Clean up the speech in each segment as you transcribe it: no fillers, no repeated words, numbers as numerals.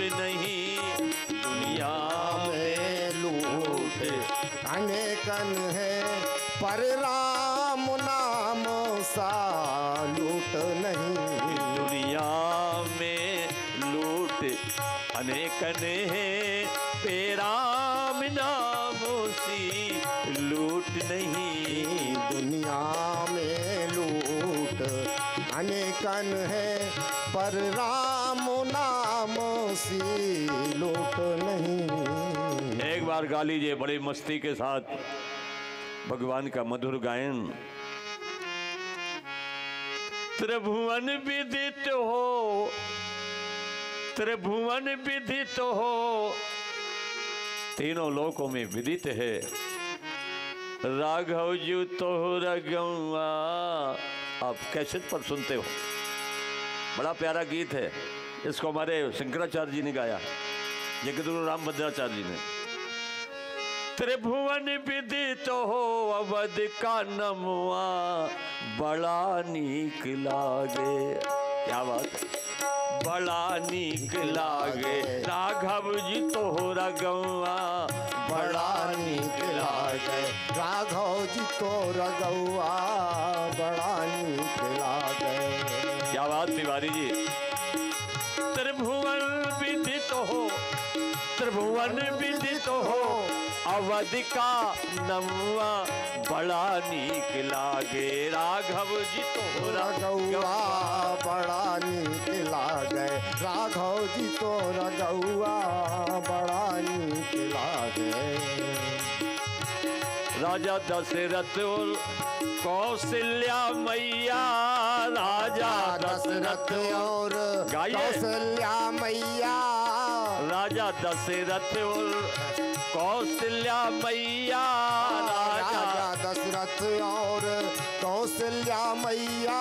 लूट नहीं दुनिया में लूट अनेकन है पर राम नाम सा लूट नहीं। दुनिया में लूट अनेकन है पे राम नाम सी लूट नहीं। दुनिया में लूट अनेकन है पर राम नाम सी लूट नहीं। एक बार गा लीजिए बड़ी मस्ती के साथ भगवान का मधुर गायन। त्रिभुवन विदित हो, त्रिभुवन विदित हो, तीनों लोकों में विदित है राघव जी तो रगवा। आप कैसेट पर सुनते हो, बड़ा प्यारा गीत है। इसको हमारे शंकराचार्य जी ने गाया, जगद्गुरु रामभद्राचार्य जी ने। त्रिभुवन विदित हो अवध का नमवा बड़ा नीक लागे। क्या बात, बड़ा नीक लागे राघव जी तो रगवा बड़ा नीक लागे राघव जी तो रगवा बड़ा नीक लागे। क्या बात तिवारी जी। त्रिभुवन विदित हो, त्रिभुवन विदित हो अवध का नमवा बड़ा नीक लागे राघव जी तो रगवा बड़ा नीक लागे राघव जी तो रगवा बड़ा नीक लागे। राजा दशरथ और कौशल्या मैया, राजा दशरथ और कौशल्या मैया, राजा दशरथ और कौशल्या मैया, राजा दशरथ और कौशल्या मैया।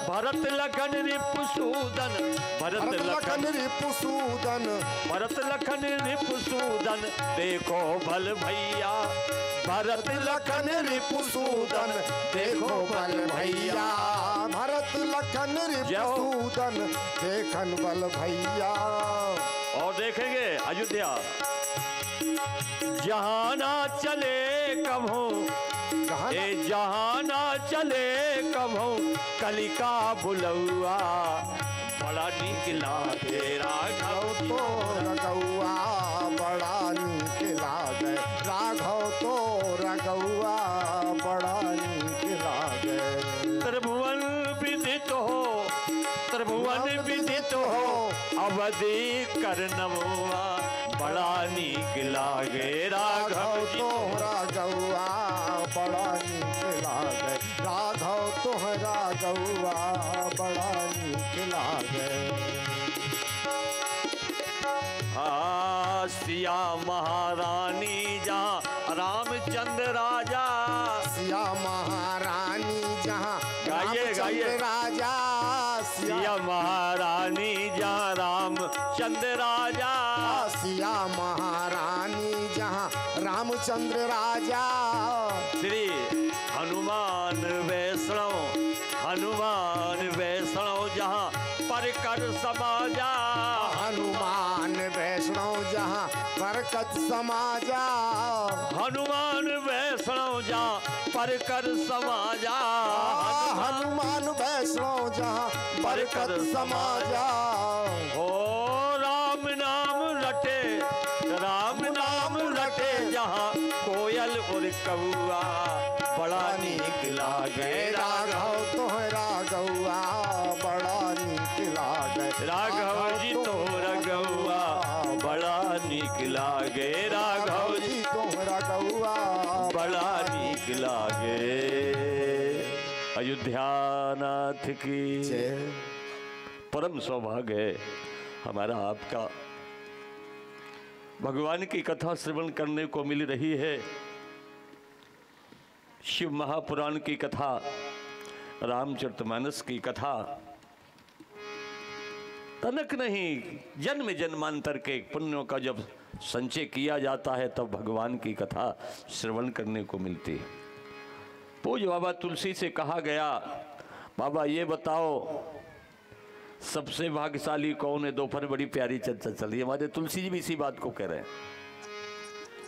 भरत लखन रिपुसूदन, भरत लखन रिपुसूदन, भरत लखन रिपुसूदन देखो भल भैया, भरत लखन रिपुसूदन देखो बल भैया, भरत लखन रिपुसूदन देखन बल भैया। और देखेंगे अयोध्या जहाँ ना चले कभो, ए जहाँ ना चले कभो कलिका बुलौआ बड़ा नीक लागे राघव तो रगौआ बड़ा नीक लागे राघव तो रगौआ बड़ा नीक लागे। त्रिभुवन विदित हो, त्रिभुवन विदित हो अवधि करनवा बड़ा नीक लागे राघव तो रगौआ बड़ा नीक लागे राघव तो रगौआ बड़ा नीक लागे। सिया महारानी जहाँ रामचंद्र राजा, सिया महारानी जहाँ गाइए गाइए राजा, सिया महारानी जहाँ रामचंद्र राजा, सिया महारानी जहाँ रामचंद्र राजा। श्री हनुमान वैष्णव, हनुमान वैष्णव जहाँ परकर समाजा, हनुमान वैष्णव जहाँ परकत समाजा, हनुमान वैष्णव जहाँ परकर समाजा, हनुमान वैष्णव जहाँ परकत समाजा। हो राम नाम रटे, राम नाम रटे जहाँ कोयल और कौआ बड़ा नीक लागे राघव तो राघवा बड़ा नीक लागे राघव जी तो रगौआ बड़ा नीक लागे राघव जी तो रगौआ बड़ा नीक लागे। अयोध्यानाथ की परम सौभाग्य है हमारा आपका भगवान की कथा श्रवण करने को मिल रही है। शिव महापुराण की कथा, रामचरितमानस की कथा, तनक नहीं जन्म जन्मांतर के पुण्यों का जब संचय किया जाता है तब भगवान की कथा श्रवण करने को मिलती है। पूज्य बाबा तुलसी से कहा गया, बाबा ये बताओ सबसे भाग्यशाली कौन है? दोपहर बड़ी प्यारी चर्चा चल रही है। हमारे तुलसी जी भी इसी बात को कह रहे हैं।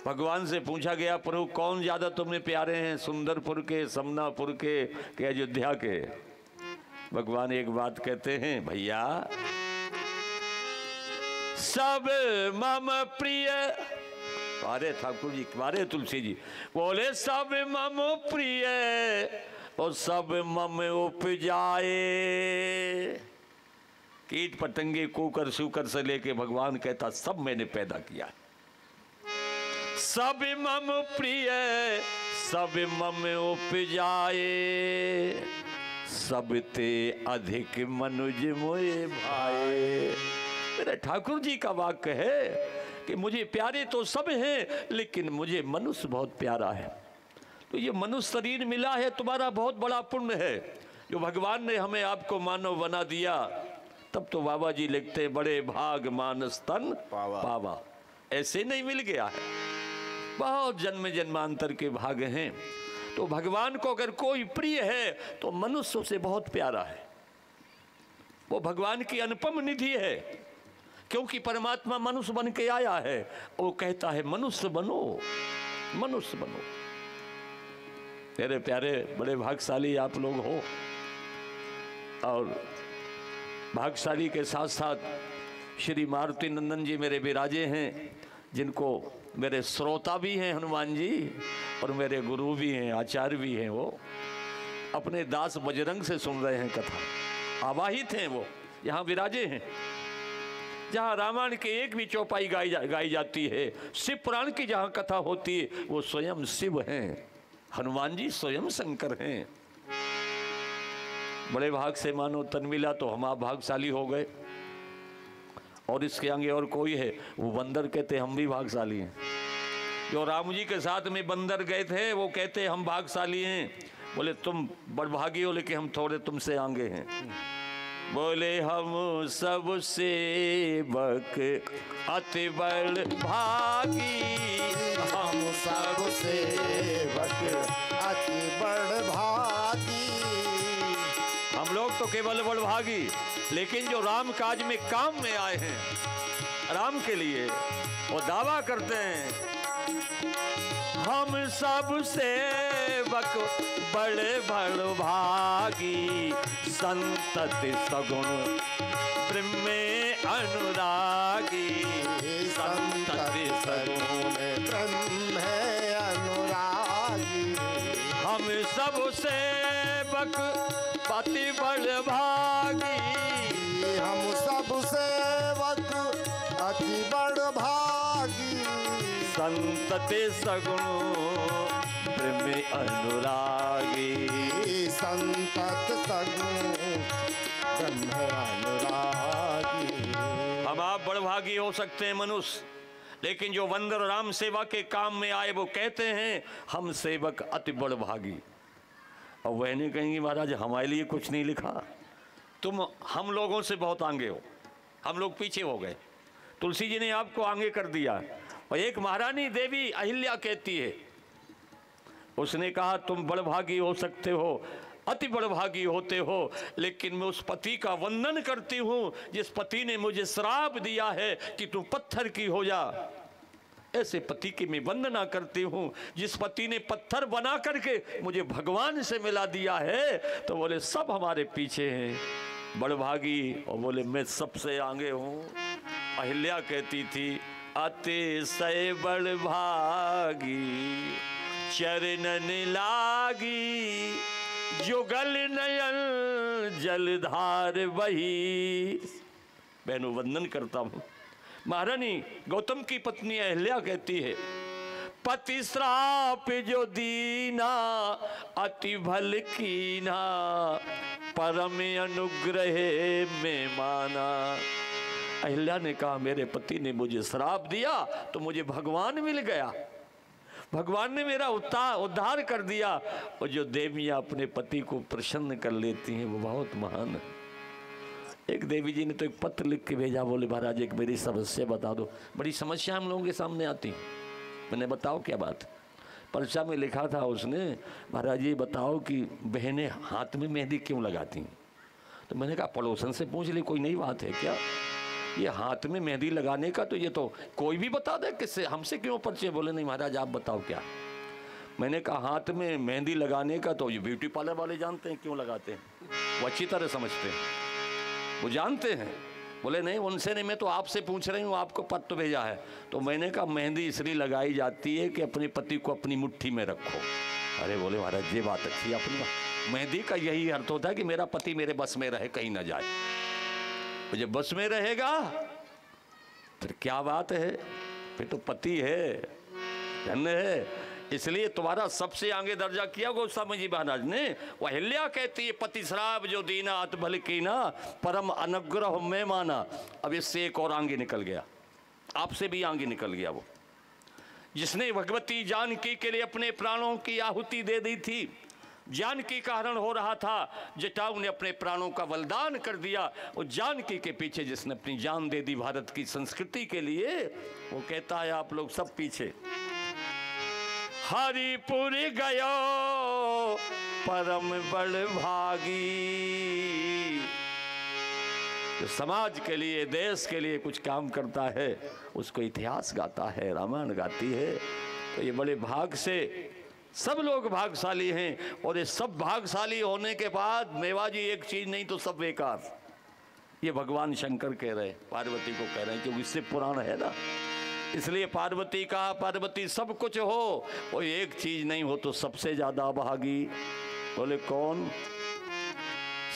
भगवान से पूछा गया, प्रभु कौन ज्यादा तुम्हें प्यारे हैं, सुंदरपुर के, समनापुर के अयोध्या के? भगवान एक बात कहते हैं, भैया सब मम प्रिय। अरे ठाकुर जी, अरे तुलसी जी बोले सब मम प्रिय और सब मम उपजाए। कीट पतंगे कुकर शुकर से लेके भगवान कहता सब मैंने पैदा किया। सब मम प्रिय सब मम उपजाए, सब ते अधिक मनुज मोए भाए। मेरे ठाकुर जी का वाक्य है कि मुझे प्यारे तो सब हैं, लेकिन मुझे मनुष्य बहुत प्यारा है। तो ये मनुष्य शरीर मिला है, तुम्हारा बहुत बड़ा पुण्य है जो भगवान ने हमें आपको मानव बना दिया। तब तो बाबा जी लिखते, बड़े भाग मानस तन पावा। ऐसे नहीं मिल गया है, बहुत जन्म जन्मांतर के भाग हैं। तो भगवान को अगर कोई प्रिय है तो मनुष्य उसे बहुत प्यारा है। वो भगवान की अनुपम निधि है, क्योंकि परमात्मा मनुष्य बन के आया है। वो कहता है मनुष्य बनो, मनुष्य बनो। मेरे प्यारे, बड़े भाग्यशाली आप लोग हो। और भाग्यशाली के साथ साथ श्री मारुति नंदन जी मेरे विराजे हैं, जिनको मेरे श्रोता भी हैं हनुमान जी, और मेरे गुरु भी हैं, आचार्य भी हैं। वो अपने दास बजरंग से सुन रहे हैं कथा, आवाहित हैं। वो यहाँ विराजे हैं जहाँ रामायण के एक भी चौपाई गाई जाती है, शिव पुराण की जहाँ कथा होती है, वो स्वयं शिव हैं। हनुमान जी स्वयं शंकर हैं। बड़े भाग से मानो तन मिला तो हम आप भाग्यशाली हो गए। और इसके आगे और कोई है? वो बंदर कहते हम भी भाग्यशाली हैं। जो राम जी के साथ में बंदर गए थे वो कहते हम भाग्यशाली हैं। बोले तुम बड़भागी हो, लेकिन हम थोड़े तुमसे आगे हैं। बोले हम सब सेवक अति बड़ भागी, हम सब सेवक अति बड़ भागी। हम लोग तो केवल बड़भागी, लेकिन जो राम काज में काम में आए हैं राम के लिए, वो दावा करते हैं हम सब सेवक बड़े बड़ भागी, संतति सगुण ब्रह्म अनुरागी, संतति सगुण ब्रह्म अनुरागी। हम सब सेवक अति बड़ भागी, हम सब सेवक अति बड़ भागी, संतति सगुण ब्रह्म अनुरागी, संतत सगुण ब्रह्म अनुरागी। हम आप बड़भागी हो सकते हैं मनुष्य, लेकिन जो वंदर राम सेवा के काम में आए वो कहते हैं हम सेवक अति बड़भागी। और वह नहीं कहेंगे महाराज हमारे लिए कुछ नहीं लिखा, तुम हम लोगों से बहुत आगे हो, हम लोग पीछे हो गए। तुलसी जी ने आपको आगे कर दिया। और एक महारानी देवी अहिल्या कहती है, उसने कहा तुम बड़भागी हो सकते हो, अति बड़भागी होते हो, लेकिन मैं उस पति का वंदन करती हूँ जिस पति ने मुझे श्राप दिया है कि तू पत्थर की हो जा। ऐसे पति की मैं वंदना करती हूँ जिस पति ने पत्थर बना करके मुझे भगवान से मिला दिया है। तो बोले सब हमारे पीछे हैं बड़भागी, और बोले मैं सबसे आगे हूँ। अहिल्या कहती थी अतिशय बड़भागी, चरणन लागी, जुगल नयन जलधार बही। बहनों वंदन करता हूँ। महारानी गौतम की पत्नी अहिल्या कहती है पति श्राप जो दीना अति भल कीना, परम अनुग्रह में माना। अहिल्या ने कहा मेरे पति ने मुझे श्राप दिया तो मुझे भगवान मिल गया, भगवान ने मेरा उद्धार कर दिया। और जो देवियाँ अपने पति को प्रसन्न कर लेती हैं वो बहुत महान है। एक देवी जी ने तो एक पत्र लिख के भेजा, बोले महाराज एक मेरी समस्या बता दो। बड़ी समस्या हम लोगों के सामने आती है। मैंने बताओ क्या बात। पर्चा में लिखा था उसने, महाराज ये बताओ कि बहनें हाथ में मेहंदी क्यों लगाती हैं। तो मैंने कहा पड़ोसन से पूछ ली, कोई नई बात है क्या? ये हाथ में मेहंदी लगाने का तो ये तो कोई भी बता दे, किससे, हमसे क्यों परिचय? बोले नहीं महाराज आप बताओ क्या। मैंने कहा हाथ में मेहंदी लगाने का तो ये ब्यूटी पार्लर वाले जानते हैं क्यों लगाते हैं, वो अच्छी तरह समझते हैं, वो जानते हैं। बोले नहीं उनसे नहीं, मैं तो आपसे पूछ रही हूँ, आपको पत्र भेजा है। तो मैंने कहा मेहंदी इसलिए लगाई जाती है कि अपने पति को अपनी मुट्ठी में रखो। अरे बोले महाराज ये बात अच्छी है अपनी। मेहंदी का यही अर्थ होता है कि मेरा पति मेरे बस में रहे, कहीं ना जाए। तो जब बस में रहेगा फिर क्या बात है, फिर तो पति है, धन्य है। इसलिए तुम्हारा सबसे आगे दर्जा किया गोस्वामी जी महाराज ने। वह अहिल्या कहती है पति श्राप जो दीना अत भल कीना, परम अनुग्रह में माना। अब इससे एक और आगे निकल गया, आपसे भी आगे निकल गया। वो जिसने भगवती जानकी के लिए अपने प्राणों की आहुति दे दी थी, जानकी का हरण हो रहा था, जटायु ने अपने प्राणों का बलिदान कर दिया। और जानकी के पीछे जिसने अपनी जान दे दी भारत की संस्कृति के लिए, वो कहता है आप लोग सब पीछे, हरिपुर गयो परम बड़ भागी। जो समाज के लिए, देश के लिए कुछ काम करता है, उसको इतिहास गाता है, रामायण गाती है। तो ये बड़े भाग से सब लोग भागशाली हैं। और ये सब भागशाली होने के बाद मेवाजी एक चीज नहीं तो सब बेकार। ये भगवान शंकर कह रहे हैं, पार्वती को कह रहे हैं, क्योंकि इससे पुराण है ना, इसलिए पार्वती का पार्वती सब कुछ हो और एक चीज नहीं हो तो सबसे ज्यादा भागी। बोले कौन?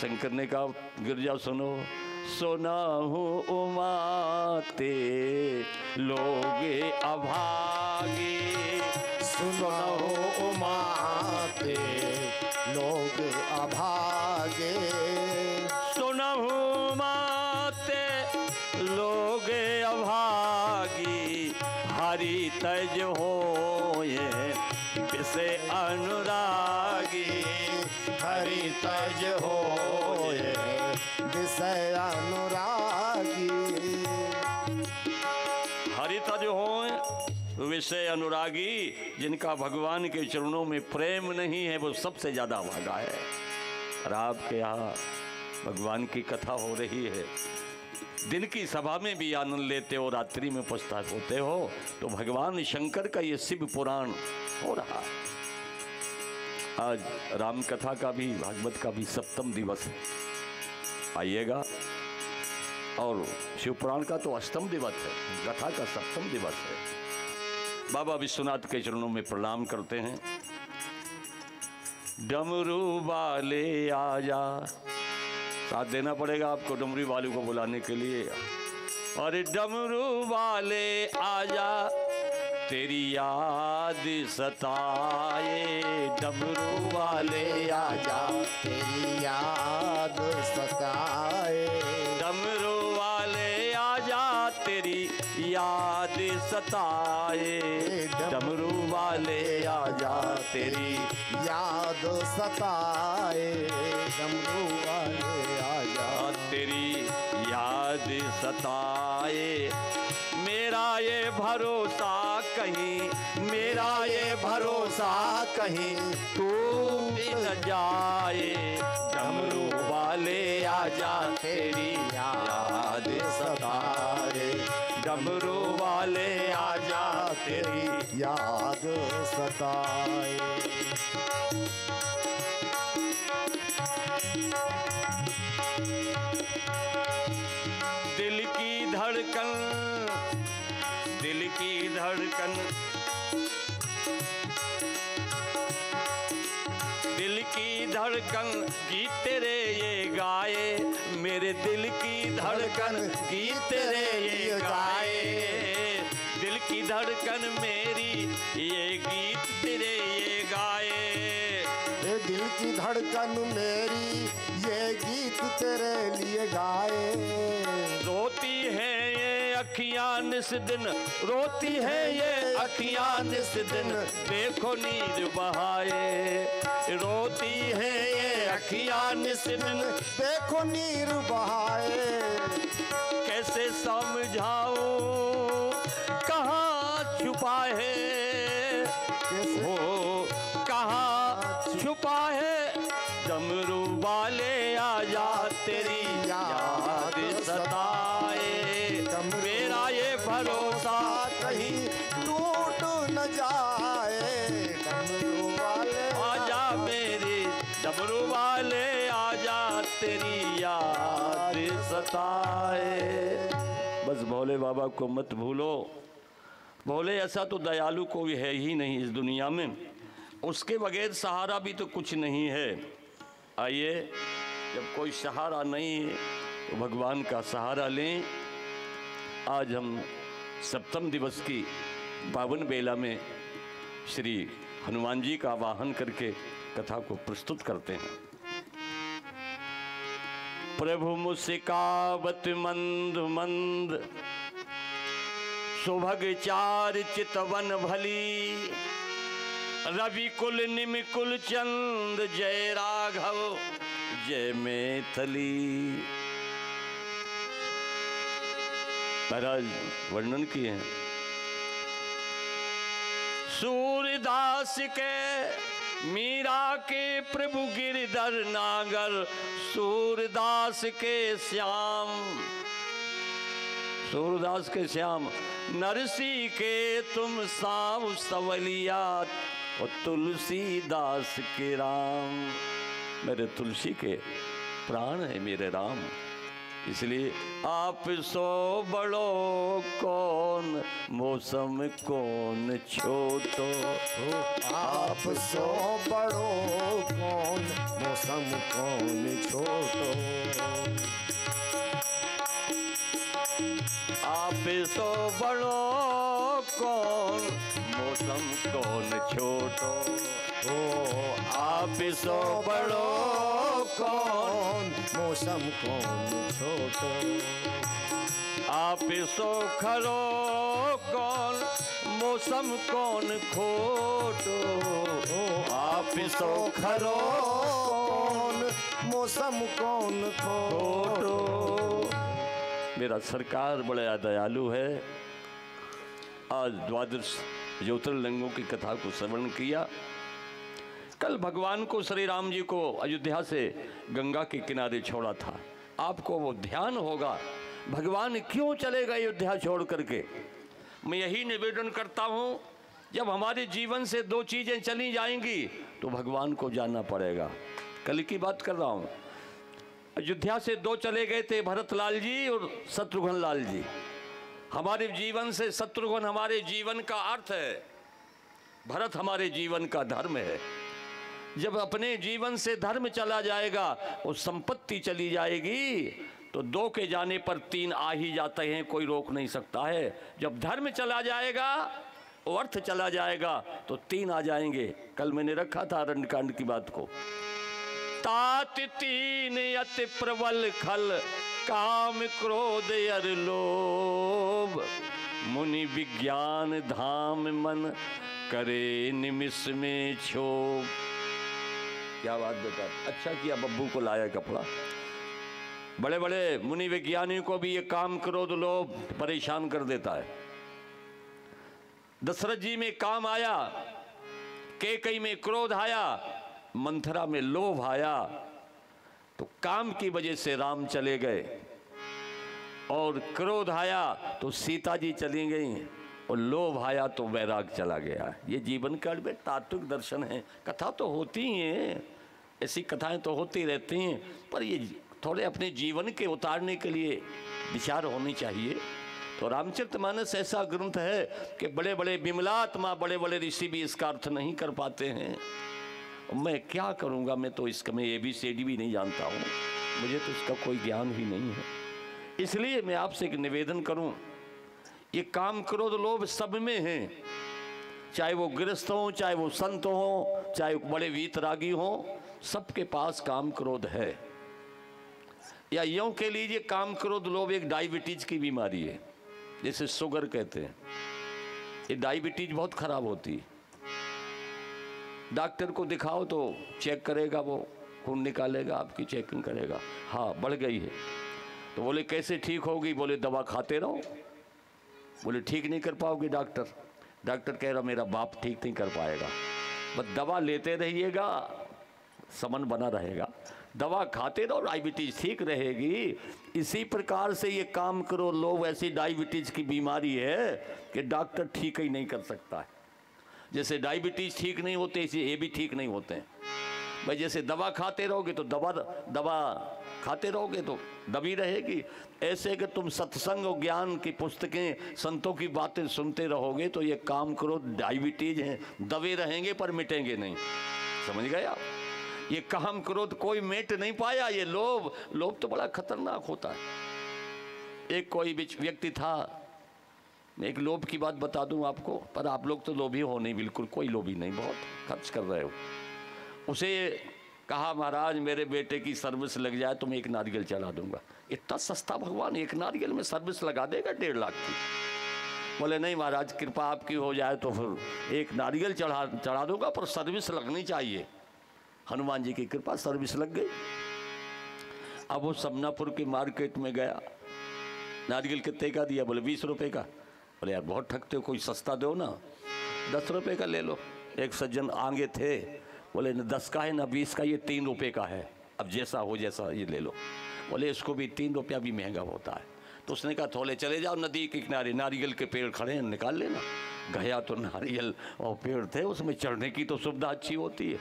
शंकर ने कहा गिरजा सुनो, सुना हूँ उमाते लोगे अभागे, सुनो उमाते लोग अभागे, सुना हूँ माते लोगे अभागी, हरि तज होए विषय अनुरागी, हरि तज होए विषय अनुरागी। हरि तज होए विषय अनुरागी, जिनका भगवान के चरणों में प्रेम नहीं है वो सबसे ज्यादा भागा है। और आपके यहाँ भगवान की कथा हो रही है, दिन की सभा में भी आनंद लेते हो, रात्रि में उपस्थित होते हो, तो भगवान शंकर का ये शिव पुराण हो रहा है। आज राम कथा का भी, भागवत का भी 7वां दिवस है, आइएगा। और शिव पुराण का तो 8वां दिवस है, कथा का 7वां दिवस है। बाबा विश्वनाथ के चरणों में प्रणाम करते हैं। डमरू वाले आजा, साथ देना पड़ेगा आपको डमरू वाले को बुलाने के लिए। अरे डमरू वाले आजा तेरी याद सताए, डमरू वाले आजा तेरी याद सताए, डमरू वाले आजा तेरी याद सताए, डमरू वाले आजा तेरी याद सताए, डमरू वाले आजा तेरी याद सताए। मेरा ये भरोसा कहीं, मेरा ये भरोसा कहीं तू भी न जाए, डमरू वाले आजा तेरी याद सताए, डमरू वाले आजा तेरी याद सताए। दिल की धड़कन, दिल की धड़कन, दिल की धड़कन गीत तेरे ये गाए, मेरे दिल की धड़कन गीत तेरे ये गाए, दिल की धड़कन मेरी ये गीत तेरे ये गाए, दिल की धड़कन मेरी ये गीत तेरे लिए गाए। रोती है ये अखियां निस दिन, रोती है ये अखियां निस दिन, देखो नीर बहाए, रोती है ये अखियां निस दिन, देखो नीर बहाए। कैसे समझाऊं कहाँ छुपा है, हो कहाँ छुपा है, डमरू वाले आजा तेरी भरोसा कहीं टूट न जाए। डमरू वाले आजा मेरे डमरू वाले आजा, तेरी याद सताए। बस भोले बाबा को मत भूलो। भोले ऐसा तो दयालु कोई है ही नहीं इस दुनिया में, उसके बगैर सहारा भी तो कुछ नहीं है। आइए, जब कोई सहारा नहीं है तो भगवान का सहारा लें। आज हम सप्तम दिवस की पावन बेला में श्री हनुमान जी का आवाहन करके कथा को प्रस्तुत करते हैं। प्रभु मुस्कावत मंद मंद, सुभग चार चितवन भली, रवि कुल निमिकुल चंद, जय राघव जय मैथिली। महाराज वर्णन किए हैं सूरदास के, मीरा के प्रभु गिरधर नागर, सूरदास के श्याम, सूरदास के श्याम, नरसी के तुम साव सवलिया, और तुलसीदास के राम। मेरे तुलसी के प्राण है मेरे राम, इसलिए आप सो बड़ो कौन, मौसम कौन छोटो। आप सो बड़ो कौन, मौसम कौन छोटो। आप सो बड़ो कौन, मौसम कौन छोटो। आप सो बड़ो कौन, मौसम कौन छोटो। आप सो खरो कौन, मौसम कौन खोटो। आप सो खरो कौन, मौसम कौन खोटो। मेरा सरकार बड़ा दयालु है। आज द्वादश ज्योतिर्लिंगों की कथा को श्रवण किया। कल भगवान को श्री राम जी को अयोध्या से गंगा के किनारे छोड़ा था। आपको वो ध्यान होगा भगवान क्यों चले गए अयोध्या छोड़ करके। मैं यही निवेदन करता हूँ, जब हमारे जीवन से दो चीज़ें चली जाएंगी तो भगवान को जानना पड़ेगा। कल की बात कर रहा हूँ, अयोध्या से दो चले गए थे, भरत लाल जी और शत्रुघ्न लाल जी। हमारे जीवन से शत्रुघ्न हमारे जीवन का अर्थ है, भरत हमारे जीवन का धर्म है। जब अपने जीवन से धर्म चला जाएगा और संपत्ति चली जाएगी तो दो के जाने पर तीन आ ही जाते हैं, कोई रोक नहीं सकता है। जब धर्म चला जाएगा और अर्थ चला जाएगा तो तीन आ जाएंगे। कल मैंने रखा था अरण्यकांड की बात को। तात तीन अति प्रबल खल, काम क्रोध अर लोभ, मुनि विज्ञान धाम मन, करे निमिष में क्षोभ। क्या बात बेटा, अच्छा किया बब्बू को लाया कपड़ा। बड़े बड़े मुनि विज्ञानी को भी ये काम क्रोध लोभ परेशान कर देता है। दशरथ जी में काम आया, कैकेयी में क्रोध आया, मंथरा में लोभ आया, तो काम की वजह से राम चले गए। और क्रोध आया तो सीता जी चली गई, और लोभ आया तो वैराग चला गया। ये जीवन काल में तात्विक दर्शन है। कथा तो होती ही है, ऐसी कथाएं तो होती रहती हैं, पर ये थोड़े अपने जीवन के उतारने के लिए विचार होनी चाहिए। तो रामचरितमानस ऐसा ग्रंथ है कि बड़े बड़े विमलात्मा, बड़े बड़े ऋषि भी इसका अर्थ नहीं कर पाते हैं। मैं क्या करूँगा, मैं तो इसका मैं ABCD भी नहीं जानता हूँ, मुझे तो इसका कोई ज्ञान ही नहीं है। इसलिए मैं आपसे एक निवेदन करूँ, ये काम क्रोध लोभ सब में है, चाहे वो गृहस्थ हो, चाहे वो संत हो, चाहे वो बड़े वीतरागी हो, सबके पास काम क्रोध है। या यूं कह लीजिए, काम क्रोध लोभ एक डायबिटीज की बीमारी है, जैसे शुगर कहते हैं। ये डायबिटीज बहुत खराब होती है। डॉक्टर को दिखाओ तो चेक करेगा, वो खून निकालेगा, आपकी चेकिंग करेगा, हाँ बढ़ गई है। तो बोले कैसे ठीक होगी, बोले दवा खाते रहो। बोले ठीक नहीं कर पाओगे डॉक्टर। डॉक्टर कह रहा मेरा बाप ठीक नहीं कर पाएगा, बस दवा लेते रहिएगा, समन बना रहेगा। दवा खाते रहो, डायबिटीज ठीक रहेगी। इसी प्रकार से ये काम करो। लोग ऐसी डायबिटीज की बीमारी है कि डॉक्टर ठीक ही नहीं कर सकता है। जैसे डायबिटीज ठीक नहीं होते, इसी ये भी ठीक नहीं होते हैं भाई। जैसे दवा खाते रहोगे तो दवा खाते रहोगे तो दबी रहेगी। ऐसे अगर तुम सत्संग और ज्ञान की पुस्तकें, संतों की बातें सुनते रहोगे तो ये काम करो, डायबिटीज है दबे रहेंगे पर मिटेंगे नहीं। समझ गए आप? ये काम क्रोध कोई मिट नहीं पाया। ये लोभ तो बड़ा खतरनाक होता है। एक कोई व्यक्ति था, मैं एक लोभ की बात बता दूं आपको, पर आप लोग तो लोभी हो नहीं, बिल्कुल कोई लोभी नहीं, बहुत खर्च कर रहे हो। उसे कहा महाराज मेरे बेटे की सर्विस लग जाए तो मैं एक नारियल चढ़ा दूंगा। इतना सस्ता भगवान एक नारियल में सर्विस लगा देगा 1.5 लाख की? बोले नहीं महाराज कृपा आपकी हो जाए तो फिर एक नारियल चढ़ा दूंगा, पर सर्विस लगनी चाहिए। हनुमान जी की कृपा सर्विस लग गई। अब वो समनापुर के मार्केट में गया, नारियल कितने का दिया? बोले 20 रुपए का। बोले यार बहुत ठगते हो, कोई सस्ता दो ना, 10 रुपए का ले लो। एक सज्जन आगे थे, बोले न 10 का है ना 20 का, ये 3 रुपए का है, अब जैसा हो जैसा ये ले लो। बोले इसको भी 3 रुपया भी महंगा होता है। तो उसने कहा थोड़े चले जाओ नदी के किनारे, नारियल के पेड़ खड़े हैं, निकाल लेना। गया तो नारियल और पेड़ थे, उसमें चढ़ने की तो सुविधा अच्छी होती है।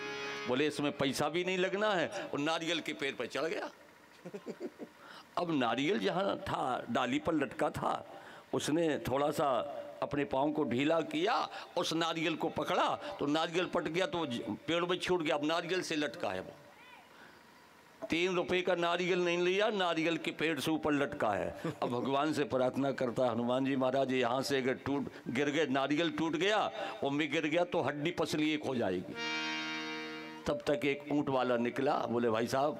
बोले इसमें पैसा भी नहीं लगना है, और नारियल के पेड़ पर चढ़ गया। अब नारियल जहाँ था डाली पर लटका था, उसने थोड़ा सा अपने पाँव को ढीला किया, उस नारियल को पकड़ा तो नारियल पट गया, तो पेड़ में छूट गया। अब नारियल से लटका है वो। 3 रुपए का नारियल नहीं लिया, नारियल के पेड़ से ऊपर लटका है। अब भगवान से प्रार्थना करता हनुमान जी महाराज यहाँ से अगर गिर गए, नारियल टूट गया और मैं गिर गया तो हड्डी पसली एक हो जाएगी। तब तक एक ऊंट वाला निकला, बोले भाई साहब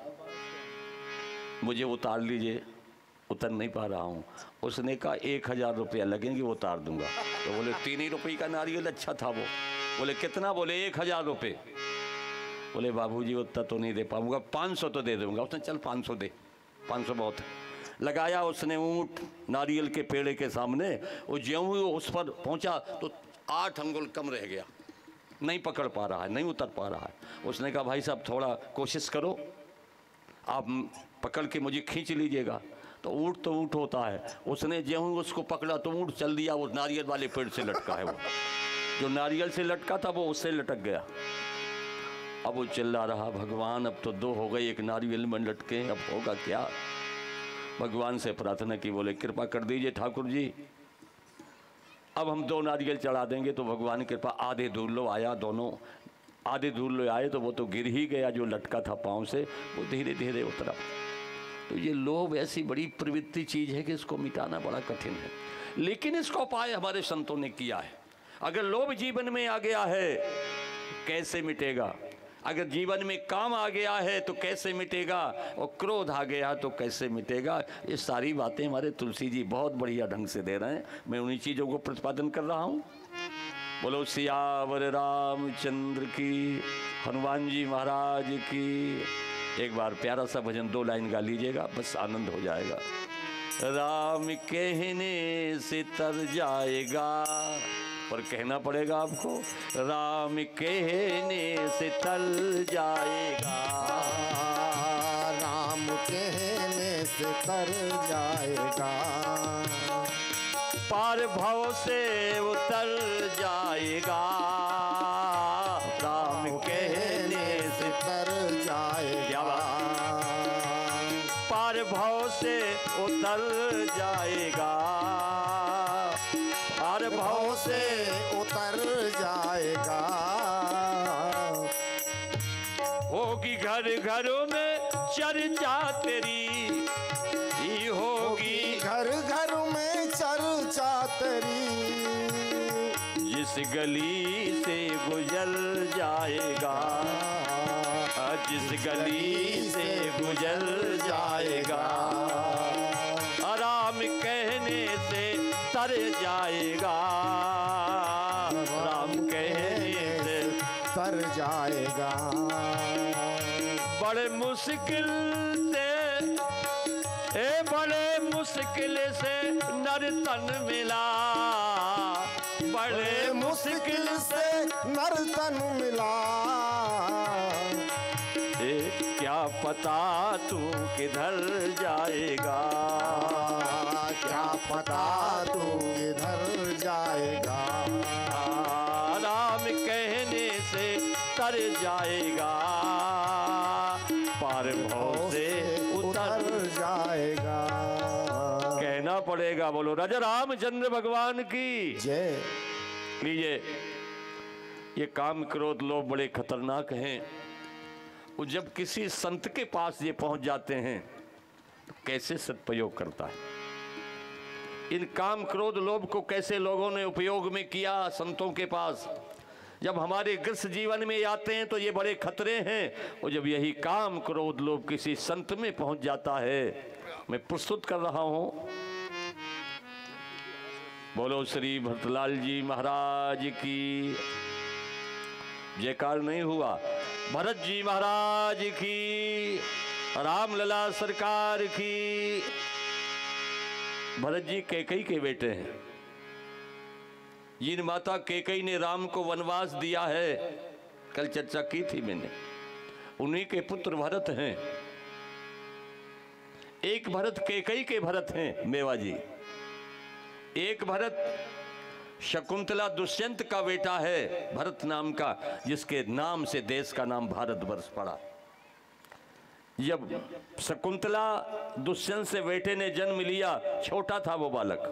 मुझे उतार लीजिए, उतर नहीं पा रहा हूँ। उसने कहा 1000 रुपया लगेंगे, उतार दूंगा। तो बोले 3 रुपये का नारियल अच्छा था वो। बोले कितना? बोले 1000 रुपये। बोले बाबूजी उतना तो नहीं दे पाऊंगा, 500 तो दे दूंगा। उसने चल 500 दे, 500 बहुत है। लगाया उसने ऊँट नारियल के पेड़ के सामने, वो ज्यों ही उस पर पहुँचा तो 8 अंगुल कम रह गया, नहीं पकड़ पा रहा है, नहीं उतर पा रहा है। उसने कहा भाई साहब थोड़ा कोशिश करो, आप पकड़ के मुझे खींच लीजिएगा। तो ऊँट होता है। उसने ज्यों ही उसको पकड़ा तो ऊँट चल दिया, वो नारियल वाले पेड़ से लटका है। वो जो नारियल से लटका था वो उससे लटक गया। अब वो चिल्ला रहा भगवान अब तो 2 हो गए, एक नारियल में लटके, अब होगा क्या? भगवान से प्रार्थना की, बोले कृपा कर दीजिए ठाकुर जी, अब हम 2 नारियल चढ़ा देंगे। तो भगवान की कृपा आधे दूर लो आया, दोनों आधे दूर लो आए तो वो तो गिर ही गया, जो लटका था पाँव से वो धीरे धीरे उतरा। तो ये लोभ ऐसी बड़ी प्रवृत्ति चीज़ है कि इसको मिटाना बड़ा कठिन है, लेकिन इसका उपाय हमारे संतों ने किया है। अगर लोभ जीवन में आ गया है कैसे मिटेगा? अगर जीवन में काम आ गया है तो कैसे मिटेगा? और क्रोध आ गया तो कैसे मिटेगा? ये सारी बातें हमारे तुलसी जी बहुत बढ़िया ढंग से दे रहे हैं। मैं उन्हीं चीज़ों को प्रतिपादन कर रहा हूँ। बोलो सियावर रामचंद्र की, हनुमान जी महाराज की। एक बार प्यारा सा भजन 2 लाइन गा लीजिएगा, बस आनंद हो जाएगा। राम कहने से तर जाएगा, पर कहना पड़ेगा आपको, राम कहने से तर जाएगा, राम कहने से तर जाएगा, पार भव से उतर जाएगा, राम कहने से तर जाएगा, पार भव से उतर जाएगा, पार भव से उतर जाएगा। होगी घर घरों में चर्चा तेरी, ही होगी घर घर में चर्चा तेरी, जिस गली से गुजर जाएगा, जिस गली से गुजर जाएगा, राम कहने से तर जाएगा, राम कहने से तर जाएगा। बड़े मुश्किल से बड़े मुश्किल से नर तन मिला, बड़े मुश्किल से नर तन मिला, क्या पता तू किधर जाएगा, क्या पता तू किधर जाएगा। राम कहने से तर जाएगा, पार भव से उतर जाएगा। कहना पड़ेगा। बोलो राजा रामचंद्र भगवान की जय। लीजिए, ये काम क्रोध लोभ बड़े खतरनाक हैं। वो जब किसी संत के पास ये पहुंच जाते हैं तो कैसे सदुपयोग करता है। इन काम क्रोध लोभ को कैसे लोगों ने उपयोग में किया संतों के पास। जब हमारे गृहस्थ जीवन में आते हैं तो ये बड़े खतरे हैं। और जब यही काम क्रोध लोभ किसी संत में पहुंच जाता है, मैं प्रस्तुत कर रहा हूं। बोलो श्री भरतलाल जी महाराज की जयकार नहीं हुआ। भरत जी महाराज की, रामलला सरकार की। भरत जी कैकई के बेटे हैं। जिन माता कैकई ने राम को वनवास दिया है, कल चर्चा की थी मैंने, उन्हीं के पुत्र भरत हैं। एक भरत कैकई के भरत हैं मेवा जी, एक भरत शकुंतला दुष्यंत का बेटा है भरत नाम का, जिसके नाम से देश का नाम भारतवर्ष पड़ा। जब शकुंतला दुष्यंत से बेटे ने जन्म लिया, छोटा था वो बालक,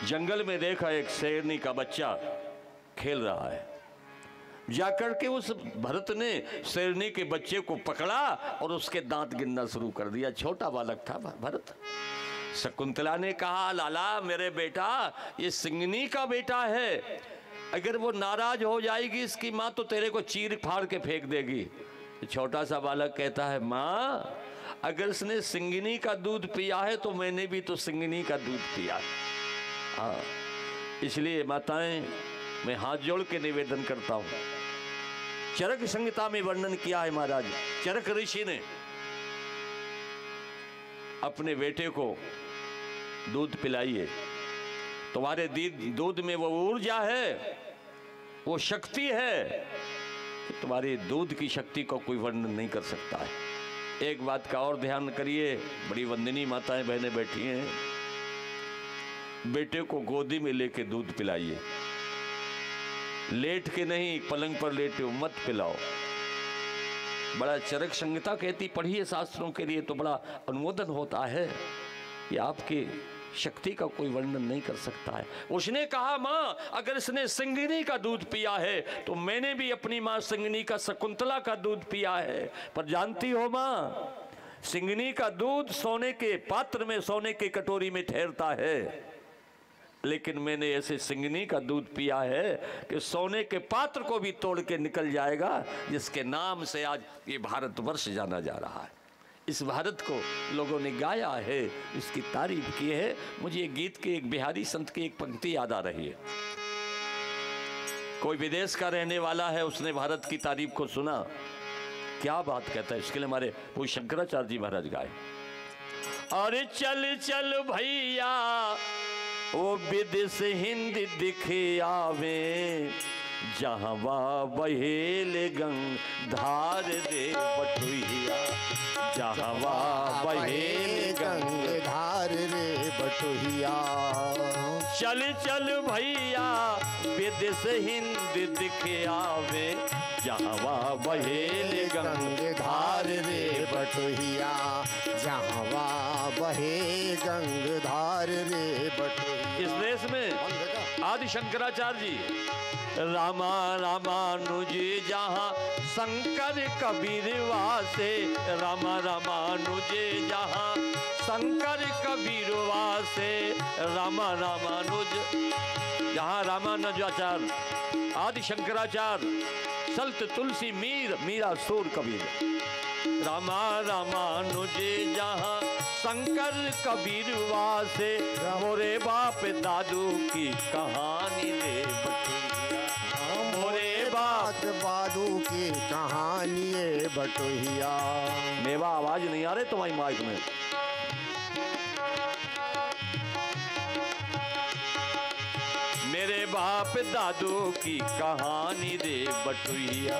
जंगल में देखा एक शेरनी का बच्चा खेल रहा है। जाकर के उस भरत ने शेरनी के बच्चे को पकड़ा और उसके दांत गिनना शुरू कर दिया। छोटा बालक था भरत। शकुंतला ने कहा, लाला मेरे बेटा, ये सिंगनी का बेटा है, अगर वो नाराज हो जाएगी इसकी माँ तो तेरे को चीर फाड़ के फेंक देगी। छोटा सा बालक कहता है, माँ अगर इसने सिंगनी का दूध पिया है तो मैंने भी तो सिंगनी का दूध पिया है। हाँ, इसलिए माताएं, मैं हाथ जोड़ के निवेदन करता हूँ। चरक संहिता में वर्णन किया है महाराज, चरक ऋषि ने अपने बेटे को दूध पिलाइए। तुम्हारे दूध में वो ऊर्जा है, वो शक्ति है, तुम्हारी दूध की शक्ति को कोई वर्णन नहीं कर सकता है। एक बात का और ध्यान करिए, बड़ी वंदनीय माताएं बहनें बैठी हैं, बेटे को गोदी में लेके दूध पिलाइए। लेट के नहीं, पलंग पर लेटे हो मत पिलाओ। बड़ा चरक संहिता कहती, पढ़िए शास्त्रों के लिए तो बड़ा अनुमोदन होता है कि आपकी शक्ति का कोई वर्णन नहीं कर सकता है। उसने कहा, माँ अगर इसने सिंगिनी का दूध पिया है तो मैंने भी अपनी माँ सिंगिनी का, शकुंतला का दूध पिया है। पर जानती हो माँ, सिंगिनी का दूध सोने के पात्र में, सोने के कटोरी में ठहरता है, लेकिन मैंने ऐसे सिंगनी का दूध पिया है कि सोने के पात्र को भी तोड़ के निकल जाएगा, जिसके नाम से आज ये भारतवर्ष जाना जा रहा है। इस भारत को लोगों ने गाया है, इसकी तारीफ की है। मुझे गीत के एक बिहारी संत की एक पंक्ति याद आ रही है। कोई विदेश का रहने वाला है, उसने भारत की तारीफ को सुना, क्या बात कहता है। इसके लिए हमारे पूज्य शंकराचार्य जी महाराज गाए, अरे चल चल भैया वो विदेश हिंद दिखे आवे, जहाँ बहेल गंग धार रे बटुहिया, जहाँ बहेल गंग धार रे बटुहिया। चल चल भैया विदेश हिंद दिखे आवे, जहाँ बहेल गंग धार रे बटुहिया, जहाँ बहे गंग धार रे बटुहिया। इस देश में आदि शंकराचार्य जी, रामा रामानुज जहाँ शंकर कबीर वासे, रामा रामानुज जहाँ शंकर कबीर वासे, रामा रामानुज जहाँ रामानुजाचार्य आदि शंकराचार्य, सल्त तुलसी मीर, मीरा सूर कबीर, रामा रामानुज जहाँ शंकर कबीर वासे, मोरे बाप दादू की कहानी रे बटुहिया, मोरे बाप दादू की कहानी रे बटुहिया। मेवा आवाज नहीं आ रही तुम्हारी माइक में। मेरे बाप दादू की कहानी रे बटुइया।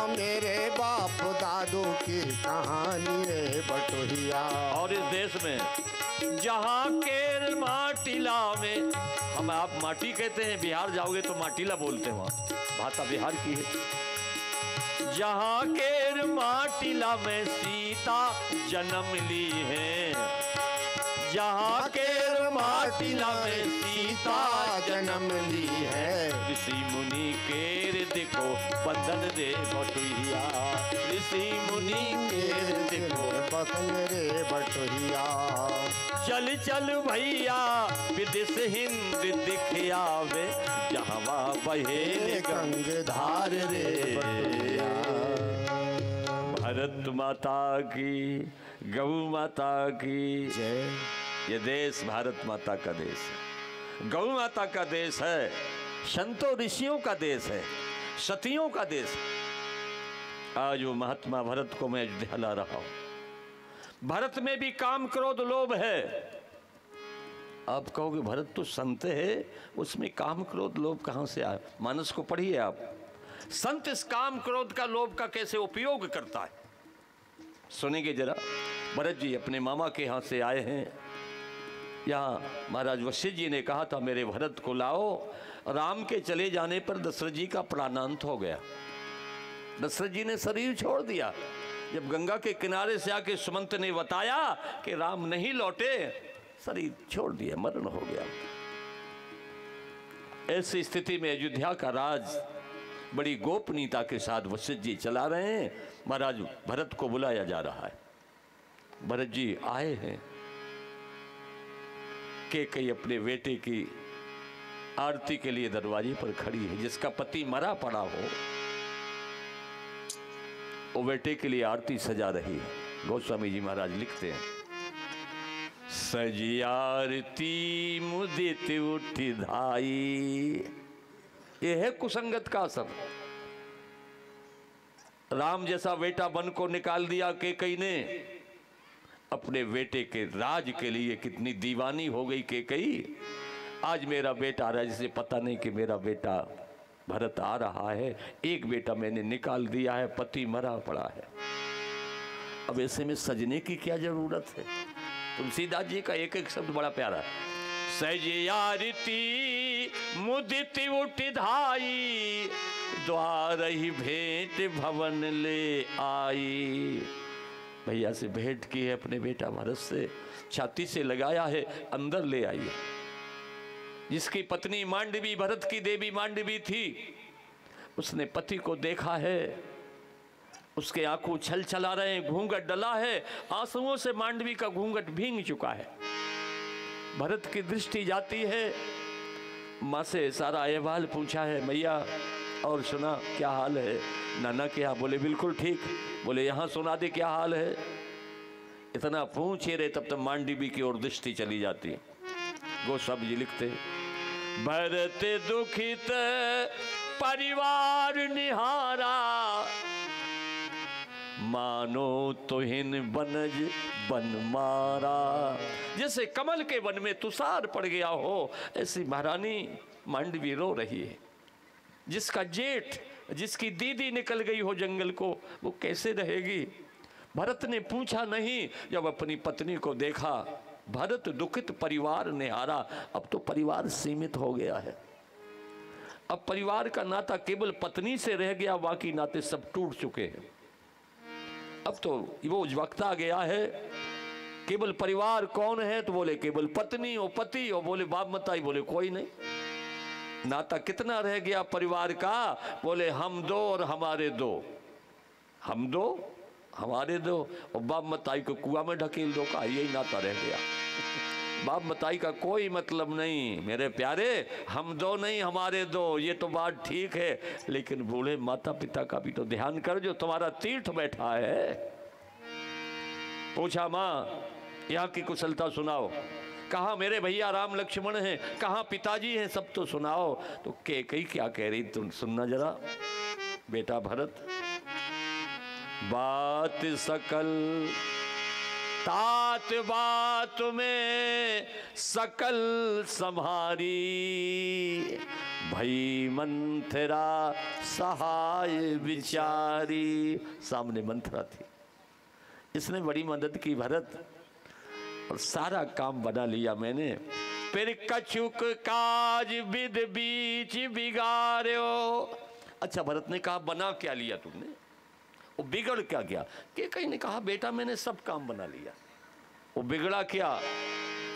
मेरे बाप दादू की कहानी रे बटुइया। और इस देश में जहाँ केर माटीला में, हम आप माटी कहते हैं, बिहार जाओगे तो माटीला बोलते हैं, वहाँ भाषा बिहार की है। जहाँ केर माटीला में सीता जन्म ली है, जहाँ केर माटीला में सीता जन्म ली है। ऋषि मुनि केर देखो बंधन रे बटुइया, ऋषि मुनि केर देखो बंधन रे बटुइया। चल चल भैया विदेश हिंद दिख आवे, जहवा बहे गंगाधार रे बटुइया। भारत माता की, गौ माता की जय। ये देश भारत माता का देश है, गौ माता का देश है, संतों ऋषियों का देश है, सतियों का देश है। आज वो महात्मा भरत को मैं अयोध्या ला रहा हूं। भरत में भी काम क्रोध लोभ है। आप कहोगे भरत तो संत है, उसमें काम क्रोध लोभ कहां से आया? मानस को पढ़िए आप। संत इस काम क्रोध का लोभ का कैसे उपयोग करता है, सुनेंगे जरा। भरत जी अपने मामा के यहाँ से आए हैं। यहाँ महाराज वशिष्ठ जी ने कहा था मेरे भरत को लाओ। राम के चले जाने पर दशरथ जी का प्राणांत हो गया। दशरथ जी ने शरीर छोड़ दिया। जब गंगा के किनारे से आके सुमंत ने बताया कि राम नहीं लौटे, शरीर छोड़ दिया, मरण हो गया। ऐसी स्थिति में अयोध्या का राज बड़ी गोपनीयता के साथ वशिष्ठ जी चला रहे हैं। महाराज भरत को बुलाया जा रहा है। भरत जी आए हैं। कैकेयी अपने बेटे की आरती के लिए दरवाजे पर खड़ी है। जिसका पति मरा पड़ा हो, वो बेटे के लिए आरती सजा रही है। गोस्वामी जी महाराज लिखते हैं, सजी आरती मुदित उठी धाई। ये है कुसंगत का असर। राम जैसा बेटा वन को निकाल दिया कैकेयी ने। अपने बेटे के राज के लिए कितनी दीवानी हो गई कैकेयी। आज मेरा बेटा आ रहा है, जिसे पता नहीं कि मेरा बेटा भरत आ रहा है। एक बेटा मैंने निकाल दिया है, पति मरा पड़ा है। अब ऐसे में सजने की क्या जरूरत है? तुलसीदास जी का एक एक शब्द बड़ा प्यारा है। सजी आरती मुदित उठ धाई, द्वार ही भेंट भवन ले आई। भैया से भेंट की है अपने बेटा भरत से, छाती से लगाया है, अंदर ले आई। जिसकी पत्नी मांडवी भरत की देवी मांडवी थी, उसने पति को देखा है। उसके आंखों छल छला रहे हैं, घूंघट डला है, आंसुओं से मांडवी का घूंघट भींग चुका है। भरत की दृष्टि जाती है। माँ से सारा अहवाल पूछा है, मैया और सुना क्या हाल है? नाना के यहाँ? बोले बिल्कुल ठीक। बोले यहाँ सुना दे क्या हाल है? इतना पूछ ही रहे तब तक मांडवी की ओर दृष्टि चली जाती। गोस्वामी जी लिखते, भरत दुखित परिवार निहारा, मानो तुहिन बनज बन मारा। जैसे कमल के वन में तुषार पड़ गया हो, ऐसी महारानी मांडवी रो रही है। जिसका जेठ, जिसकी दीदी निकल गई हो जंगल को, वो कैसे रहेगी? भरत ने पूछा नहीं। जब अपनी पत्नी को देखा, भरत दुखित परिवार निहारा। अब तो परिवार सीमित हो गया है। अब परिवार का नाता केवल पत्नी से रह गया, बाकी नाते सब टूट चुके हैं। अब तो वो वक्त आ गया है, केवल परिवार कौन है? तो बोले केवल पत्नी और पति, और बोले बाप मताई, बोले कोई नहीं। नाता कितना रह गया परिवार का? बोले हम दो और हमारे दो, हम दो हमारे दो, और बाप मताई को कुआं में ढकेल दो का, यही नाता रह गया। बाप मताई का कोई मतलब नहीं मेरे प्यारे। हम दो नहीं हमारे दो, ये तो बात ठीक है, लेकिन बूढ़े माता पिता का भी तो ध्यान कर, जो तुम्हारा तीर्थ बैठा है। पूछा माँ यहाँ की कुशलता सुनाओ, कहाँ मेरे भैया राम लक्ष्मण हैं, कहाँ पिताजी हैं, सब तो सुनाओ। तो कैकेयी क्या कह रही तुम सुनना जरा। बेटा भरत, बात सकल तात बात में सकल संहारी, भई मंथरा सहाय विचारी। सामने मंथरा थी, इसने बड़ी मदद की भरत, और सारा काम बना लिया मैंने। फिर कछुक काज विद बीच बिगाड़ो। अच्छा, भरत ने कहा बना क्या लिया तुमने, वो बिगड़ क्या गया? कि कहीं ने कहा बेटा मैंने सब काम बना लिया। वो बिगड़ा क्या?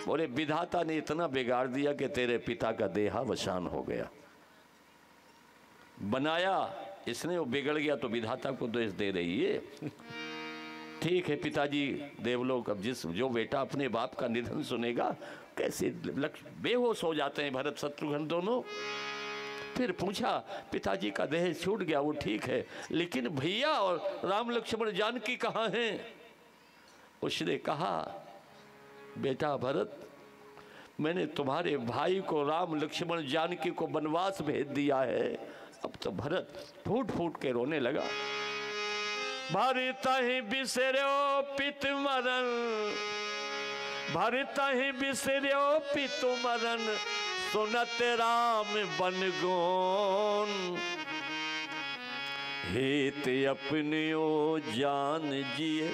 बोले विधाता ने इतना बिगाड़ दिया कि तेरे पिता का देहावसान हो गया। बनाया इसने, वो बिगड़ गया तो विधाता को दोष दे रही है। ठीक है पिताजी देवलोक, अब जो बेटा अपने बाप का निधन सुनेगा कैसे बेहोश हो जाते हैं भरत शत्रुघ्न दोनों। फिर पूछा पिताजी का देह छूट गया, वो ठीक है, लेकिन भैया और राम लक्ष्मण जानकी कहाँ हैं? उसने कहा बेटा भरत, मैंने तुम्हारे भाई को राम लक्ष्मण जानकी को वनवास भेज दिया है। अब तो भरत फूट फूट के रोने लगा। भरत ही बिसरो पित मरण, भरत ही बिसरो पित मरण, सुनत राम बन गोन, हेत अपने ओ जान जिए,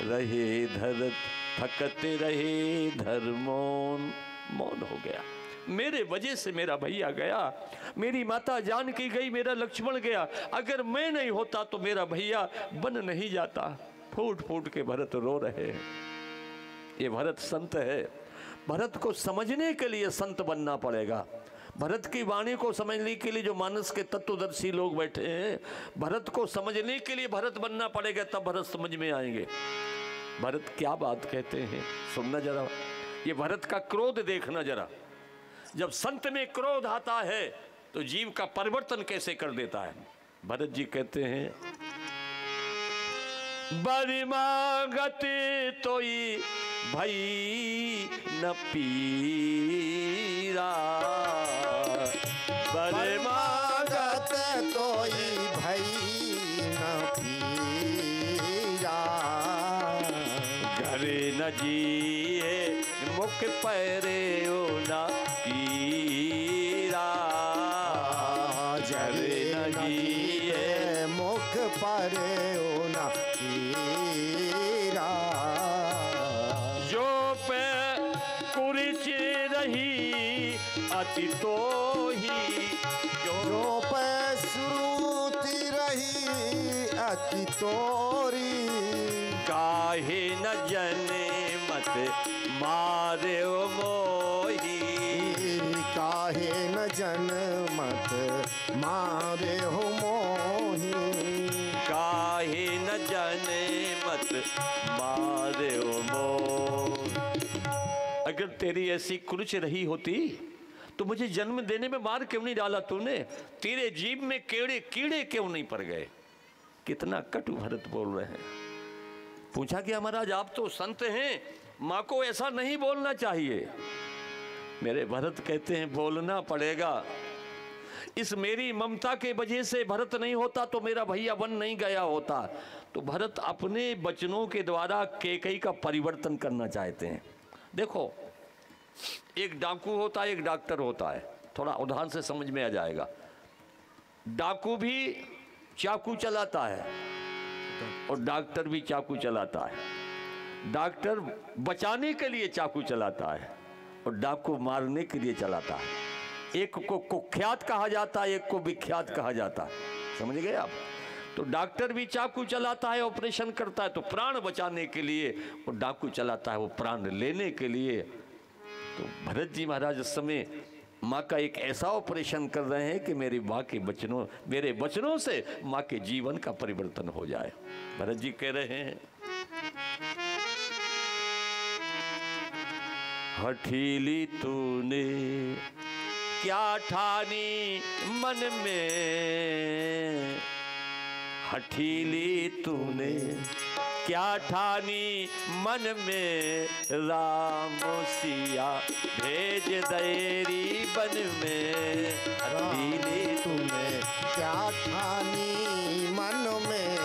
रहे धरत थकत रहे धर्मोन। मौन हो गया। मेरे वजह से मेरा भैया गया, मेरी माता जानकी गई, मेरा लक्ष्मण गया। अगर मैं नहीं होता तो मेरा भैया बन नहीं जाता। फूट फूट के भरत रो रहे हैं। ये भरत संत है। भरत को समझने के लिए संत बनना पड़ेगा। भरत की वाणी को समझने के लिए जो मानस के तत्वदर्शी लोग बैठे हैं, भरत को समझने के लिए भरत बनना पड़ेगा, तब भरत समझ में आएंगे। भरत क्या बात कहते हैं सुनना जरा। ये भरत का क्रोध देखना जरा। जब संत में क्रोध आता है तो जीव का परिवर्तन कैसे कर देता है। भरत जी कहते हैं बरिमागत तोई भई न पीरा, बरिमागत तोई भई न पीरा, घरे न जिए मुख पैरे ओ न कीरा, घरे न जिए मुख परे ओ न कीरा, जो पे कुरिच रही अति तो ही, जो पे श्रुति रही अति तोरी, काहे न जने मत मारे ओ मोही, काहे न जन मत मारे हो मोही, काहे न जने मत मारे ओ मोही। अगर तेरी ऐसी कुरुच रही होती तो मुझे जन्म देने में मार क्यों नहीं डाला तूने? तेरे जीभ में कीड़े क्यों नहीं पड़ गए? कितना कटु भरत बोल रहे हैं। पूछा कि महाराज आप तो संत हैं, माँ को ऐसा नहीं बोलना चाहिए। मेरे भरत कहते हैं बोलना पड़ेगा। इस मेरी ममता के वजह से भरत नहीं होता तो मेरा भैया वन नहीं गया होता। तो भरत अपने वचनों के द्वारा कैकेयी का परिवर्तन करना चाहते हैं। देखो, एक डाकू होता है, एक डॉक्टर होता है। थोड़ा उदाहरण से समझ में आ जाएगा। डाकू भी चाकू चलाता है और डॉक्टर भी चाकू चलाता है। डॉक्टर बचाने के लिए चाकू चलाता है और डाकू मारने के लिए चलाता है। एक को कुख्यात कहा जाता है, एक को विख्यात कहा जाता है। समझ गए आप? तो डॉक्टर भी चाकू चलाता है, ऑपरेशन करता है तो प्राण बचाने के लिए, और डाकू चलाता है वो प्राण लेने के लिए। तो भरत जी महाराज इस समय माँ का एक ऐसा ऑपरेशन कर रहे हैं कि मेरी माँ के वचनों, मेरे वचनों से माँ के जीवन का परिवर्तन हो जाए। भरत जी कह रहे हैं हठीली तूने क्या ठानी मन में, हठीली तूने क्या ठानी मन में, राम सिया भेज देरी बन में। हठीली तूने क्या ठानी मन में,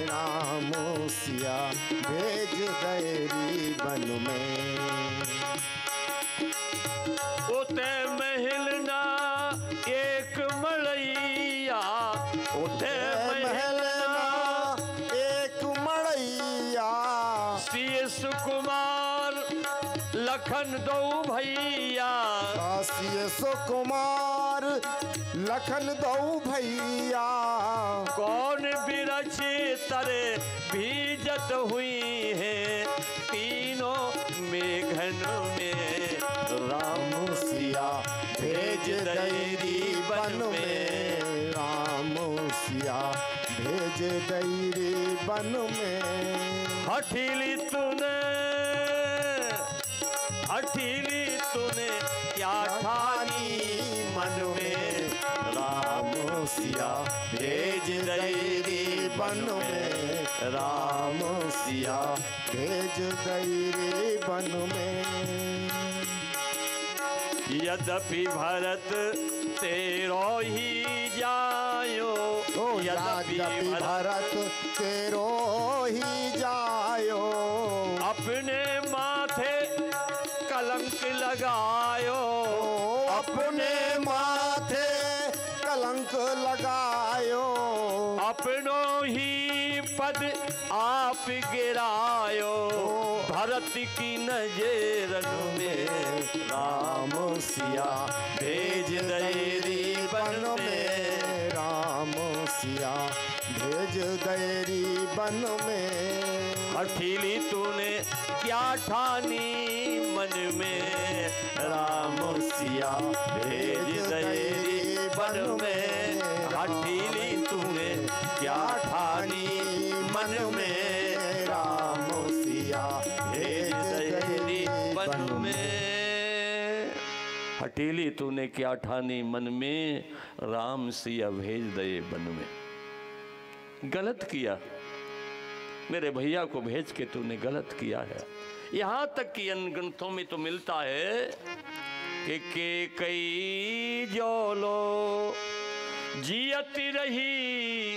राम सिया भेज दे दैरी बन में। उते महलना एक मड़ैया, उते महलना एक मड़ैया, सीस कुमार लखन दो भैया, काशी सुकुमार लखन दो भैया। कौन बिरछ तरे भीजत हुई है, तीनों मेघन में राम सिया भेज दैरी बन में, राम सिया भेज दैरी बन में। हठीली तूने, हठीली तूने क्या ठानी मन में, राम सिया भेज दैरी बन में, राम सिया भेज दैरी बन में। यद्यपि भरत तेरो ही जायो, यद्यपि भरत तेरो ही जायो, अपने माथे कलंक लगायो, अपने माथे कलंक लगायो, अपनो ही पद आप गिरायो, भरत की नजरन में राम सिया भेज दैरी बन में, राम सिया भेज दैरी बन में। हठीली तूने क्या ठानी मन में, राम सिया भेज दैरी बन में। हठीली तूने क्या ठानी मन में, राम सिया भेज दैरी बन में। हठीली तूने क्या ठानी मन में, राम सिया भेज दे बन में। गलत किया, मेरे भैया को भेज के तूने गलत किया है। यहाँ तक कि इन ग्रंथों में तो मिलता है कि कई जोलो जियती रही,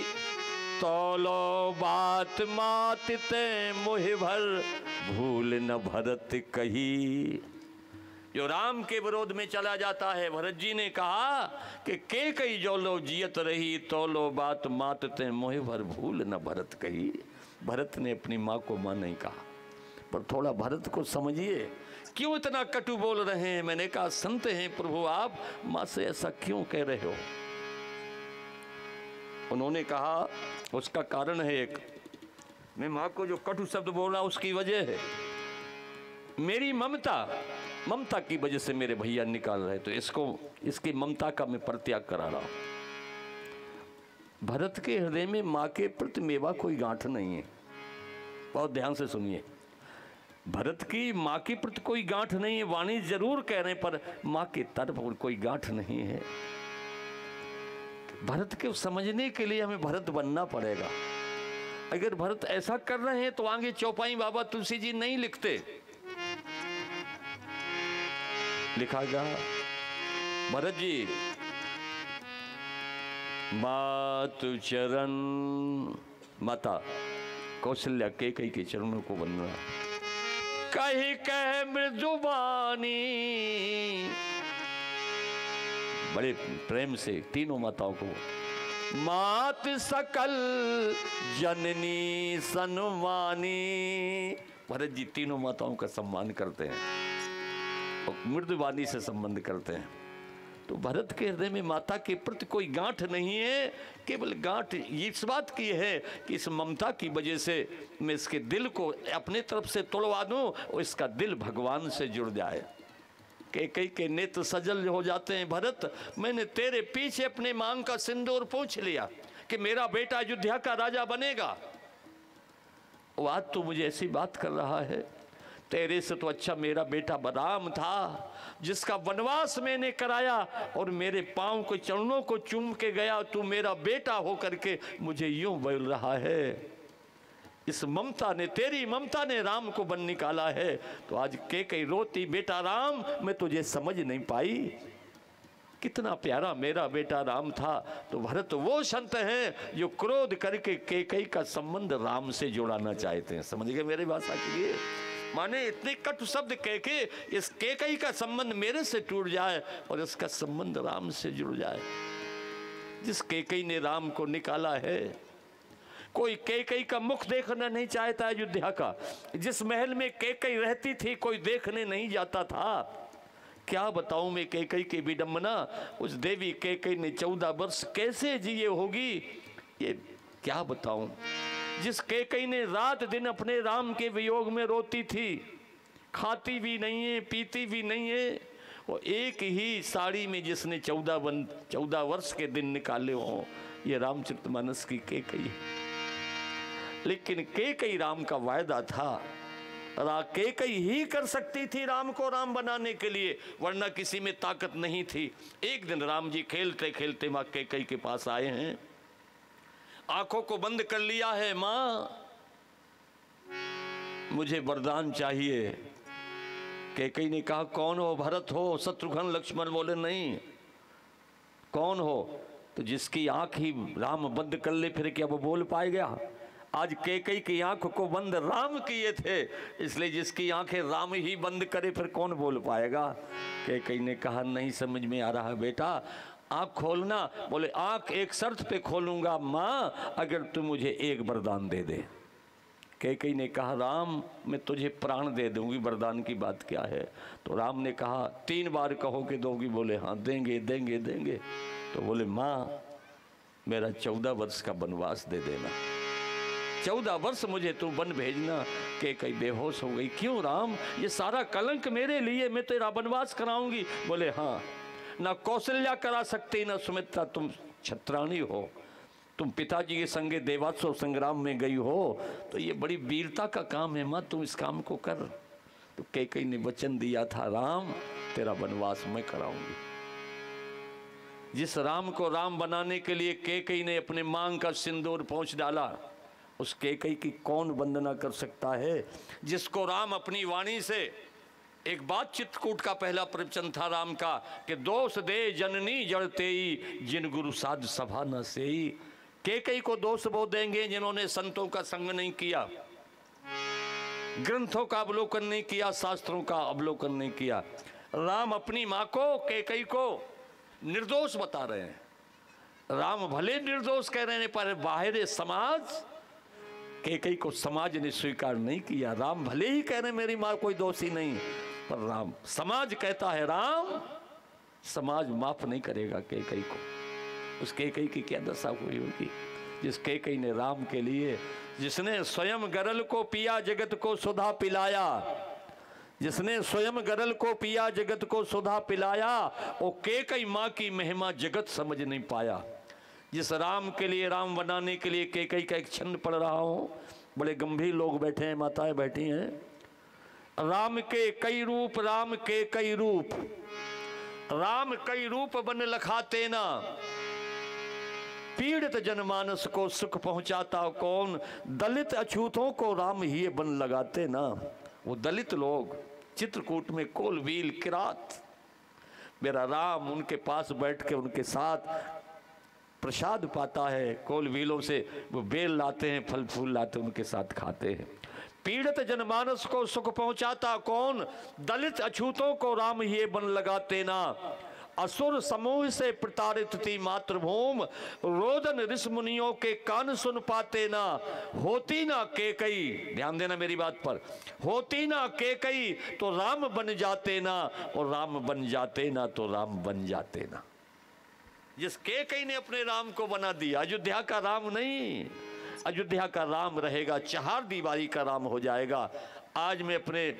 तोलो बात मात ते मोह भर, भूल न भरत कही। जो राम के विरोध में चला जाता है, भरत जी ने कहा कि कई जोलो जियत रही, तोलो बात मात ते मोह भर, भूल न भरत कही। भरत ने अपनी माँ को माँ नहीं कहा, पर थोड़ा भरत को समझिए, क्यों इतना कटु बोल रहे हैं। मैंने कहा संत हैं प्रभु, आप माँ से ऐसा क्यों कह रहे हो। उन्होंने कहा उसका कारण है एक, मैं माँ को जो कटु शब्द बोल रहा उसकी वजह है मेरी ममता की वजह से मेरे भैया निकाल रहे, तो इसकी ममता का मैं परित्याग करा रहा हूं। भरत के हृदय में माँ के प्रति मेवा कोई गांठ नहीं है, बहुत ध्यान से सुनिए। भरत की माँ के प्रति कोई गांठ नहीं है, वाणी जरूर कह रहे हैं पर माँ के तरफ कोई गांठ नहीं है। भरत के समझने के लिए हमें भरत बनना पड़ेगा। अगर भरत ऐसा कर रहे हैं तो आगे चौपाई बाबा तुलसी जी नहीं लिखते। लिखा गया भरत जी मातु चरण, माता कौशल्या कई के चरणों को बनना, कही कह मृदुबानी, बड़े प्रेम से तीनों माताओं को, मात सकल जननी सन्मानी। भरत जी तीनों माताओं का सम्मान करते हैं और मृदुबानी से संबंध करते हैं। तो भरत के हृदय में माता के प्रति कोई गांठ नहीं है, केवल गांठ इस बात की है कि इस ममता की वजह से मैं इसके दिल को अपने तरफ से तोड़वा दूं और इसका दिल भगवान से जुड़ जाए। कई के नेत्र सजल हो जाते हैं, भरत मैंने तेरे पीछे अपने मांग का सिंदूर पूछ लिया कि मेरा बेटा अयोध्या का राजा बनेगा, वो आज तो मुझे ऐसी बात कर रहा है। तेरे से तो अच्छा मेरा बेटा राम था जिसका वनवास मैंने कराया और मेरे पांव के चरणों को चूम के गया, तू मेरा बेटा हो करके मुझे यूं बोल रहा है। इस ममता ने, तेरी ममता ने राम को बन निकाला है। तो आज कई रोती, बेटा राम मैं तुझे समझ नहीं पाई, कितना प्यारा मेरा बेटा राम था। तो भरत वो संत हैं जो क्रोध करके कई का संबंध राम से जोड़ाना चाहते हैं। समझ गए मेरी भाषा के लिए। माने इतने कटु शब्द कह के इस कैकई का संबंध मेरे से टूट जाए और इसका संबंध राम से जुड़ जाए। जिस कैकई ने राम को निकाला है, कोई कैकई का मुख देखना नहीं चाहता अयोध्या का। जिस महल में कैकई रहती थी कोई देखने नहीं जाता था। क्या बताऊं मैं कैकई की विडंबना। उस देवी कैकई ने 14 वर्ष कैसे जिए होगी ये क्या बताऊं। जिस कैकई ने रात दिन अपने राम के वियोग में रोती थी, खाती भी नहीं है पीती भी नहीं है, वो एक ही साड़ी में जिसने 14 वर्ष के दिन निकाले हों, ये रामचरितमानस की कैकई है। लेकिन कैकई राम का वायदा था, कैकई ही कर सकती थी राम को राम बनाने के लिए, वरना किसी में ताकत नहीं थी। एक दिन राम जी खेलते खेलते माँ कैकई के पास आए हैं, आंखों को बंद कर लिया है। माँ मुझे वरदान चाहिए। कैकई ने कहा कौन हो? भरत हो? शत्रुघ्न? लक्ष्मण? बोले नहीं। कौन हो? तो जिसकी आंख ही राम बंद कर ले फिर क्या वो बोल पाएगा? आज कैकई की आंख को बंद राम किए थे, इसलिए जिसकी आंखें राम ही बंद करे फिर कौन बोल पाएगा? कैकई ने कहा नहीं समझ में आ रहा बेटा, आंख खोलना। बोले आंख एक शर्त पे खोलूंगा माँ, अगर तू मुझे एक वरदान दे दे। कैकई ने कहा राम मैं तुझे प्राण दे दूंगी, वरदान की बात क्या है? तो राम ने कहा 3 बार कहो कि दोगी? बोले हाँ देंगे देंगे देंगे। तो बोले माँ मेरा 14 वर्ष का वनवास दे देना, 14 वर्ष मुझे तू वन भेजना। कैकई बेहोश हो गई। क्यों राम? ये सारा कलंक मेरे लिए, मैं तेरा वनवास कराऊंगी। बोले हाँ, ना कौशल्या करा सकती ना सुमित्रा, तुम छत्राणी हो, तुम पिताजी के संगे देवासुर संग्राम में गई हो, तो ये बड़ी वीरता का काम है माँ, तुम इस काम को कर। तो कैकई ने वचन दिया था राम तेरा वनवास मैं कराऊंगी। जिस राम को राम बनाने के लिए कैकई ने अपने मांग का सिंदूर पोंछ डाला, उस कैकई की कौन वंदना कर सकता है? जिसको राम अपनी वाणी से, एक बात चित्रकूट का पहला प्रवचन था राम का कि दोष दे जननी जड़तेई जिन गुरु साध सभा न सेई। कैकई को दोष वो देंगे जिन्होंने संतों का संग नहीं किया, ग्रंथों का अवलोकन नहीं किया, शास्त्रों का अवलोकन नहीं किया। राम अपनी माँ को कैकई को निर्दोष बता रहे हैं। राम भले निर्दोष कह रहे हैं पर बाहर समाज कैकई को समाज ने स्वीकार नहीं किया। राम भले ही कह रहे हैं मेरी माँ कोई दोषी नहीं, पर राम समाज कहता है राम, समाज माफ नहीं करेगा कैकई को। उस कैकई की क्या दशा हुई होगी जिस कैकई ने राम के लिए, जिसने स्वयं गरल को पिया जगत को सुधा पिलाया, जिसने स्वयं गरल को पिया जगत को सुधा पिलाया, वो कैकई माँ की महिमा जगत समझ नहीं पाया। जिस राम के लिए, राम बनाने के लिए कैकई का एक छंद पढ़ रहा हूँ, बड़े गंभीर लोग बैठे हैं, माताएं बैठी हैं। राम के कई रूप, राम के कई रूप, राम कई रूप बन लखाते ना, पीड़ित जनमानस को सुख पहुंचाता कौन, दलित अछूतों को राम ही बन लगाते ना। वो दलित लोग चित्रकूट में कोल व्हील किरात, मेरा राम उनके पास बैठ के उनके साथ प्रसाद पाता है, कोल व्हीलों से वो बेल लाते हैं, फल फूल लाते हैं, उनके साथ खाते हैं। पीड़ित जनमानस को सुख पहुंचाता कौन, दलित अछूतों को राम ही बन लगाते ना। असुर समूह से प्रताड़ित थी मातृभूम, रोदन ऋषि मुनियों के कान सुन पाते ना। होती ना कैकई, ध्यान देना मेरी बात पर, होती ना कैकई तो राम बन जाते ना, और राम बन जाते ना तो राम बन जाते ना। जिस कैकई ने अपने राम को बना दिया, अयोध्या का राम नहीं, अयोध्या का राम रहेगा, 4 दीवारी का राम हो जाएगा। आज मैं अपने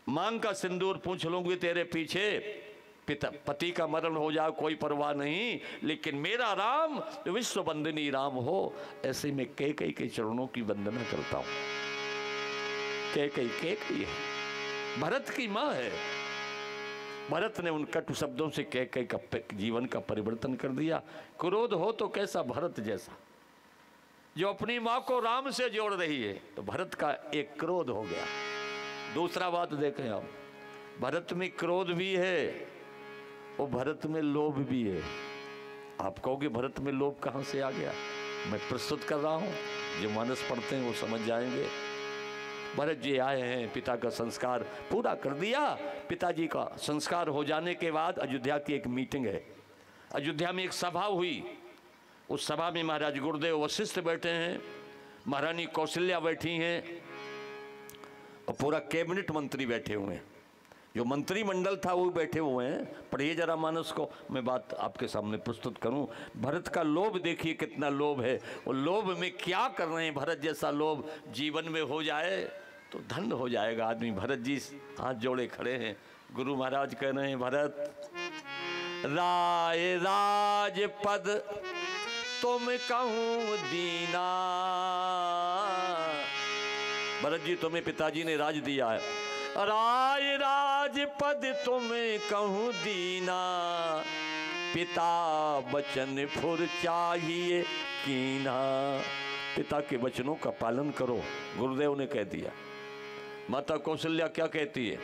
मांग का सिंदूर पूछ लूंगी तेरे पीछे, पति का मरण हो जाए कोई परवाह नहीं, लेकिन मेरा राम विश्व वंदनीय राम हो, ऐसे में कैकई के चरणों की वंदना करता हूं। कैकई कैकई है, भरत की माँ है। भरत ने उन कटु शब्दों से कैकई का जीवन का परिवर्तन कर दिया। क्रोध हो तो कैसा, भरत जैसा, जो अपनी माँ को राम से जोड़ रही है, तो भरत का एक क्रोध हो गया। दूसरा बात देखें आप, भरत में क्रोध भी है और भरत में लोभ भी है। आप कहोगे भरत में लोभ कहाँ से आ गया? मैं प्रस्तुत कर रहा हूँ, जो मानस पढ़ते हैं वो समझ जाएंगे। भरत जी आए हैं, पिता का संस्कार पूरा कर दिया। पिताजी का संस्कार हो जाने के बाद अयोध्या की एक मीटिंग है, अयोध्या में एक सभा हुई। उस सभा में महाराज गुरुदेव वशिष्ठ बैठे हैं, महारानी कौशल्या बैठी हैं और पूरा कैबिनेट मंत्री बैठे हुए हैं। जो मंत्रिमंडल था वो बैठे हुए हैं। पढ़िए जरा मानस को, मैं बात आपके सामने प्रस्तुत करूं। भरत का लोभ देखिए कितना लोभ है, और लोभ में क्या कर रहे हैं। भरत जैसा लोभ जीवन में हो जाए तो धन्य हो जाएगा आदमी। भरत जी हाथ जोड़े खड़े हैं, गुरु महाराज कह रहे हैं, भरत राय राज पद तुम कहूँ दीना। भरत जी तुम्हें पिताजी ने राज दिया है, राय राज पद तुम्हें कहूँ दीना, पिता वचन फुर चाहिए कीना। पिता के वचनों का पालन करो, गुरुदेव ने कह दिया। माता कौशल्या क्या कहती है,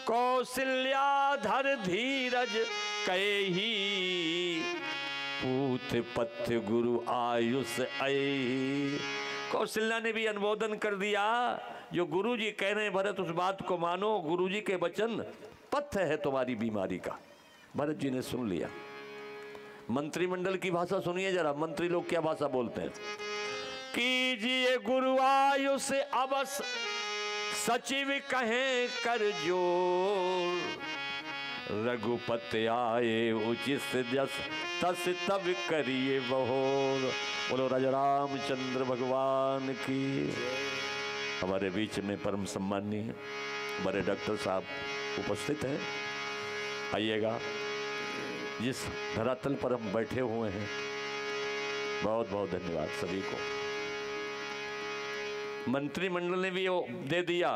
कौशल्या धर धीरज कही, पूत पथ्य गुरु आयुष आई। कौशल्या ने भी अनुमोदन कर दिया, जो गुरु जी कह रहे हैं भरत उस बात को मानो, गुरु जी के वचन पथ्य है तुम्हारी बीमारी का। भरत जी ने सुन लिया। मंत्रिमंडल की भाषा सुनिए जरा, मंत्री लोग क्या भाषा बोलते हैं। कीजिए गुरु आयुष अवस, सचिव कहें कर जोर, रघुपति आए उचित जस, तस तब करिए बहोर। बोलो राजा रामचंद्र भगवान की। हमारे बीच में परम सम्माननीय हमारे डॉक्टर साहब उपस्थित हैं, आइएगा। जिस धरातल पर हम बैठे हुए हैं, बहुत बहुत धन्यवाद सभी को। मंत्रिमंडल ने भी वो दे दिया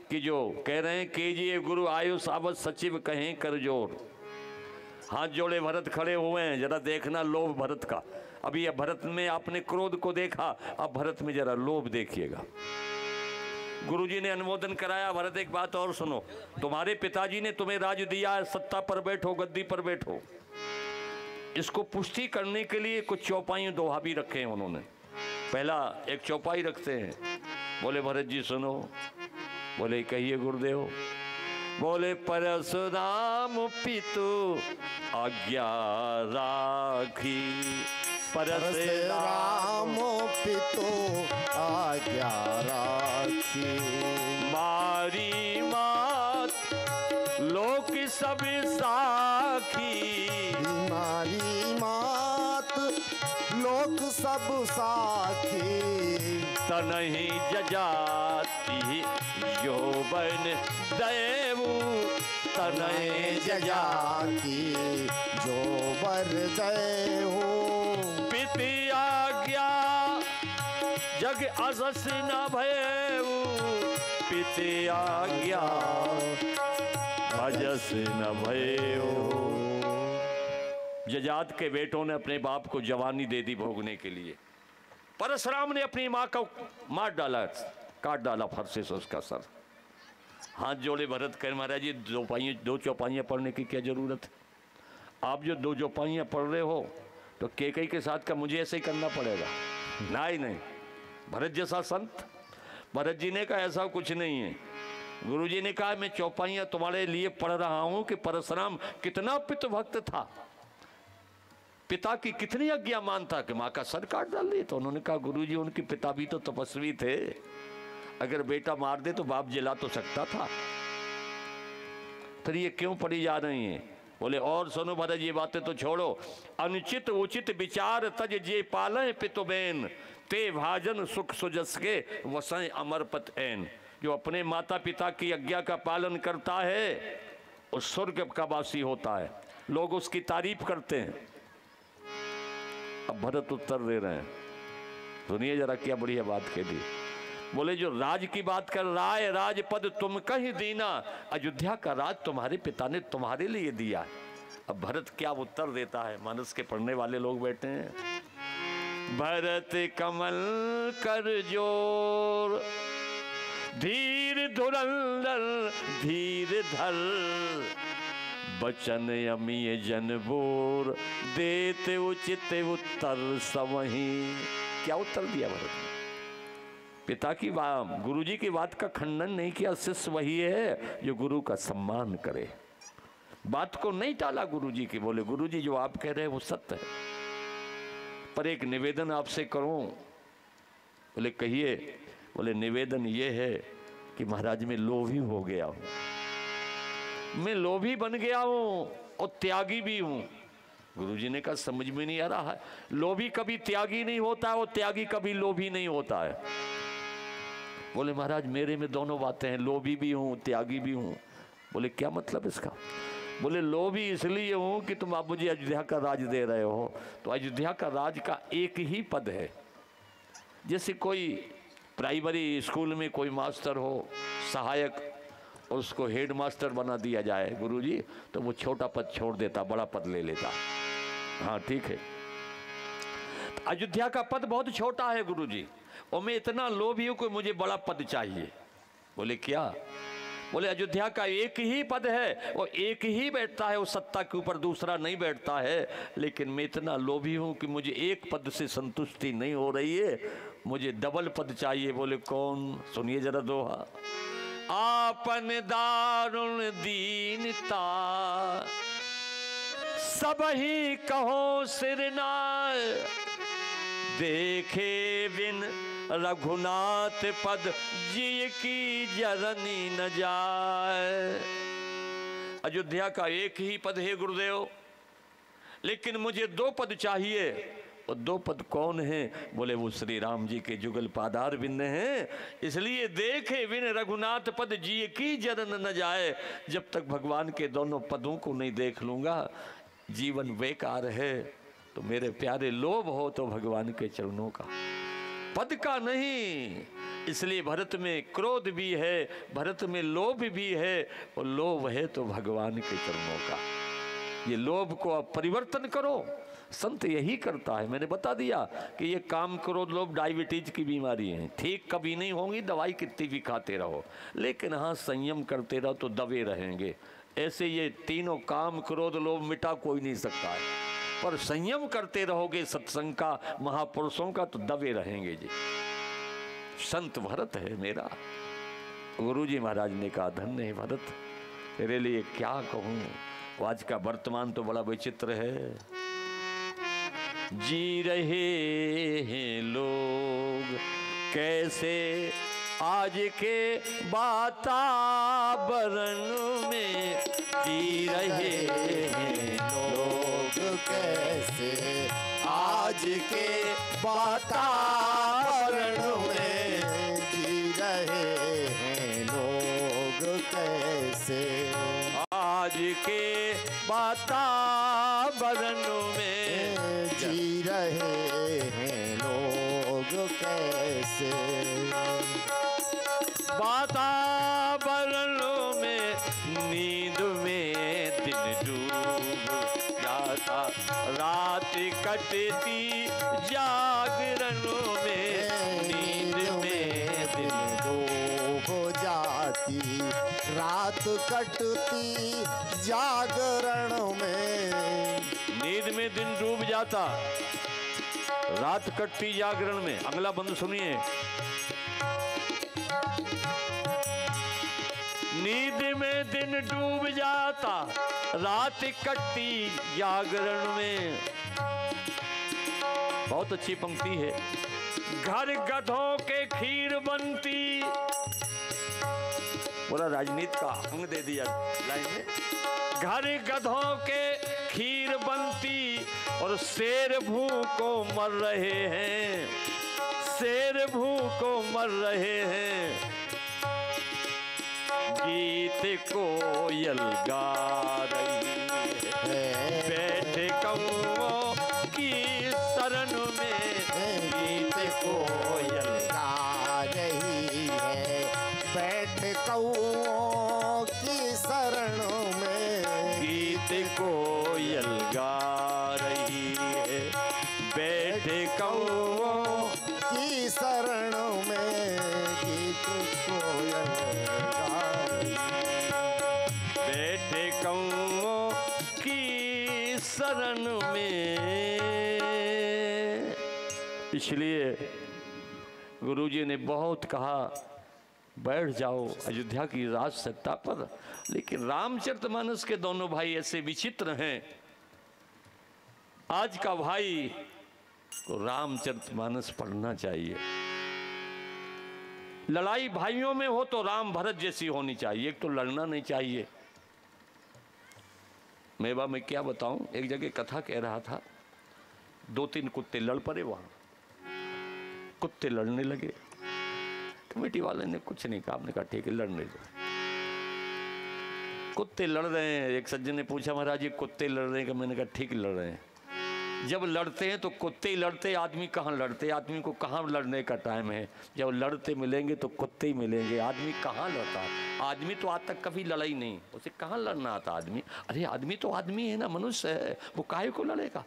कि जो कह रहे हैं कीजिए गुरु आयुष आवत, सचिव कहें कर जोर। हाथ जोड़े भरत खड़े हुए हैं, जरा देखना लोभ भरत का। अभी भरत में आपने क्रोध को देखा, अब भरत में जरा लोभ देखिएगा। गुरुजी ने अनुमोदन कराया, भरत एक बात और सुनो, तुम्हारे पिताजी ने तुम्हें राज दिया है, सत्ता पर बैठो, गद्दी पर बैठो। इसको पुष्टि करने के लिए कुछ चौपाई दोहा भी रखे हैं उन्होंने। पहला एक चौपाई रखते हैं, बोले भरत जी सुनो, बोले कहिए गुरुदेव। बोले परशुराम पितु आज्ञा राखी, परशुराम पितु आज्ञा राखी, मारी मात लोक सब साखी, मारी मात लोक सब साखी, तनहि जजाति यौवन देवु, तनहि जजाति जो बर देहु, पिति आज्ञा जग असस न भयउ, पिति आज्ञा अजस न भयउ। जजात के बेटों ने अपने बाप को जवानी दे दी भोगने के लिए। परशुराम ने अपनी माँ को मार डाला, काट डाला फरसे से उसका सर। हाथ जोड़े भरत कह महाराज जी दो चौपाइयाँ पढ़ने की क्या जरूरत है। आप जो दो चौपाइयाँ पढ़ रहे हो तो केकई के साथ का मुझे ऐसे ही करना पड़ेगा। नहीं, भरत जैसा संत। भरत जी ने कहा ऐसा कुछ नहीं है। गुरु जी ने कहा मैं चौपाइयाँ तुम्हारे लिए पढ़ रहा हूँ कि परशुराम कितना पितृ भक्त था, पिता की कितनी आज्ञा मानता कि माँ का सर काट डाल दिए। तो उन्होंने कहा गुरु जी उनके पिता भी तो तपस्वी थे, अगर बेटा मार दे तो बाप जिला तो सकता था। फिर ये क्यों पढ़ी जा रही हैं। बोले और सुनो भरत ये बातें तो छोड़ो, अनुचित उचित विचार तज जे पालें पितुबेन, ते भाजन सुख सुजस के वसें अमरपत ऐन। जो अपने माता पिता की आज्ञा का पालन करता है उस स्वर्ग का वासी होता है, लोग उसकी तारीफ करते हैं। अब भरत उत्तर दे रहे हैं, सुनिए जरा क्या बढ़िया बात कह दी। बोले जो राज की बात कर, राय राजपद तुम कहीं दीना, अयोध्या का राज तुम्हारे पिता ने तुम्हारे लिए दिया है। अब भरत क्या उत्तर देता है, मानस के पढ़ने वाले लोग बैठे हैं। भरत कमल कर जोर, धीर धुरंधर धीर धर, बचन अमीय जन बोर, देते उचित उत्तर समही। क्या उत्तर दिया भरत ने। पिता की बात, गुरुजी की बात का खंडन नहीं किया। शिष्य वही है जो गुरु का सम्मान करे, बात को नहीं टाला गुरुजी की। बोले गुरुजी जो आप कह रहे हैं वो सत्य है, पर एक निवेदन आपसे करूं। बोले कहिए। बोले निवेदन ये है कि महाराज मैं लोभी हो गया हूं, मैं लोभी बन गया हूं और त्यागी भी हूं। गुरुजी ने कहा समझ में नहीं आ रहा है, लोभी कभी त्यागी नहीं होता है और त्यागी कभी लोभी नहीं होता है। बोले महाराज मेरे में दोनों बातें हैं, लोभी भी हूं त्यागी भी हूं। बोले क्या मतलब इसका? बोले लोभी इसलिए हूं कि तुम आप मुझे अयोध्या का राज दे रहे हो, तो अयोध्या का राज का एक ही पद है। जैसे कोई प्राइमरी स्कूल में कोई मास्टर हो सहायक, और उसको हेड मास्टर बना दिया जाए गुरुजी, तो वो छोटा पद छोड़ देता, बड़ा पद ले लेता। हाँ ठीक है, तो अयोध्या का पद बहुत छोटा है गुरुजी, और मैं इतना लोभी हूं कि मुझे बड़ा पद चाहिए। बोले क्या? बोले अयोध्या का एक ही पद है और एक ही बैठता है, वो सत्ता के ऊपर दूसरा नहीं बैठता है, लेकिन मैं इतना लोभी हूं कि मुझे एक पद से संतुष्टि नहीं हो रही है, मुझे डबल पद चाहिए। बोले कौन? सुनिए जरा दोहा। आपन दारुण दीनता सब ही कहो सिरनाय, देखे बिन रघुनाथ पद जी की जरनी न जाए। अयोध्या का एक ही पद है गुरुदेव, लेकिन मुझे दो पद चाहिए। और दो पद कौन है? बोले वो श्री राम जी के जुगल पादार बिंद हैं, इसलिए देखे बिन रघुनाथ पद जी की जरन न जाए। जब तक भगवान के दोनों पदों को नहीं देख लूंगा जीवन बेकार है। तो मेरे प्यारे लोभ हो तो भगवान के चरणों का, पद का नहीं। इसलिए भरत में क्रोध भी है, भरत में लोभ भी है, और लोभ है तो भगवान के चरणों का। ये लोभ को आप परिवर्तन करो, संत यही करता है। मैंने बता दिया कि ये काम क्रोध लोभ डायबिटीज की बीमारी है, ठीक कभी नहीं होंगी, दवाई कितनी भी खाते रहो, लेकिन हाँ संयम करते रहो तो दबे रहेंगे। ऐसे ये तीनों काम क्रोध लोभ मिटा कोई नहीं सकता है, पर संयम करते रहोगे सत्संग का, महापुरुषों का, तो दबे रहेंगे जी। संत भरत है मेरा। गुरुजी महाराज ने कहा धन्य है भरत, तेरे लिए क्या कहूं। आज का वर्तमान तो बड़ा विचित्र है। जी रहे हैं लोग कैसे आज के वातावरण में, जी रहे हैं लोग कैसे आज के वातावरण में, जी रहे हैं लोग कैसे आज के वातावरण में, जी रहे हैं लोग कैसे वातावरण में। नींद में दिन डूब जाता, रात कटती जागरण में। नींद में दिन डूब जाती, रात कटती जागरण में। नींद में दिन डूब जाता, रात कटती जागरण में। अगला बंद सुनिए। नींद में दिन डूब जाता, रात कटती जागरण में। बहुत अच्छी पंक्ति है। घर गधों के खीर बनती, पूरा राजनीति का अंग दे दिया लाइन में। घर गधों के खीर बनती और शेर भूखों मर रहे हैं, शेर भूखों मर रहे हैं। गीत कोयल गा रही है बैठ कौओं की शरण में। गीत कोयल गा रही है बैठ कौओं की शरण में। गीत कोयल गा रही है बैठ कौओं की शरण में। गीत कोयल बैठे कौओं की शरण में। इसलिए गुरुजी ने बहुत कहा बैठ जाओ अयोध्या की राज सत्ता पर, लेकिन रामचरितमानस के दोनों भाई ऐसे विचित्र हैं। आज का भाई को रामचरितमानस पढ़ना चाहिए। लड़ाई भाइयों में हो तो राम भरत जैसी होनी चाहिए, एक तो लड़ना नहीं चाहिए। मैं क्या बताऊं, एक जगह कथा कह रहा था, 2-3 कुत्ते लड़ पड़े वहां, कुत्ते लड़ने लगे। कमेटी वाले ने कुछ नहीं कहा, आपने कहा ठीक है लड़ने दो। कुत्ते लड़ रहे हैं, एक सज्जन ने पूछा महाराज ये कुत्ते लड़ रहे हैं, मैंने कहा ठीक लड़ रहे हैं। जब लड़ते हैं तो कुत्ते ही लड़ते, आदमी कहाँ लड़ते, आदमी को कहाँ लड़ने का टाइम है। जब लड़ते मिलेंगे तो कुत्ते ही मिलेंगे, आदमी कहाँ लड़ता। आदमी तो आज तक कभी लड़ा ही नहीं, उसे कहाँ लड़ना आता आदमी। अरे आदमी तो आदमी है ना, मनुष्य है, वो काहे को लड़ेगा।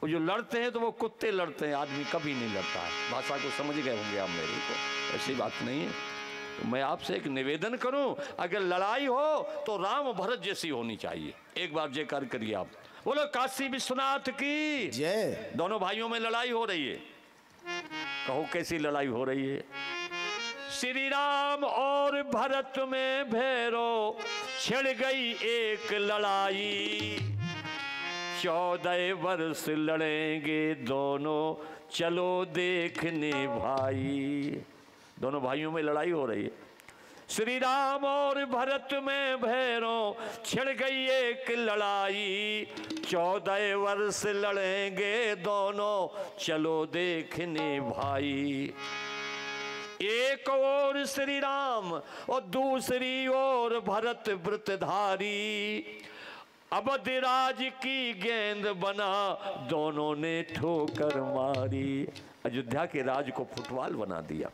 वो जो लड़ते हैं तो वो कुत्ते लड़ते हैं, आदमी कभी नहीं लड़ता है। भाषा को समझ गए होंगे आप मेरे को, ऐसी बात नहीं है। तो मैं आपसे एक निवेदन करूं, अगर लड़ाई हो तो राम भरत जैसी होनी चाहिए। एक बार जयकार करिए आप, बोलो काशी विश्वनाथ की जय। दोनों भाइयों में लड़ाई हो रही है, कहो कैसी लड़ाई हो रही है। श्री राम और भरत में भैरो छिड़ गई एक लड़ाई, 14 वर्ष लड़ेंगे दोनों चलो देखने भाई। दोनों भाइयों में लड़ाई हो रही है। श्री राम और भरत में भैरों छिड़ गई एक लड़ाई, 14 वर्ष लड़ेंगे दोनों चलो देखने भाई। एक ओर श्री राम और दूसरी ओर भरत व्रतधारी, अवध राज की गेंद बना दोनों ने ठोकर मारी। अयोध्या के राज को फुटबॉल बना दिया।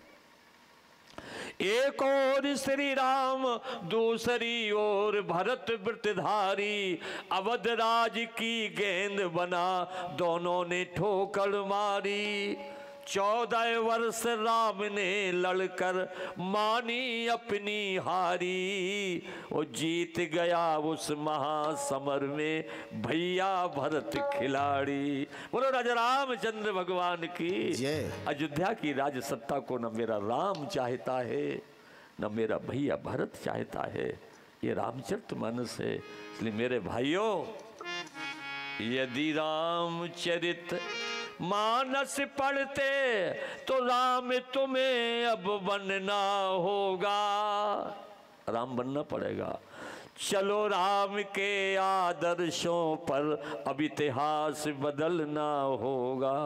एक ओर श्री राम दूसरी ओर भरत व्रतधारी, अवध राज की गेंद बना दोनों ने ठोकर मारी। 14 वर्ष राम ने लड़कर मानी अपनी हारी, वो जीत गया उस महासमर में भैया भरत खिलाड़ी। बोलो राजा रामचंद्र भगवान की जय। अयोध्या की राज सत्ता को न मेरा राम चाहता है न मेरा भैया भरत चाहता है, ये रामचरितमानस है। इसलिए मेरे भाइयों, यदि रामचरित मानस पढ़ते तो राम तुम्हें अब बनना होगा, राम बनना पड़ेगा। चलो राम के आदर्शों पर अब इतिहास बदलना होगा।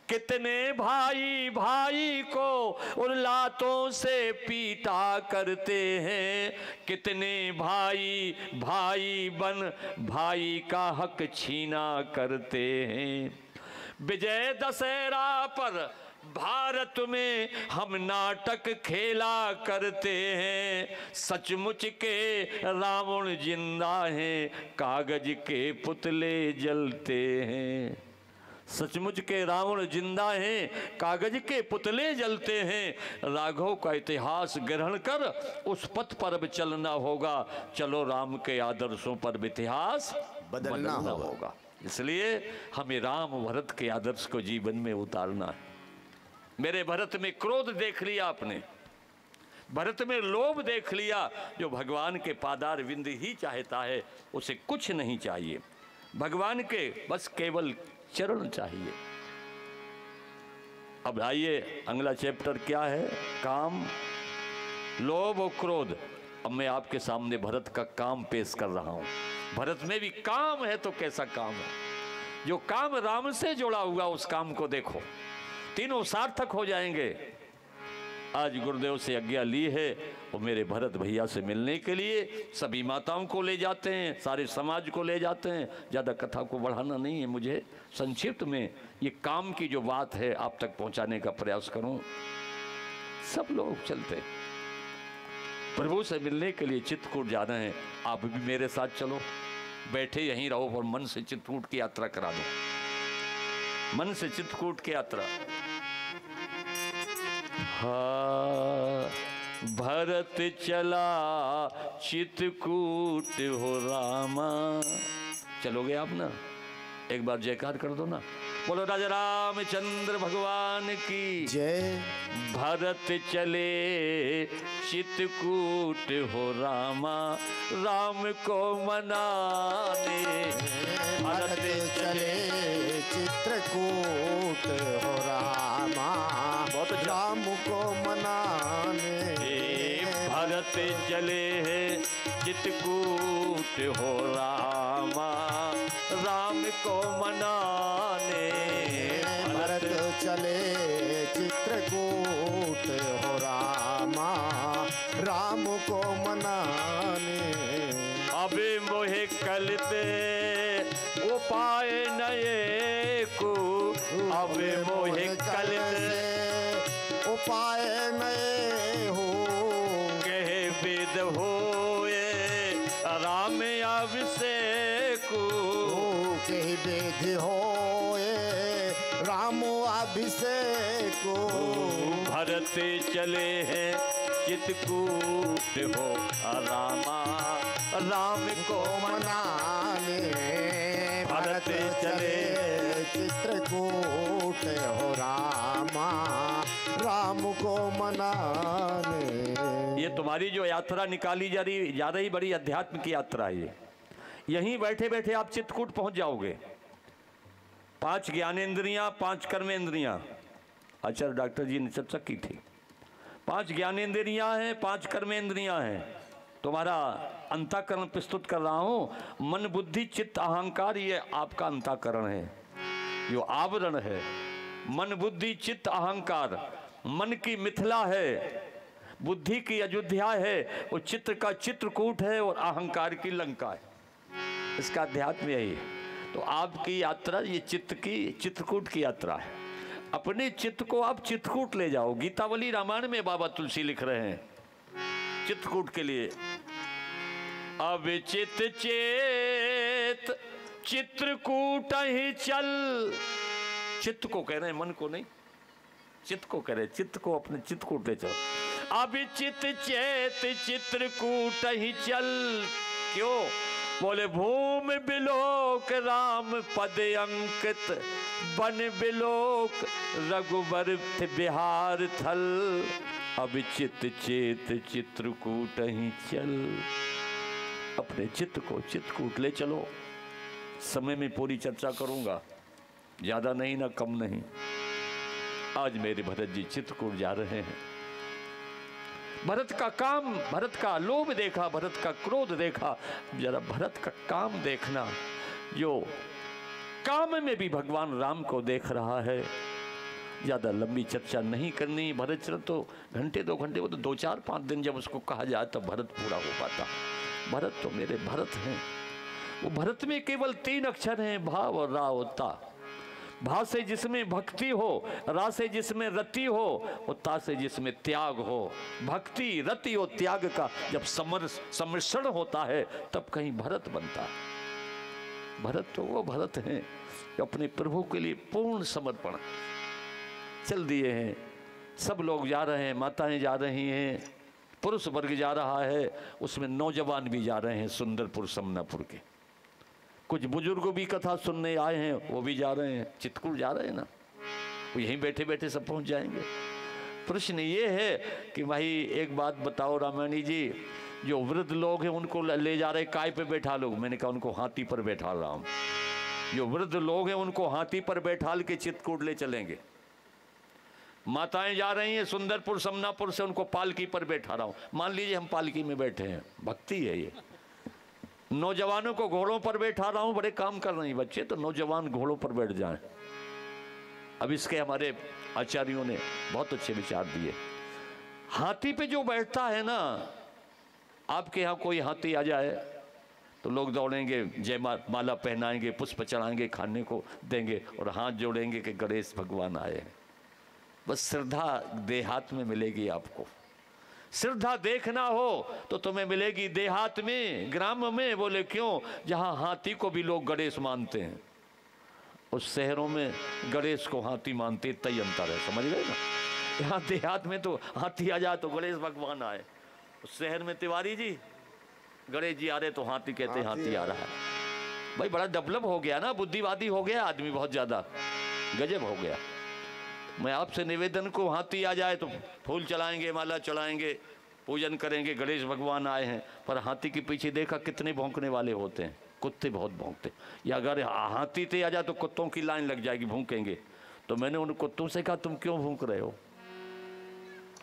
कितने भाई भाई को उन लातों से पीटा करते हैं, कितने भाई भाई बन भाई का हक छीना करते हैं। विजय दशहरा पर भारत में हम नाटक खेला करते हैं, सचमुच के रावण जिंदा हैं, कागज के पुतले जलते हैं। सचमुच के रावण जिंदा हैं, कागज के पुतले जलते हैं। राघव का इतिहास ग्रहण कर उस पथ पर अब चलना होगा। चलो राम के आदर्शों पर इतिहास बदलना होगा। इसलिए हमें राम भरत के आदर्श को जीवन में उतारना है। मेरे भरत में क्रोध देख लिया आपने, भरत में लोभ देख लिया। जो भगवान के पादार विंद ही चाहता है उसे कुछ नहीं चाहिए, भगवान के बस केवल चरण चाहिए। अब आइए अगला चैप्टर क्या है, काम, लोभ और क्रोध। अब मैं आपके सामने भरत का काम पेश कर रहा हूं। भरत में भी काम है तो कैसा काम है, जो काम राम से जुड़ा हुआ उस काम को देखो, तीनों सार्थक हो जाएंगे। आज गुरुदेव से आज्ञा ली है और मेरे भरत भैया से मिलने के लिए सभी माताओं को ले जाते हैं, सारे समाज को ले जाते हैं। ज़्यादा कथा को बढ़ाना नहीं है मुझे, संक्षिप्त में ये काम की जो बात है आप तक पहुंचाने का प्रयास करूं। सब लोग चलते प्रभु से मिलने के लिए चित्रकूट जाना है, आप भी मेरे साथ चलो। बैठे यहीं रहो और मन से चित्रकूट की यात्रा करा दो, मन से चित्रकूट की यात्रा। हाँ, भरत चला चित्रकूट हो रामा। चलोगे आप ना, एक बार जयकार कर दो ना। बोलो राजा रामचंद्र भगवान की जय। भरत चले चित्रकूट हो रामा, राम को मनाने। भरत चले चित्रकूट हो रामा, बहुत अच्छा। राम को मनाने। भरत चले हैं चित्रकूट हो रामा, राम को मनाने। भरत चले चित्रकूट हो रामा, राम को मनाने। अबे मोहे कलते उपाय नए को, अबे मोहे कलते उपाय नए हो। कहे वेद होए राम अभिषेक, कही वेद होए राम अभिषेक। भरत चले हैं चित्रकूट हो रामा, राम को मनाने। भरत चले चित्रकूट हो रामा, राम को मनाने। ये तुम्हारी जो यात्रा निकाली जा रही बड़ी अध्यात्म की यात्रा है ये। यहीं बैठे बैठे आप चित्रकूट पहुंच जाओगे। 5 ज्ञानेंद्रियां, 5 कर्मेंद्रियां, आचार्य डॉक्टर जी ने चर्चा की थी। 5 ज्ञानेंद्रियां हैं, 5 कर्मेंद्रियां हैं। तुम्हारा अंतःकरण प्रस्तुत कर रहा हूं। मन बुद्धि चित्त अहंकार, ये आपका अंतःकरण है, जो आवरण है। मन बुद्धि चित्त अहंकार, मन की मिथिला है, बुद्धि की अयोध्या है, और चित्त का चित्रकूट है, और अहंकार की लंका है। इसका अध्यात्म यही है। तो आपकी यात्रा ये चित्त की चित्रकूट की यात्रा है। अपने चित्त को आप चित्रकूट ले जाओ। गीतावली रामायण में बाबा तुलसी लिख रहे हैं चित्रकूट के लिए। अब चित चेत चित्रकूट ही चल। चित्त को कह रहे हैं, मन को नहीं, चित्त को कह रहे हैं। चित्त को अपने चित्रकूट ले चलो। अब चित चेत चित्रकूट ही चल। क्यों? बोले भूमि बिलोक राम पद अंकित, बन बिलोक रघुबर बिहार थल। अब चित चेत चित्रकूट ही चल। अपने चित्त को चित्रकूट ले चलो। समय में पूरी चर्चा करूंगा, ज्यादा नहीं ना कम नहीं। आज मेरे भरत जी चित्रकूट जा रहे हैं। भरत का काम, भरत का लोभ देखा, भरत का क्रोध देखा। जरा भरत का काम देखना, जो काम में भी भगवान राम को देख रहा है। ज्यादा लंबी चर्चा नहीं करनी। भरत चरित्र तो घंटे 2 घंटे, वो तो 2 4 5 दिन जब उसको कहा जाए तब भरत पूरा हो पाता। भरत तो मेरे भरत हैं। वो भरत में केवल 3 अक्षर हैं, भाव और रा और ता। भा से जिसमें भक्ति हो, रा से जिसमें रति हो, और ता से जिसमें त्याग हो। भक्ति, रति और त्याग का जब सम्मिश्रण होता है तब कहीं भरत बनता है। भरत तो वो भरत हैं जो अपने प्रभु के लिए पूर्ण समर्पण चल दिए हैं। सब लोग जा रहे हैं, माताएं जा रही हैं, पुरुष वर्ग जा रहा है, उसमें नौजवान भी जा रहे हैं सुंदरपुर समनापुर के। कुछ बुजुर्ग भी कथा सुनने आए हैं, वो भी जा रहे हैं। चित्रकूट जा रहे हैं ना, वो यहीं बैठे बैठे सब पहुंच जाएंगे। प्रश्न ये है कि भाई एक बात बताओ रामायणी जी, जो वृद्ध लोग हैं उनको ले जा रहे, काय पे बैठा लो? मैंने कहा उनको हाथी पर बैठा रहा हूँ। जो वृद्ध लोग हैं उनको हाथी पर बैठाल के चित्रकूट ले चलेंगे। माताएं जा रही हैं सुंदरपुर समनापुर से, उनको पालकी पर बैठा रहा हूँ। मान लीजिए हम पालकी में बैठे हैं, भक्ति है ये। नौजवानों को घोड़ों पर बैठा रहा हूँ, बड़े काम कर रहे हैं बच्चे, तो नौजवान घोड़ों पर बैठ जाएं। अब इसके हमारे आचार्यों ने बहुत अच्छे विचार दिए। हाथी पे जो बैठता है ना, आपके यहाँ कोई हाथी आ जाए तो लोग दौड़ेंगे, जयमाला पहनाएंगे, पुष्प चढ़ाएंगे, खाने को देंगे और हाथ जोड़ेंगे कि गणेश भगवान आए हैं। बस श्रद्धा देहात में मिलेगी आपको। श्रद्धा देखना हो तो तुम्हें मिलेगी देहात में, ग्राम में। बोले क्यों? जहाँ हाथी को भी लोग गणेश मानते हैं, उस शहरों में गणेश को हाथी मानते, तय अंतर है। समझ गए ना? यहाँ देहात में तो हाथी आ जाए तो गणेश भगवान आए, उस शहर में तिवारी जी गणेश जी आ रहे तो हाथी कहते हाथी आ रहा है। भाई बड़ा डेवलप हो गया ना, बुद्धिवादी हो गया आदमी बहुत ज्यादा। गजब हो गया। मैं आपसे निवेदन को, हाथी आ जाए तो फूल चलाएंगे, माला चढ़ाएंगे, पूजन करेंगे, गणेश भगवान आए हैं, पर हाथी के पीछे देखा कितने भौंकने वाले होते हैं, कुत्ते बहुत भौंकते। या अगर हाथी ते आ जाए तो कुत्तों की लाइन लग जाएगी, भौंकेंगे। तो मैंने उन कुत्तों से कहा तुम क्यों भौंक रहे हो?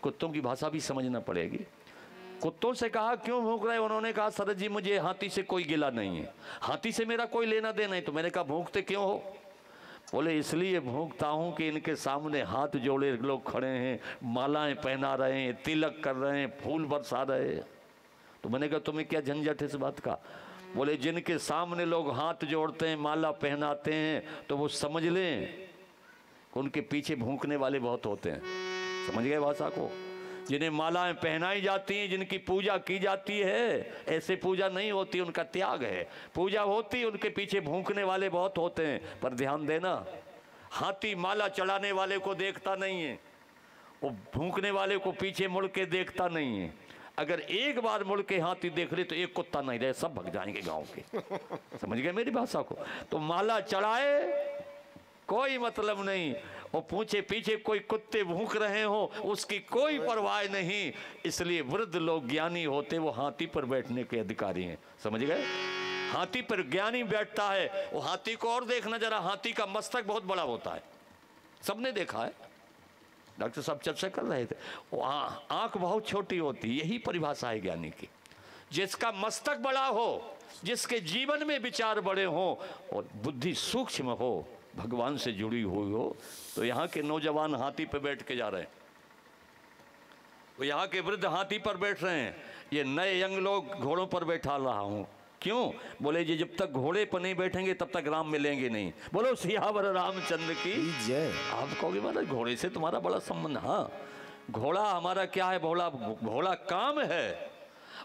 कुत्तों की भाषा भी समझना पड़ेगी। कुत्तों से कहा क्यों भौंक रहे हो? उन्होंने कहा सरद जी मुझे हाथी से कोई गिला नहीं है, हाथी से मेरा कोई लेना देना नहीं। तो मैंने कहा भौंकते क्यों हो? बोले इसलिए भौंकता हूँ कि इनके सामने हाथ जोड़े लोग खड़े हैं, मालाएं पहना रहे हैं, तिलक कर रहे हैं, फूल बरसा रहे हैं। तो मैंने कहा तुम्हें क्या झंझट है इस बात का? बोले जिनके सामने लोग हाथ जोड़ते हैं, माला पहनाते हैं, तो वो समझ लें उनके पीछे भौंकने वाले बहुत होते हैं। समझ गए भाषा को? जिन्हें मालाएं पहनाई जाती हैं, जिनकी पूजा की जाती है, ऐसे पूजा नहीं होती, उनका त्याग है। पूजा होती, उनके पीछे भौंकने वाले बहुत होते हैं। पर ध्यान देना, हाथी माला चढ़ाने वाले को देखता नहीं है, वो भौंकने वाले को पीछे मुड़ के देखता नहीं है। अगर एक बार मुड़ के हाथी देख ले तो एक कुत्ता नहीं रहे, सब भग जाएंगे गांव के। समझ गए मेरी भाषा को? तो माला चढ़ाए कोई मतलब नहीं, वो पूछे पीछे कोई कुत्ते भूख रहे हो उसकी कोई परवाह नहीं। इसलिए वृद्ध लोग ज्ञानी होते, वो हाथी पर बैठने के अधिकारी हैं। समझ गए? हाथी पर ज्ञानी बैठता है। वो हाथी को और देखना जरा, हाथी का मस्तक बहुत बड़ा होता है, सबने देखा है, डॉक्टर साहब चर्चा कर रहे थे। वो आंख बहुत छोटी होती है, यही परिभाषा है ज्ञानी की। जिसका मस्तक बड़ा हो, जिसके जीवन में विचार बड़े हो और बुद्धि सूक्ष्म हो, भगवान से जुड़ी हुई हो। तो यहाँ के नौजवान हाथी पर बैठ के जा रहे हैं, वो यहाँ के वृद्ध हाथी पर बैठ रहे हैं, ये नए यंग लोग घोड़ों पर बैठा रहा हूँ। क्यों? बोले जी जब तक घोड़े पर नहीं बैठेंगे तब तक राम मिलेंगे नहीं। बोलो सियावर रामचंद्र की जय। आप कहोगे महाराज घोड़े से तुम्हारा बड़ा संबंध? हाँ, घोड़ा हमारा क्या है? घोड़ा काम है।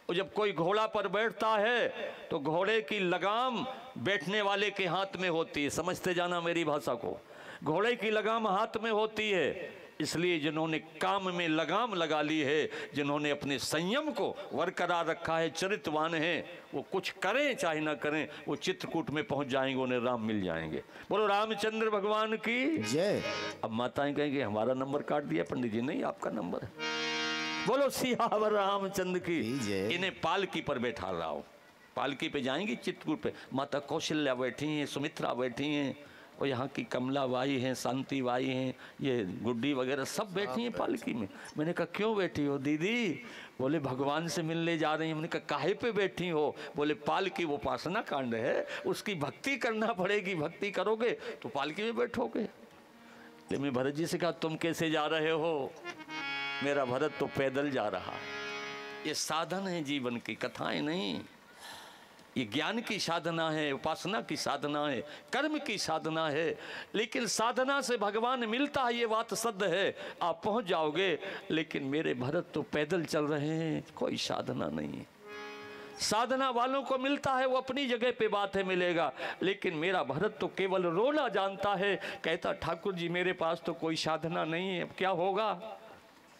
और जब कोई घोड़ा पर बैठता है तो घोड़े की लगाम बैठने वाले के हाथ में होती है। समझते जाना मेरी भाषा को, घोड़े की लगाम हाथ में होती है। इसलिए जिन्होंने काम में लगाम लगा ली है, जिन्होंने अपने संयम को बरकरार रखा है, चरित्रवान हैं, वो कुछ करें चाहे ना करें, वो चित्रकूट में पहुंच जाएंगे, उन्हें राम मिल जाएंगे। बोलो रामचंद्र भगवान की जय। अब माताएं कहेंगे हमारा नंबर काट दिया पंडित जी। नहीं, आपका नंबर है। बोलो सियावर रामचंद्र की। इन्हें पालकी पर बैठा रहा हूं, पालकी पे जाएंगी चित्रकूट पे। माता कौशल्या बैठी हैं, सुमित्रा बैठी हैं, और यहाँ की कमला बाई हैं, शांति बाई हैं, ये गुड्डी वगैरह सब बैठी हैं पालकी में। मैंने कहा क्यों बैठी हो दीदी? बोले भगवान से मिलने जा रही हैं। मैंने कहा काहे पे बैठी हो? बोले पालकी वो उपासना कांड है, उसकी भक्ति करना पड़ेगी, भक्ति करोगे तो पालकी में बैठोगे। मैं भरत जी से कहा तुम कैसे जा रहे हो? मेरा भरत तो पैदल जा रहा है। ये साधन है जीवन की, कथाएं नहीं। ये ज्ञान की साधना है, उपासना की साधना है, कर्म की साधना है। लेकिन साधना से भगवान मिलता है, ये बात सत्य है, आप पहुंच जाओगे। लेकिन मेरे भरत तो पैदल चल रहे हैं, कोई साधना नहीं है। साधना वालों को मिलता है, वो अपनी जगह पे बात है, मिलेगा। लेकिन मेरा भरत तो केवल रोना जानता है। कहता ठाकुर जी मेरे पास तो कोई साधना नहीं है, अब क्या होगा?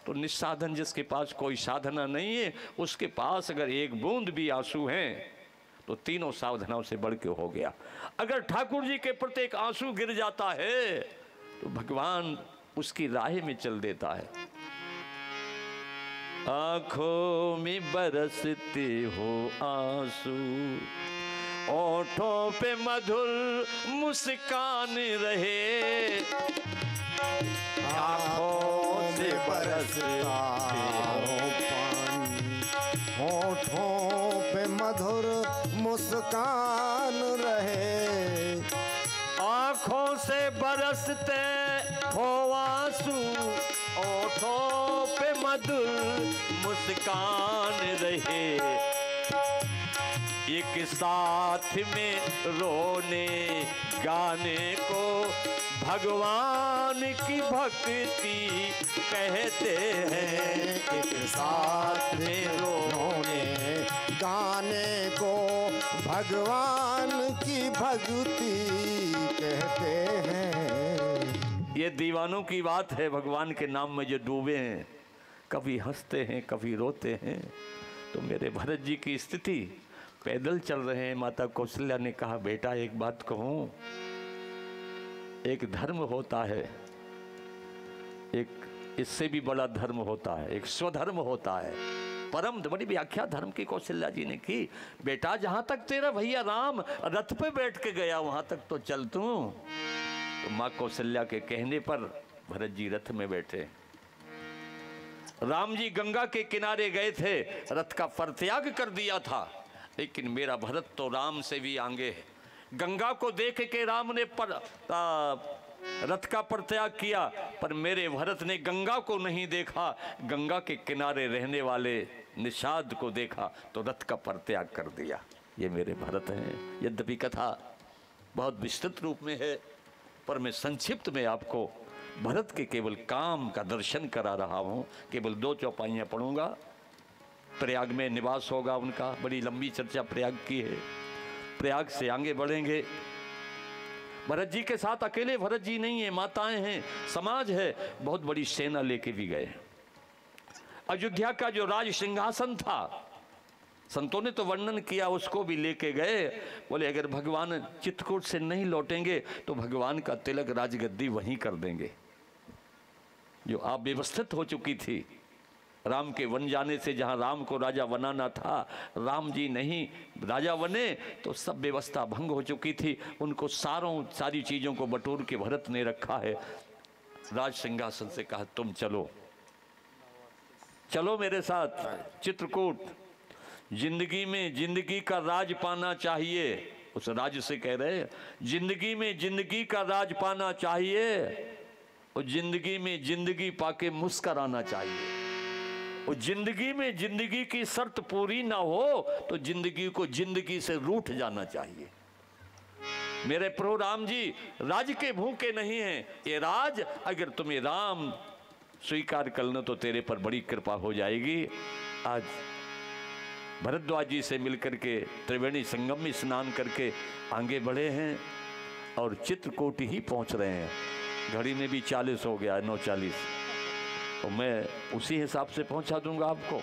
तो निस्साधन जिसके पास कोई साधना नहीं है, उसके पास अगर एक बूंद भी आंसू हैं तो तीनों साधनाओं से बढ़ के हो गया। अगर ठाकुर जी के प्रति एक आंसू गिर जाता है तो भगवान उसकी राह में चल देता है। आंखों में बरसते हो आंसू, ओठों पे मधुर मुस्कान रहे, आंखों से बरसता हो पानी, होठों पे मधुर मुस्कान रहे। आंखों से बरसते हो आंसू, ओठों पे मधुर मुस्कान रहे। एक साथ में रोने गाने को भगवान की भक्ति कहते हैं। एक साथ में रोने गाने को भगवान की भक्ति कहते हैं। ये दीवानों की बात है, भगवान के नाम में जो डूबे हैं, कभी हंसते हैं कभी रोते हैं। तो मेरे भरत जी की स्थिति, पैदल चल रहे हैं। माता कौशल्या ने कहा बेटा एक बात कहूँ, एक धर्म होता है, एक इससे भी बड़ा धर्म होता है, एक स्वधर्म होता है। परम बड़ी व्याख्या धर्म की कौशल्या जी ने की। बेटा जहां तक तेरा भैया राम रथ पे बैठ के गया वहां तक तो चल तू। तो माँ कौशल्या के कहने पर भरत जी रथ में बैठे। राम जी गंगा के किनारे गए थे, रथ का परित्याग कर दिया था, लेकिन मेरा भरत तो राम से भी आगे है। गंगा को देख के राम ने रथ का परित्याग किया, पर मेरे भरत ने गंगा को नहीं देखा, गंगा के किनारे रहने वाले निषाद को देखा तो रथ का परित्याग कर दिया। ये मेरे भरत हैं। यद्यपि कथा बहुत विस्तृत रूप में है, पर मैं संक्षिप्त में आपको भरत के केवल काम का दर्शन करा रहा हूँ। केवल 2 चौपाइयाँ पढ़ूंगा। प्रयाग में निवास होगा उनका, बड़ी लंबी चर्चा प्रयाग की है। प्रयाग से आगे बढ़ेंगे। भरत जी के साथ अकेले भरत जी नहीं है, माताएं हैं, समाज है, बहुत बड़ी सेना लेके भी गए। अयोध्या का जो राज सिंहासन था, संतों ने तो वर्णन किया, उसको भी लेके गए। बोले अगर भगवान चित्रकूट से नहीं लौटेंगे तो भगवान का तिलक राजगद्दी वहीं कर देंगे। जो आप व्यवस्थित हो चुकी थी राम के वन जाने से, जहां राम को राजा बनाना था, राम जी नहीं राजा बने तो सब व्यवस्था भंग हो चुकी थी। उनको सारी चीजों को बटोर के भरत ने रखा है। राज सिंहासन से कहा तुम चलो, चलो मेरे साथ चित्रकूट। जिंदगी में जिंदगी का राज पाना चाहिए। उस राज से कह रहे जिंदगी में जिंदगी का राज पाना चाहिए, और जिंदगी में जिंदगी पाके मुस्कराना चाहिए। और जिंदगी में जिंदगी की शर्त पूरी ना हो तो जिंदगी को जिंदगी से रूठ जाना चाहिए। मेरे प्रभु राम जी राज के भूखे नहीं हैं। ये राज अगर तुम्हें राम स्वीकार कर लो तो तेरे पर बड़ी कृपा हो जाएगी। आज भरद्वाज जी से मिलकर के त्रिवेणी संगम में स्नान करके आगे बढ़े हैं और चित्रकूट ही पहुंच रहे हैं। घड़ी में भी 40 हो गया, 9:40, तो मैं उसी हिसाब से पहुंचा दूंगा आपको।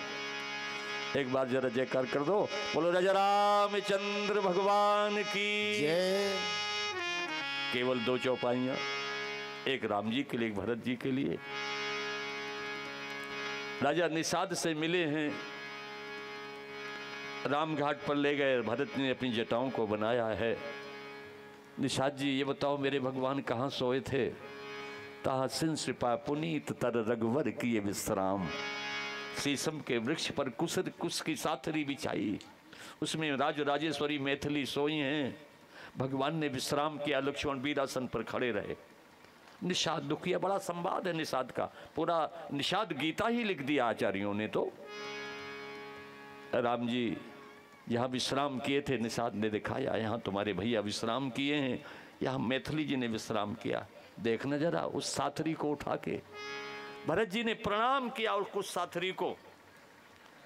एक बार जरा जयकार कर दो, बोलो राजा रामचंद्र भगवान की जय। केवल 2 चौपाइयां, एक राम जी के लिए, एक भरत जी के लिए। राजा निषाद से मिले हैं, राम घाट पर ले गए, भरत ने अपनी जटाओं को बनाया है। निषाद जी ये बताओ मेरे भगवान कहाँ सोए थे? ताहा सिंसृपा पुनीत तर रघुवर किए विश्राम। शीशम के वृक्ष पर कुश की साथरी बिछाई, उसमें राजेश्वरी मैथिली सोई हैं। भगवान ने विश्राम किया, लक्ष्मण वीरासन पर खड़े रहे। निषाद दुखिया, बड़ा संवाद है निषाद का, पूरा निषाद गीता ही लिख दिया आचार्यों ने। तो राम जी यहाँ विश्राम किए थे, निषाद ने दिखाया, यहाँ तुम्हारे भैया विश्राम किए हैं, यहाँ मैथिली जी ने विश्राम किया। देखना जरा उस साथरी को उठा के। भरत जी ने प्रणाम किया और कुछ साथरी को,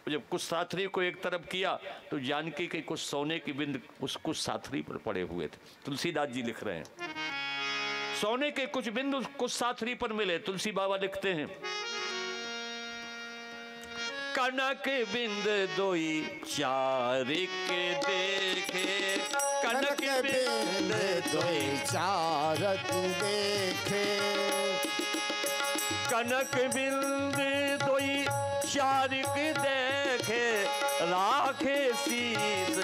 जब कुछ साथरी को एक तरफ किया तो जानकी के कुछ सोने की बिंद उस कुछ साथरी पर पड़े हुए थे। तुलसीदास जी लिख रहे हैं सोने के कुछ बिंदु कुछ साथरी पर मिले। तुलसी बाबा लिखते हैं कनक बिंद दोई चारिक देखे, कनक बिंद दोई चारक देखे, कनक बिंद दोई चारिक देखे, राखे शीस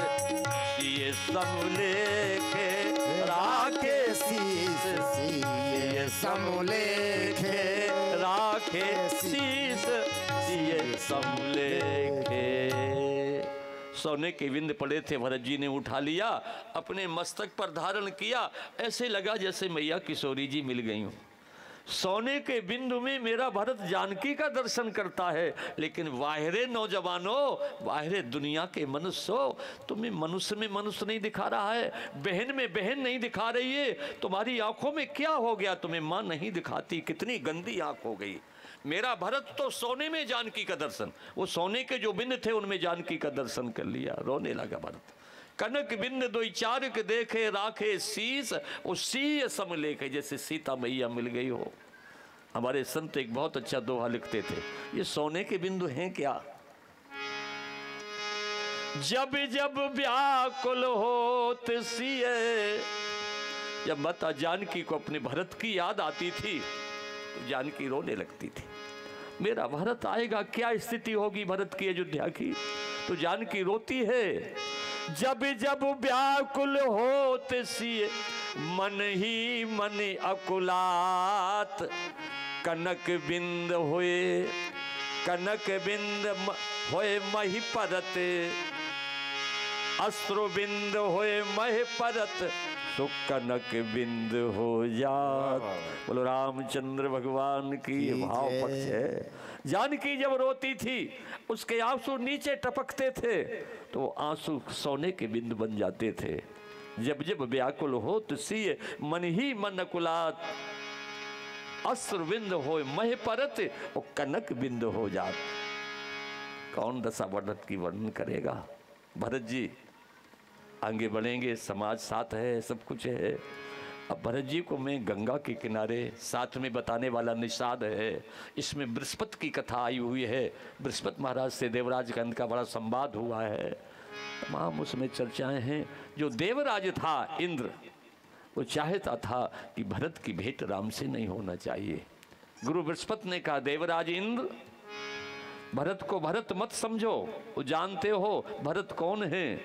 सिए समलेखे, राखे शीस सिए समलेखे, राखे शीस सिए समलेखे। सोने के बिंद पड़े थे, भरत जी ने उठा लिया, अपने मस्तक पर धारण किया। ऐसे लगा जैसे मैया किशोरी जी मिल गई हूं। सोने के बिंदु में मेरा भरत जानकी का दर्शन करता है। लेकिन वाहिरे नौजवानों, वाहिरे दुनिया के मनुष्य हो, तुम्हें मनुष्य में मनुष्य नहीं दिखा रहा है, बहन में बहन नहीं दिखा रही है। तुम्हारी आंखों में क्या हो गया? तुम्हें मां नहीं दिखाती, कितनी गंदी आंख हो गई। मेरा भरत तो सोने में जानकी का दर्शन, वो सोने के जो बिंद थे उनमें जानकी का दर्शन कर लिया। रोने लगा भरत। कनक बिंद दोई चारक देखे, राखे शीस, वो सी समलेखे, जैसे सीता मैया मिल गई हो। हमारे संत एक बहुत अच्छा दोहा लिखते थे, ये सोने के बिंदु हैं क्या? जब जब व्याकुल होत सिए, जब माता जानकी को अपने भरत की याद आती थी तो जानकी रोने लगती थी। मेरा भरत आएगा, क्या स्थिति होगी भरत की अयोध्या की। तो जानकी रोती है, जब जब व्याकुल होत सिए मन ही मन अकुलात, कनक बिंद होए मही परत, अस्त्र बिंद होए मह परत, तो कनक बिंद हो जात। बोलो रामचंद्र भगवान की भाव पक्ष है। जानकी जब रोती थी उसके आंसू नीचे टपकते थे तो आंसू सोने के बिंद बन जाते थे। जब जब व्याकुल हो तो सिए मन ही मन अकुलात, अस्त्र बिंद हो मह परत और कनक बिंद हो जात। कौन दशा भरत की वर्णन करेगा। भरत जी आगे बढ़ेंगे, समाज साथ है, सब कुछ है। अब भरत जी को मैं गंगा के किनारे साथ में बताने वाला निषाद है। इसमें बृहस्पति की कथा आई हुई है। बृहस्पति महाराज से देवराज का इनका बड़ा संवाद हुआ है, तमाम उसमें चर्चाएं हैं। जो देवराज था इंद्र, वो चाहता था कि भरत की भेंट राम से नहीं होना चाहिए। गुरु बृहस्पति ने कहा, देवराज इंद्र, भरत को भरत मत समझो, वो जानते हो भरत कौन है।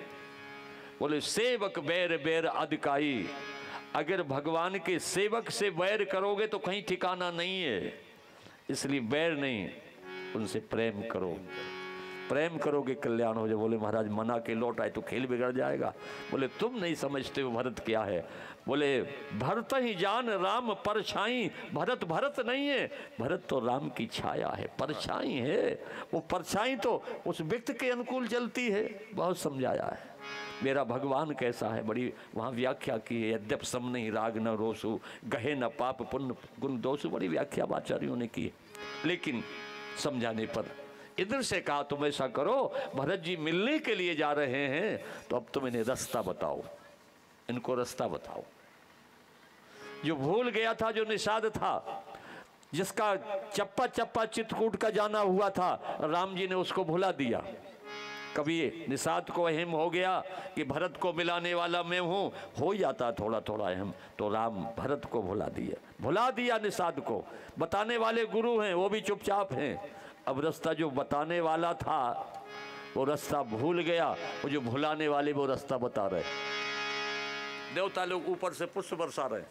बोले सेवक बैर बैर अधिकाई, अगर भगवान के सेवक से बैर करोगे तो कहीं ठिकाना नहीं है, इसलिए बैर नहीं, उनसे प्रेम करो। प्रेम करोगे कल्याण हो जाए। बोले महाराज मना के लौट आए तो खेल बिगड़ जाएगा। बोले तुम नहीं समझते हो भरत क्या है। बोले भरत ही जान राम परछाई, भरत भरत नहीं है, भरत तो राम की छाया है, परछाई है। वो परछाई तो उस व्यक्ति के अनुकूल चलती है। बहुत समझाया है। मेरा भगवान कैसा है, बड़ी वहाँ व्याख्या की है। यद्यप सम नहीं राग न रोसु, गहे न पाप पुण्य गुण दोषु, बड़ी व्याख्या आचार्यों ने की है। लेकिन समझाने पर इंद्र से कहा, तुम ऐसा करो, भरत जी मिलने के लिए जा रहे हैं तो अब तुम इन्हें रास्ता बताओ, इनको रास्ता बताओ। जो भूल गया था, जो निषाद था, जिसका चप्पा चप्पा चित्रकूट का जाना हुआ था, राम जी ने उसको भुला दिया। कभी निषाद को अहम हो गया कि भरत को मिलाने वाला मैं हूँ, हो जाता थोड़ा थोड़ा अहम, तो राम भरत को भुला दिया निषाद को। बताने वाले गुरु हैं, वो भी चुपचाप हैं। अब रास्ता जो बताने वाला था वो रास्ता भूल गया, वो जो भुलाने वाले वो रास्ता बता रहे। देवता लोग ऊपर से पुष्प बरसा रहे,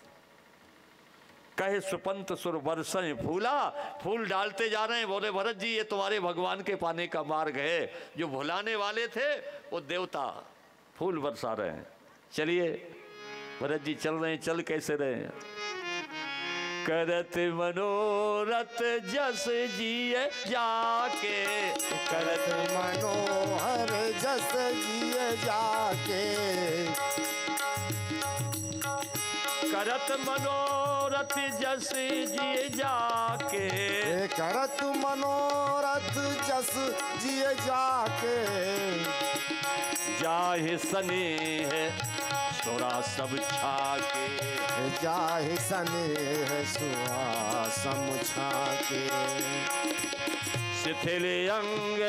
कहे सुपंत सुर बरसें फूला, फूल डालते जा रहे हैं। बोले भरत जी ये तुम्हारे भगवान के पाने का मार्ग है। जो भुलाने वाले थे वो देवता फूल बरसा रहे हैं। चलिए भरत जी चल रहे हैं। चल कैसे रहे हैं, करत मनोरथ जस जिए जाके, करत मनोहर जस जिए जाके, करत मनोरथ जस जिए जाके, करत मनोरथ जस जिए जाके, जाहि स्नेह सुरा सब छाके, जाहि स्नेह सुरा सब छाके, शिथिल अंग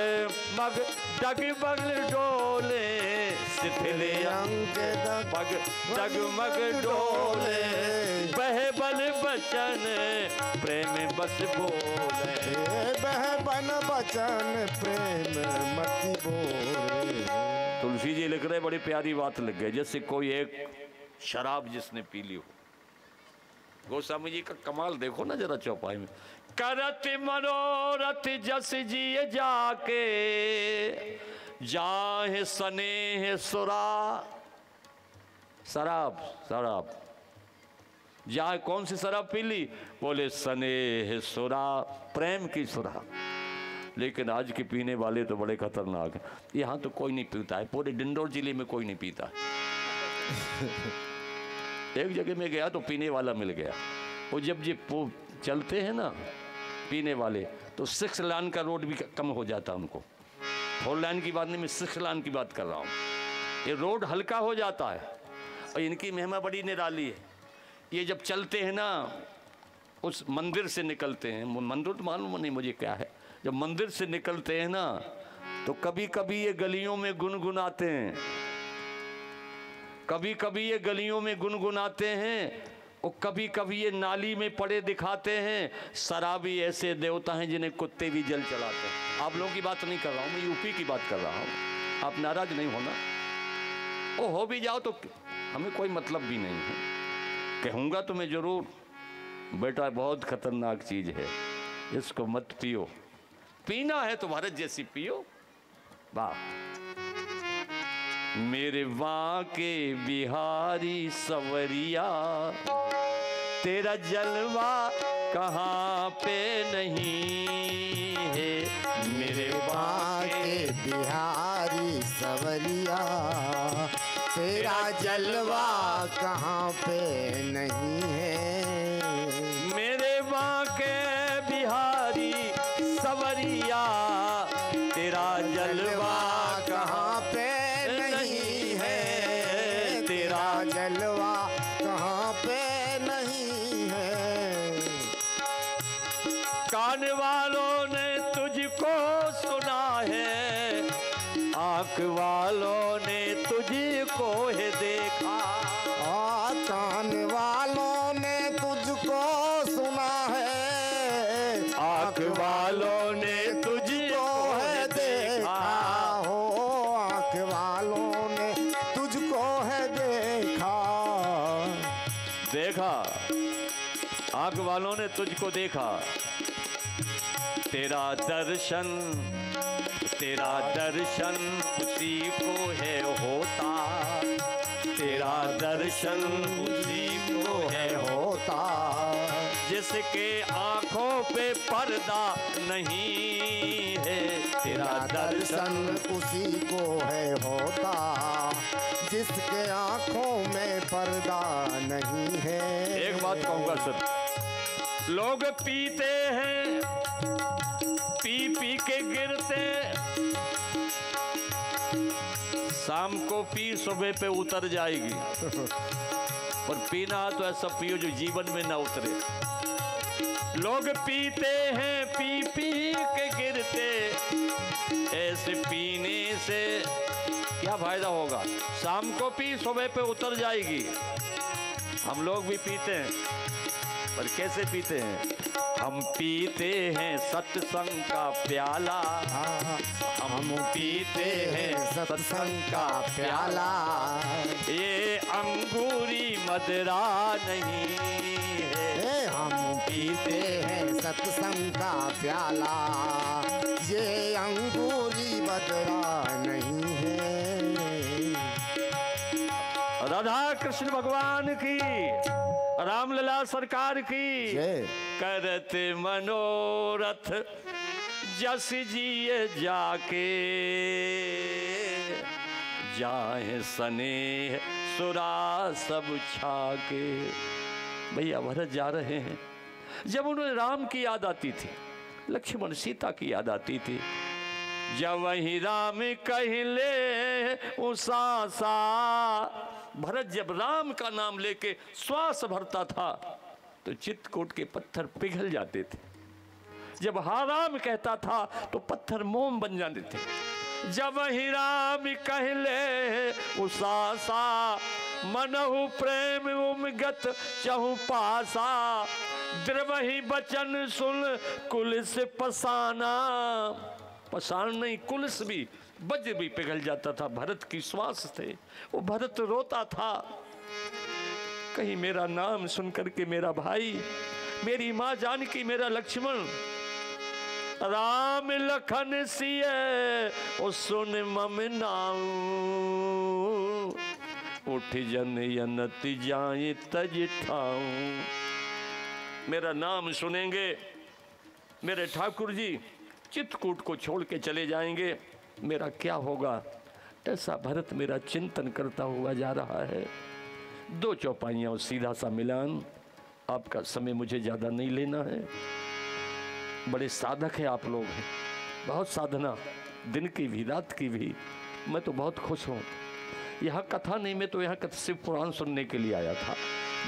मग डगमग डोले, शिथिल अंग मग डगमग डोले, बह बल बचन प्रेम बस बोले, बह बन बचन प्रेम मति बोले। तुलसी जी लिख रहे, बड़ी प्यारी बात लग गई। जैसे कोई एक शराब जिसने पी ली हो। गोस्वामी जी का कमाल देखो ना जरा चौपाई में, करत मनोरथ जस जिए जाके, जाहे स्नेह सुरा, शराब जाहे कौन सी शराब पी ली। बोले स्नेह सुरा, प्रेम की सुरा। लेकिन आज के पीने वाले तो बड़े खतरनाक हैं। यहाँ तो कोई नहीं पीता है, पूरे डिंडोर जिले में कोई नहीं पीता। एक जगह में गया तो पीने वाला मिल गया। वो जब चलते हैं ना पीने वाले, तो 6 लाइन का रोड भी कम हो जाता है उनको। 4 लाइन की बात नहीं, मैं 6 लाइन की बात कर रहा हूँ। ये रोड हल्का हो जाता है। और इनकी महिमा बड़ी निराली है। ये जब चलते हैं ना, उस मंदिर से निकलते हैं, मंदिर तो मालूम नहीं मुझे क्या है, जब मंदिर से निकलते हैं ना तो कभी कभी ये गलियों में गुनगुनाते हैं, कभी कभी ये गलियों में गुनगुनाते हैं और कभी कभी ये नाली में पड़े दिखाते हैं। शराबी ऐसे देवता हैं जिन्हें कुत्ते भी जल चढ़ाते हैं। आप लोगों की बात नहीं कर रहा हूँ, मैं यूपी की बात कर रहा हूँ। आप नाराज नहीं होना, वो हो भी जाओ तो हमें कोई मतलब भी नहीं है। कहूँगा तो मैं जरूर, बेटा बहुत खतरनाक चीज़ है, इसको मत पियो, पीना है तो भारत जैसी पियो। वाह मेरे बांके बिहारी सवरिया, तेरा जलवा कहाँ पे नहीं है। मेरे बांके बिहारी सवरिया, तेरा जलवा कहाँ पे नहीं है। मेरे बांके बिहारी सवरिया, तेरा जलवा कहाँ पे नहीं है। तेरा जलवा कहाँ पे नहीं है। कान वालों ने तुझको सुना है, आँख वालों ने तुझको है देखा। कान वालों ने तुझको सुना है, आँख वालों ने तुझको है देखा। हो आँख वालों ने तुझको है देखा। देखा, आँख वालों ने तुझको देखा। तेरा दर्शन उसी को है होता। तेरा दर्शन उसी को है होता। जिसके आँखों पे पर्दा नहीं है। तेरा दर्शन उसी को है होता, जिसके आँखों में पर्दा नहीं है। एक बात कहूँगा सर, लोग पीते हैं, पी के गिरते, शाम को पी सुबह पे उतर जाएगी। और पीना तो ऐसा पियो जो जीवन में ना उतरे। लोग पीते हैं, पी के गिरते, ऐसे पीने से क्या फायदा होगा। शाम को पी सुबह पे उतर जाएगी। हम लोग भी पीते हैं, पर कैसे पीते हैं। हम पीते हैं सत्संग का प्याला, हम पीते हैं सत्संग का प्याला। ये अंगूरी मदरा नहीं है। हम पीते हैं सत्संग का प्याला, ये अंगूरी मदरा नहीं है। राधा कृष्ण भगवान की, रामलला सरकार की। करत मनोरथ जस जिए जाके, जाए स्नेह सुरा सब छाके। भैया भरत जा रहे हैं, जब उन्हें राम की याद आती थी, लक्ष्मण सीता की याद आती थी। जब वही राम कहले उसा सा, भरत जब राम का नाम लेके श्वास भरता था तो चित्रकूट के पत्थर पिघल जाते थे। जब हा राम कहता था तो पत्थर मोम बन जाते थे। जब ही राम कहले उसा सा, मनहु प्रेम उमगत चहु पासा। द्रवही बचन सुन कुलिस पसाना, पसान नहीं कुलिस भी, वज्र भी पिघल जाता था। भरत की श्वास थे, वो भरत रोता था। कहीं मेरा नाम सुन करके मेरा भाई, मेरी माँ जानकी, मेरा लक्ष्मण, राम लखन सिए ओ सुन मम नाऊ, उठ जन यनति जाए तज ठाऊं। मेरा नाम सुनेंगे, मेरे ठाकुर जी चित्रकूट को छोड़ के चले जाएंगे, मेरा क्या होगा। ऐसा भरत मेरा चिंतन करता हुआ जा रहा है। दो चौपाइयाँ और सीधा सा मिलान। आपका समय मुझे ज़्यादा नहीं लेना है। बड़े साधक हैं आप लोग, हैं बहुत साधना, दिन की भी रात की भी। मैं तो बहुत खुश हूँ। यहाँ कथा नहीं, मैं तो यहाँ शिव पुराण सुनने के लिए आया था।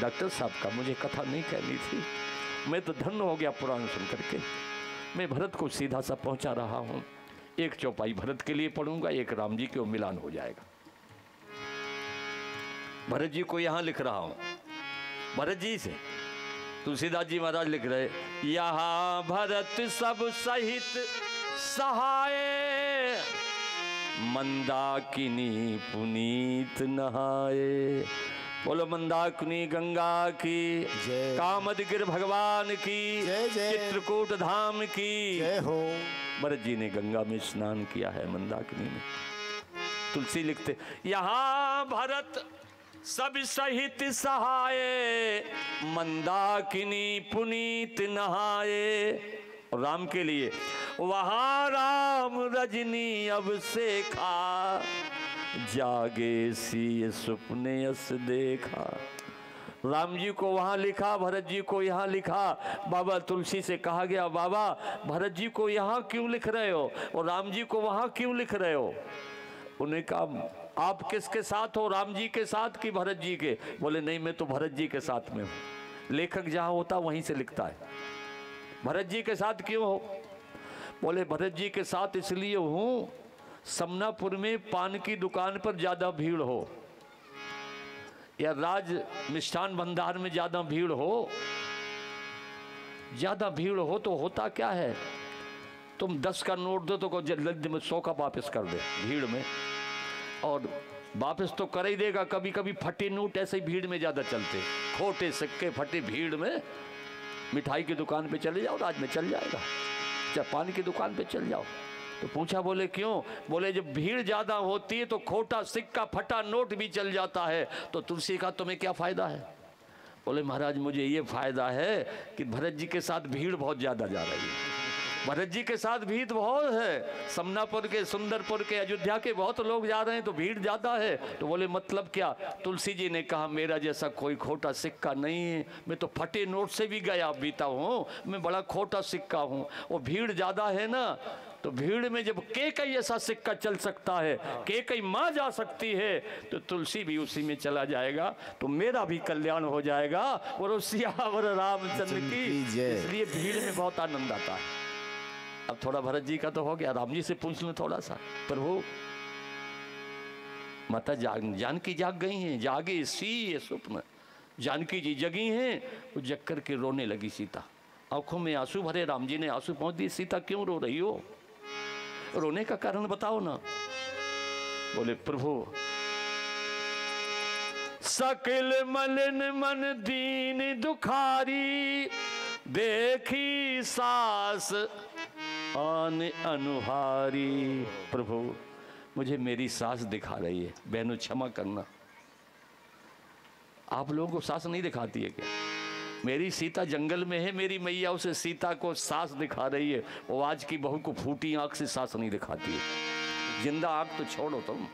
डॉक्टर साहब का मुझे कथा नहीं कहनी थी, मैं तो धन्य हो गया पुराण सुन करके। मैं भरत को सीधा सा पहुँचा रहा हूँ। एक चौपाई भरत के लिए पढ़ूंगा, एक राम जी के मिलान हो जाएगा। भरत जी को यहाँ लिख रहा हूँ, भरत जी से तुलसीदास जी महाराज लिख रहे, यहाँ भरत सब सहित सहाय, मंदाकिनी पुनीत नहाए। बोलो मंदाकिनी गंगा की जय, कामदगिर भगवान की जय जय, चित्रकूट धाम की जय हो। भरत जी ने गंगा में स्नान किया है, मंदाकिनी में। तुलसी लिखते, यहाँ भरत सब सहित सहाय, मंदाकिनी पुनीत नहाए। और राम के लिए, वहाँ राम रजनी अब से खा, जागे सी सुपने यस देखा। राम जी को वहाँ लिखा, भरत जी को यहाँ लिखा। बाबा तुलसी से कहा गया, बाबा भरत जी को यहाँ क्यों लिख रहे हो और राम जी को वहाँ क्यों लिख रहे हो? उन्हें कहा, आप किसके साथ हो, राम जी के साथ कि भरत जी के? बोले नहीं, मैं तो भरत जी के साथ में हूँ। लेखक जहाँ होता वहीं से लिखता है। भरत जी के साथ क्यों हो? बोले भरत जी के साथ इसलिए हूँ, समनापुर में पान की दुकान पर ज़्यादा भीड़ हो या राज मिष्ठान भंडार में ज़्यादा भीड़ हो, ज़्यादा भीड़ हो तो होता क्या है, तुम 10 का नोट दो तो जल्दी में 100 का वापस कर दे भीड़ में, और वापस तो कर ही देगा। कभी कभी फटे नोट ऐसे ही भीड़ में ज़्यादा चलते, खोटे सिक्के फटे भीड़ में। मिठाई की दुकान पे चले जाओ, राज में चल जाएगा, चाहे पान की दुकान पे चल जाओ। तो पूछा, बोले क्यों? बोले जब भीड़ ज़्यादा होती है तो खोटा सिक्का फटा नोट भी चल जाता है। तो तुलसी का तुम्हें क्या फ़ायदा है? बोले महाराज मुझे ये फ़ायदा है कि भरत जी के साथ भीड़ बहुत ज़्यादा जा रही है, भरत जी के साथ भीड़ बहुत है, समनापुर के, सुंदरपुर के, अयोध्या के बहुत लोग जा रहे हैं तो भीड़ ज़्यादा है। तो बोले मतलब क्या? तुलसी जी ने कहा, मेरा जैसा कोई खोटा सिक्का नहीं है, मैं तो फटे नोट से भी गया बीता हूँ, मैं बड़ा खोटा सिक्का हूँ। वो भीड़ ज़्यादा है ना, तो भीड़ में जब केकई ऐसा सिक्का चल सकता है, केकई माँ जा सकती है, तो तुलसी भी उसी में चला जाएगा, तो मेरा भी कल्याण हो जाएगा। और सियावर रामचंद्र की। इसलिए भीड़ में बहुत आनंद आता है। अब थोड़ा भरत जी का तो हो गया, राम जी से पूछ लूं थोड़ा सा। प्रभु माता जानकी जाग गई हैं, जागे सी ये स्वप्न, जानकी जी जगी हैं। वो जग कर के रोने लगी सीता, आंखों में आंसू भरे। राम जी ने आंसू पहुंच दिए, सीता क्यों रो रही हो, रोने का कारण बताओ ना। बोले प्रभु सकल मलिन मन दीन दुखारी, देखी सास आन अनुहारी। प्रभु मुझे मेरी सास दिखा रही है, बहनों क्षमा करना। आप लोगों को सास नहीं दिखाती है क्या? मेरी सीता जंगल में है, मेरी मैया उसे सीता को सास दिखा रही है। वो आज की बहू को फूटी आंख से सास नहीं दिखाती है। जिंदा आंख तो छोड़ो तुम,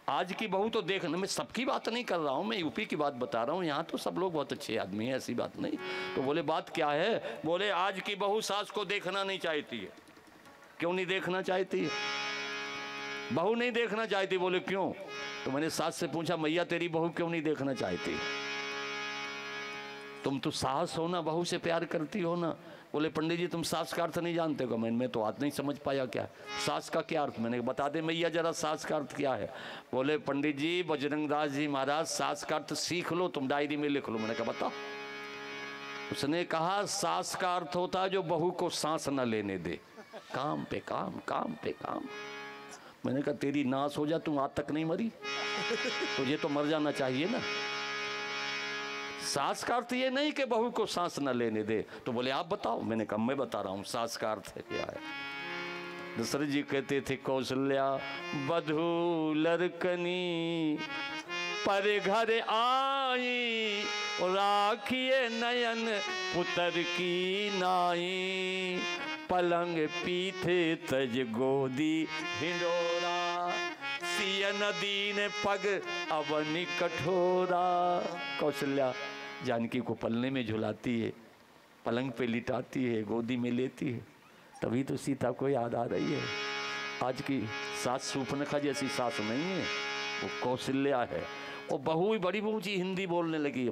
आज की बहू तो देखने में, सबकी बात नहीं कर रहा हूँ मैं, यूपी की बात बता रहा हूँ। यहाँ तो सब लोग बहुत अच्छे आदमी हैं, ऐसी बात नहीं। तो बोले बात क्या है? बोले आज की बहू सास को देखना नहीं चाहती है। क्यों नहीं देखना चाहती है? बहू नहीं देखना चाहती। बोले क्यों? तो मैंने सास से पूछा, मैया तेरी बहू क्यों नहीं देखना चाहती? तुम तो सास हो ना, बहू से प्यार करती हो ना। बोले पंडित जी तुम सास का अर्थ नहीं जानते हो। मैं तो आज नहीं समझ पाया क्या सास का क्या अर्थ। मैंने बता दे मैया जरा सास का अर्थ क्या है। बोले पंडित जी बजरंगदास जी महाराज सास का अर्थ सीख लो, तुम डायरी में लिख लो। मैंने कहा बता। उसने कहा सास का अर्थ होता है जो बहू को सांस न लेने दे, काम पे काम, काम पे काम। मैंने कहा तेरी नाश हो जा, तुम आज तक नहीं मरी, तुझे तो मर जाना चाहिए ना। सास का अर्थ ये नहीं कि बहू को सांस न लेने दे। तो बोले आप बताओ। मैंने कहा मैं बता रहा हूँ सास का अर्थ है क्या है। दशरथ जी कहते थे कौशल्या बधू लड़कनी पर घर आई, राखिए नयन पुत्र की नाई, पलंग पीठे तज गोदी हिंडोरा, सिय नदी ने पग अवनी कठोरा। कौशल्या जानकी को पलने में झुलाती है, पलंग पे लिटाती है, गोदी में लेती है, तभी तो सीता को याद आ रही है। आज की सास सूर्पनखा जैसी सास नहीं है, वो कौशल्या है। और बहू भी बड़ी ऊंची हिंदी बोलने लगी।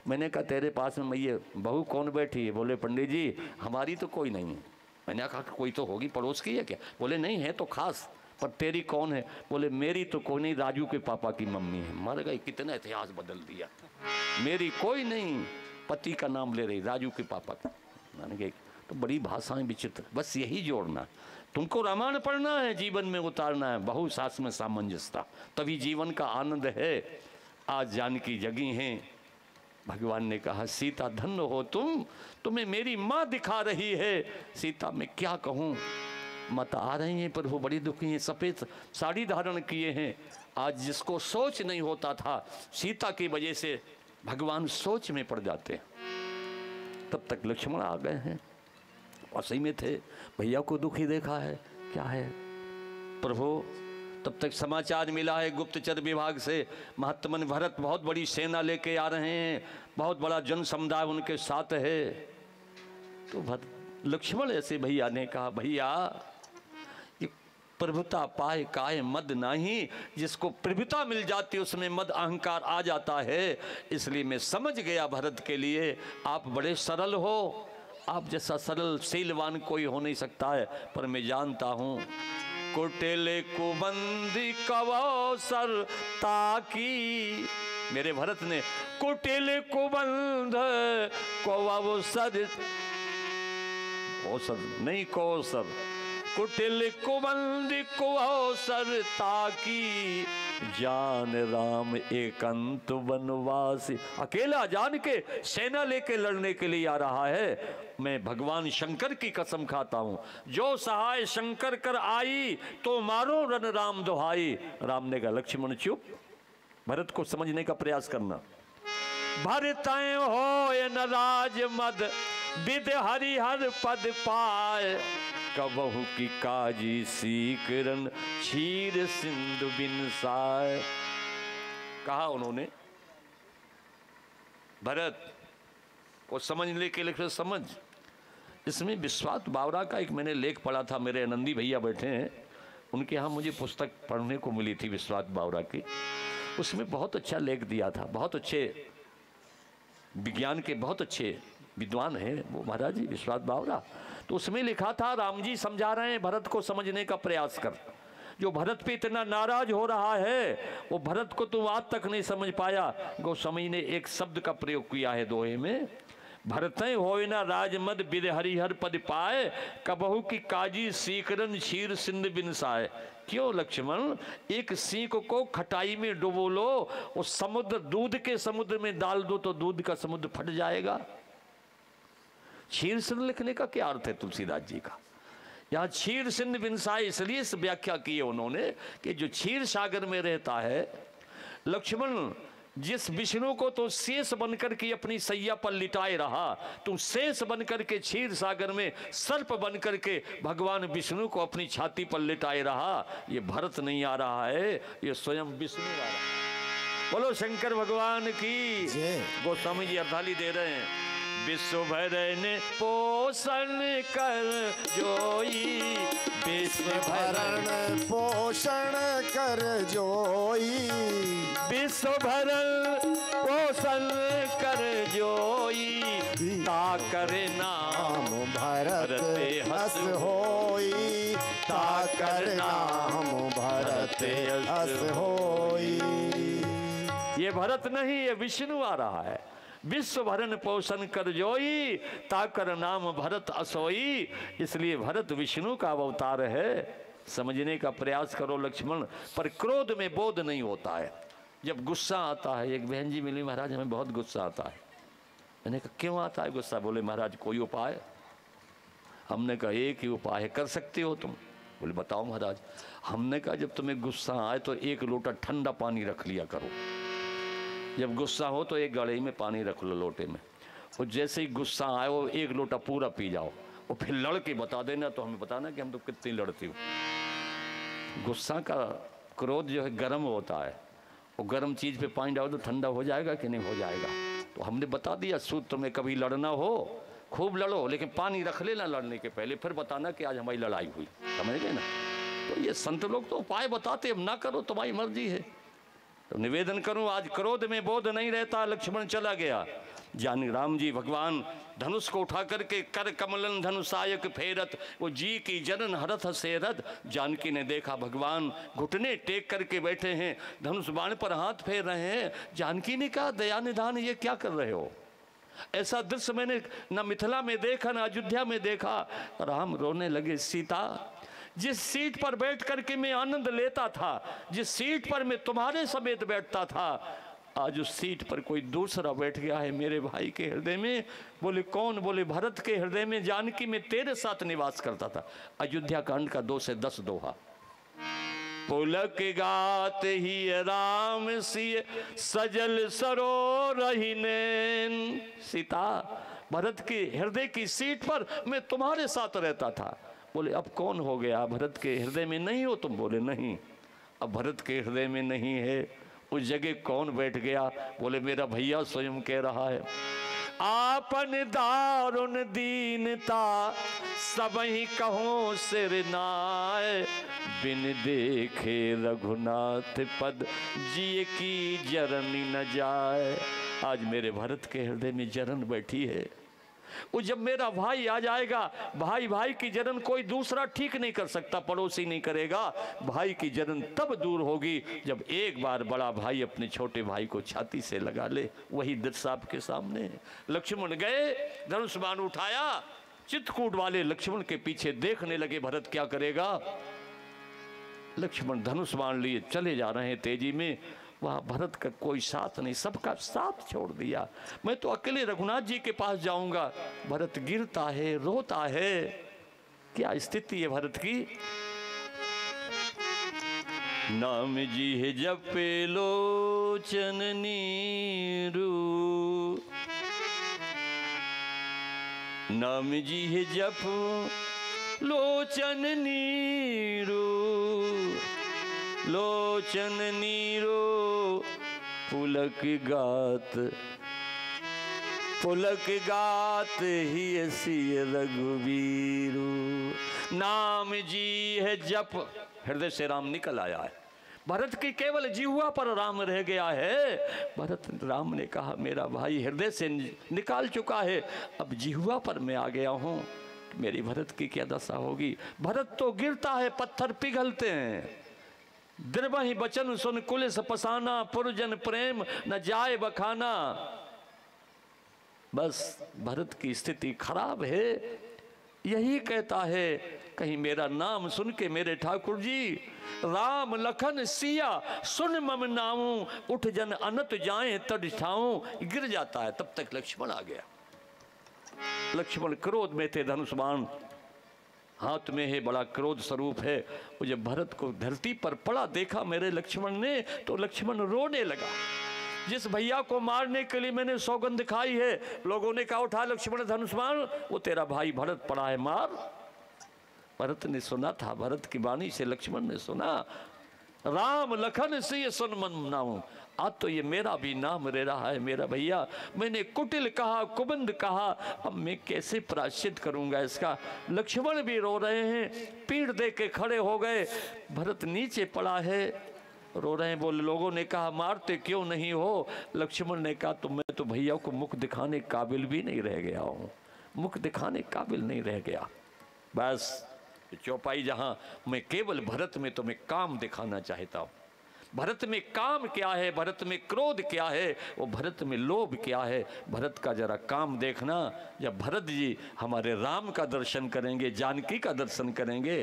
मैंने कहा तेरे पास में मैया बहू कौन बैठी है? बोले पंडित जी हमारी तो कोई नहीं है। मैंने कहा कोई तो होगी, पड़ोस की है क्या? बोले नहीं है तो खास, पर तेरी कौन है? बोले मेरी तो कोई नहीं, राजू के पापा की मम्मी है। मर गई, कितना इतिहास बदल दिया। मेरी कोई नहीं, पति का नाम ले रही, राजू के पापा का। मैंने कहा तो बड़ी भाषाएं विचित्र। बस यही जोड़ना, तुमको रामायण पढ़ना है, जीवन में उतारना है, बहु सास में सामंजस्यता, तभी जीवन का आनंद है। आज जानकी जगी हैं, भगवान ने कहा सीता धन्य हो तुम, तुम्हें मेरी माँ दिखा रही है। सीता मैं क्या कहूँ, माता आ रही हैं पर वो बड़ी दुखी हैं, सफ़ेद साड़ी धारण किए हैं। आज जिसको सोच नहीं होता था, सीता की वजह से भगवान सोच में पड़ जाते हैं। तब तक लक्ष्मण आ गए हैं और सही में थे, भैया को दुखी देखा है, क्या है प्रभु। तब तक समाचार मिला है गुप्तचर विभाग से, महात्मन भरत बहुत बड़ी सेना लेके आ रहे हैं, बहुत बड़ा जन समुदाय उनके साथ है। तो लक्ष्मण ऐसे भैया ने कहा, भैया ये प्रभुता पाए काय मद नहीं, जिसको प्रभुता मिल जाती उसमें मद अहंकार आ जाता है। इसलिए मैं समझ गया भरत के लिए आप बड़े सरल हो, आप जैसा सरल शीलवान कोई हो नहीं सकता है। पर मैं जानता हूँ कुटिल कुबंदी कवसर ताकी, मेरे भरत ने कुटिल कुबंध कवसर, अवसर नहीं कौसर, कुटिल कुबंद कौसर ताकी, जान राम एकांत वनवासी। अकेला जान के सेना लेके लड़ने के लिए आ रहा है। मैं भगवान शंकर की कसम खाता हूं, जो सहाय शंकर कर आई तो मारो रन राम दुहाई। राम ने कहा लक्ष्मण चुप, भरत को समझने का प्रयास करना। भरतय हो न राज मद विद हरिहर पद पाए, कबहु की काजी सीकरन क्षीर सिंधु बिनसाय। कहा उन्होंने भरत को समझने के लिए समझ। इसमें विश्वास बावरा का एक मैंने लेख पढ़ा था, मेरे आनंदी भैया बैठे हैं, उनके यहाँ मुझे पुस्तक पढ़ने को मिली थी विश्वास बावरा की। उसमें बहुत अच्छा लेख दिया था, बहुत अच्छे विज्ञान के बहुत अच्छे विद्वान हैं वो महाराज जी विश्वास बावरा। तो उसमें लिखा था राम जी समझा रहे हैं भरत को समझने का प्रयास कर। जो भरत पे इतना नाराज हो रहा है वो भरत को तुम आज तक नहीं समझ पाया। गोस्वामी ने एक शब्द का प्रयोग किया है दोहे में, भरतय होय ना राजमद बिद हरिहर पद पाए, कबहू की काजी सीकरन क्षीर सिंध बिनसाए। क्यों लक्ष्मण, एक सीख को खटाई में डुबो लो, उस समुद्र दूध के समुद्र में डाल दो तो दूध का समुद्र फट जाएगा। क्षीर सिंध लिखने का क्या अर्थ है तुलसीदास जी का? यहाँ क्षीर सिंध बिनसाए इसलिए इस व्याख्या की है उन्होंने कि जो क्षीर सागर में रहता है लक्ष्मण, जिस विष्णु को तो शेष बनकर के अपनी सैया पर लिटाए रहा, तू शेष बनकर के क्षीर सागर में सर्प बनकर के भगवान विष्णु को अपनी छाती पर लिटाए रहा। ये भरत नहीं आ रहा है, ये स्वयं विष्णु आ रहा है। बोलो शंकर भगवान की। गोस्वामी जी अर्धाली दे रहे हैं, विश्व भरण पोषण कर जोई, विश्व भरण पोषण कर जोई, विश्व भरण पोषण कर जोई, ताकर नाम भरत हस होई, ताकर नाम भरत हस होई। ये भरत नहीं, ये विष्णु आ रहा है। विश्व भरण पोषण कर जोई, ताकर नाम भरत असोई। इसलिए भरत विष्णु का अवतार है। समझने का प्रयास करो लक्ष्मण। पर क्रोध में बोध नहीं होता है। जब गुस्सा आता है, एक बहन जी मिली, महाराज हमें बहुत गुस्सा आता है। मैंने कहा क्यों आता है गुस्सा? बोले महाराज कोई उपाय? हमने कहा एक ही उपाय है, कर सकते हो तुम? बोले बताओ महाराज। हमने कहा जब तुम्हें गुस्सा आए तो एक लोटा ठंडा पानी रख लिया करो। जब गुस्सा हो तो एक गड़े में पानी रख लो लोटे में, और जैसे ही गुस्सा आए वो एक लोटा पूरा पी जाओ, और फिर लड़ के बता देना, तो हमें बताना कि हम तो कितनी लड़ती हो। गुस्सा का क्रोध जो है गर्म होता है, वो गर्म चीज़ पे पानी डालो तो ठंडा हो जाएगा कि नहीं हो जाएगा। तो हमने बता दिया सूत्र में, कभी लड़ना हो खूब लड़ो, लेकिन पानी रख लेना लड़ने के पहले, फिर बताना कि आज हमारी लड़ाई हुई। समझ गए ना? तो ये संत लोग तो उपाय बताते, अब ना करो तुम्हारी मर्जी है। तो निवेदन करूं, आज क्रोध में बोध नहीं रहता। लक्ष्मण चला गया। जान राम जी भगवान धनुष को उठा करके कर कमलन धनुषायक फेरत, वो जी की जनन हरथ सेरत। जानकी ने देखा भगवान घुटने टेक करके बैठे हैं, धनुष बाण पर हाथ फेर रहे हैं। जानकी ने कहा दया निधान ये क्या कर रहे हो? ऐसा दृश्य मैंने न मिथिला में देखा न अयोध्या में देखा। राम रोने लगे, सीता जिस सीट पर बैठ करके मैं आनंद लेता था, जिस सीट पर मैं तुम्हारे समेत बैठता था, आज उस सीट पर कोई दूसरा बैठ गया है मेरे भाई के हृदय में। बोले कौन? बोले भरत के हृदय में जानकी में तेरे साथ निवास करता था। अयोध्या कांड का 2 से 10 दोहा। पुलक गात ही राम सिय सजल सरोरहि नैन। सीता भरत के हृदय की सीट पर मैं तुम्हारे साथ रहता था। बोले अब कौन हो गया? भरत के हृदय में नहीं हो तुम? बोले नहीं, अब भरत के हृदय में नहीं है। उस जगह कौन बैठ गया? बोले मेरा भैया स्वयं कह रहा है, आपन दारुण दीनता सबहि कहो सिर नाय, बिन देखे रघुनाथ पद जिय की जरनी न जाए। आज मेरे भरत के हृदय में जरन बैठी है। वो जब मेरा भाई आ जाएगा, भाई भाई की जरन कोई दूसरा ठीक नहीं कर सकता, पड़ोसी नहीं करेगा। भाई की जरन तब दूर होगी जब एक बार बड़ा भाई अपने छोटे भाई को छाती से लगा ले। वही दृश्य आपके सामने है। लक्ष्मण गए, धनुष बाण उठाया, चित्रकूट वाले लक्ष्मण के पीछे देखने लगे भरत क्या करेगा। लक्ष्मण धनुष बाण लिए चले जा रहे हैं तेजी में। वहाँ भरत का कोई साथ नहीं, सबका साथ छोड़ दिया। मैं तो अकेले रघुनाथ जी के पास जाऊंगा। भरत गिरता है, रोता है। क्या स्थिति है भरत की? नाम जी है जपे लोचन नीरू, नाम जी है जप लोचन नीरू, लोचन नीरो पुलक गात, पुलक गात ही सिय रघुवीरू। नाम जी है जप, हृदय से राम निकल आया है। भरत की केवल जिह्वा पर राम रह गया है। भरत राम ने कहा मेरा भाई हृदय से निकाल चुका है, अब जिह्वा पर मैं आ गया हूँ। मेरी भरत की क्या दशा होगी? भरत तो गिरता है, पत्थर पिघलते हैं। द्रवहि बचन सुन कुलिस पसाना, पुरजन प्रेम न जाए बखाना। बस भरत की स्थिति खराब है। यही कहता है कहीं मेरा नाम सुन के मेरे ठाकुर जी, राम लखन सिया सुन मम नाऊं, उठ जन अनत जाए तड़ ठाऊं। गिर जाता है, तब तक लक्ष्मण आ गया। लक्ष्मण क्रोध में थे, धनुष बाण हाथ में है, बड़ा क्रोध स्वरूप है। वो जब भरत को धरती पर पड़ा देखा मेरे लक्ष्मण ने, तो लक्ष्मण रोने लगा। जिस भैया को मारने के लिए मैंने सौगंध खाई है, लोगों ने कहा उठा लक्ष्मण धनुष बाण, वो तेरा भाई भरत पड़ा है, मार। भरत ने सुना था, भरत की वाणी से लक्ष्मण ने सुना, राम लखन से सुन मन नाऊं। आज तो ये मेरा भी नाम ले रहा है मेरा भैया। मैंने कुटिल कहा, कुबंद कहा, अब मैं कैसे प्रायश्चित करूंगा इसका। लक्ष्मण भी रो रहे हैं, पीठ दे के खड़े हो गए। भरत नीचे पड़ा है, रो रहे हैं। बोले लोगों ने कहा मारते क्यों नहीं हो? लक्ष्मण ने कहा तो मैं तो भैया को मुख दिखाने काबिल भी नहीं रह गया हूँ, मुख दिखाने काबिल नहीं रह गया। बस चौपाई जहाँ मैं केवल भरत में तुम्हें काम दिखाना चाहता हूँ। भरत में काम क्या है, भरत में क्रोध क्या है, वो भरत में लोभ क्या है, भरत का जरा काम देखना। जब भरत जी हमारे राम का दर्शन करेंगे, जानकी का दर्शन करेंगे।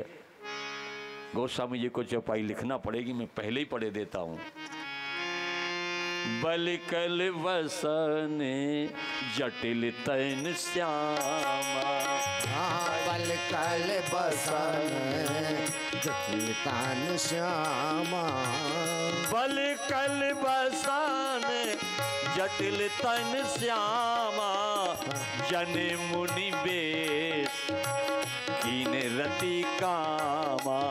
गोस्वामी जी को चौपाई लिखना पड़ेगी, मैं पहले ही पढ़े देता हूँ। बलिकल वसने जटिल तैन श्यामा, बलिकल बसन जटिल तैन श्यामा, बलिकल बसन जटिल तैन श्यामा, जन मुनि बेश कीन रति कामा,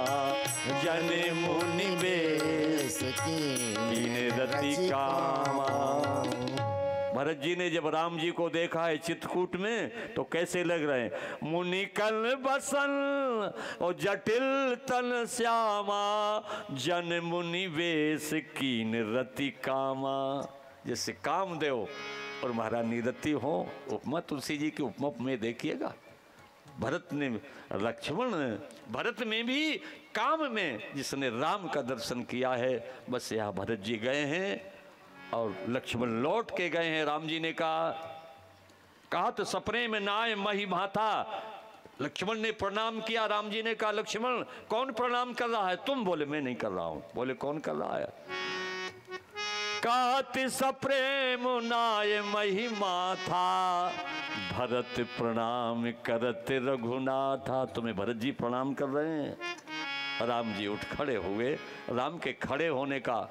जन मुनि बेश कीन रति कामा। भरत जी ने जब राम जी को देखा है चित्रकूट में तो कैसे लग रहे हैं? मुनिकल बसन और जटिल तन श्यामा, जन मुनि वेश कीन रति कामा। जैसे कामदेव और महारानी रति हो। उपमा तुलसी जी की उपमा में देखिएगा, भरत ने लक्ष्मण, भरत में भी काम में जिसने राम का दर्शन किया है, बस यहाँ भरत जी गए हैं और लक्ष्मण लौट के गए हैं। राम जी ने कहा तो सपने में नाय मही माथा। लक्ष्मण ने प्रणाम किया, राम जी ने कहा लक्ष्मण कौन प्रणाम कर रहा है? तुम। बोले मैं नहीं कर रहा हूं। बोले कौन कर रहा है? काति सप्रेम नाय महिमा था, भरत प्रणाम करत रघुनाथा। तुम्हें भरत जी प्रणाम कर रहे हैं। राम जी उठ खड़े हुए। राम के खड़े होने का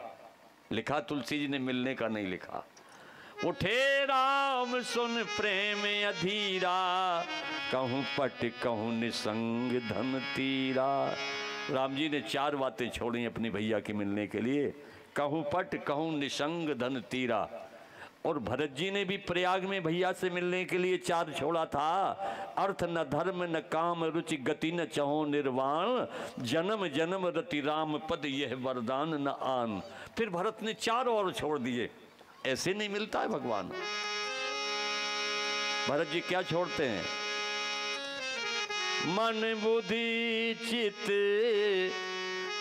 लिखा, तुलसी जी ने मिलने का नहीं लिखा। उठे राम सुन प्रेम अधीरा, कहूँ पट कहूँ निसंग धन तीरा। राम जी ने 4 बातें छोड़ी अपनी भैया के मिलने के लिए। कहूँ पट कहूँ निसंग धन तीरा। और भरत जी ने भी प्रयाग में भैया से मिलने के लिए 4 छोड़ा था। अर्थ न धर्म न काम रुचि गति न चहो निर्वाण, जन्म जन्म रति राम पद यह वरदान न आन। फिर भरत ने 4 और छोड़ दिए। ऐसे नहीं मिलता है भगवान। भरत जी क्या छोड़ते हैं? मन बुद्धि चित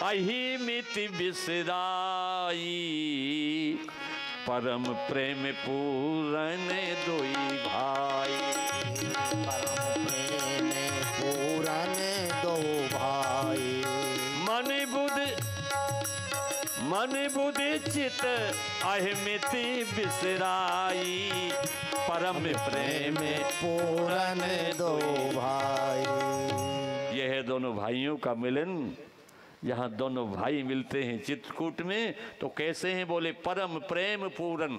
अहिमिति बिसराई, परम प्रेम पूरन दोई भाई। परम प्रेम पूरन दो भाई। मन बुद्धि चित अहिमिति बिसराई, परम प्रेम पूरन दो भाई। यह है दोनों भाइयों का मिलन। जहाँ दोनों भाई मिलते हैं चित्रकूट में तो कैसे हैं? बोले परम प्रेम पूरन,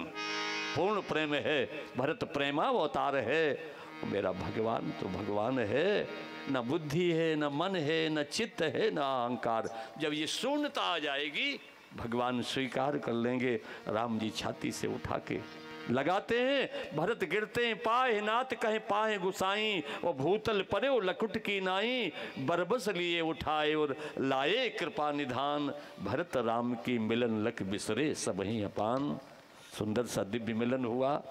पूर्ण प्रेम है। भरत प्रेमावतार है। मेरा भगवान तो भगवान है, न बुद्धि है न मन है न चित्त है न अहंकार। जब ये शून्यता आ जाएगी भगवान स्वीकार कर लेंगे। राम जी छाती से उठा के लगाते हैं। भरत गिरते हैं, पाए नाथ कहे पाए गुसाई, और भूतल परे लकुट की नाई, बरबस लिए उठाए और लाए कृपा निधान। भरत राम की मिलन लख बिसरे सब ही अपान। सुंदर सा दिव्य मिलन हुआ।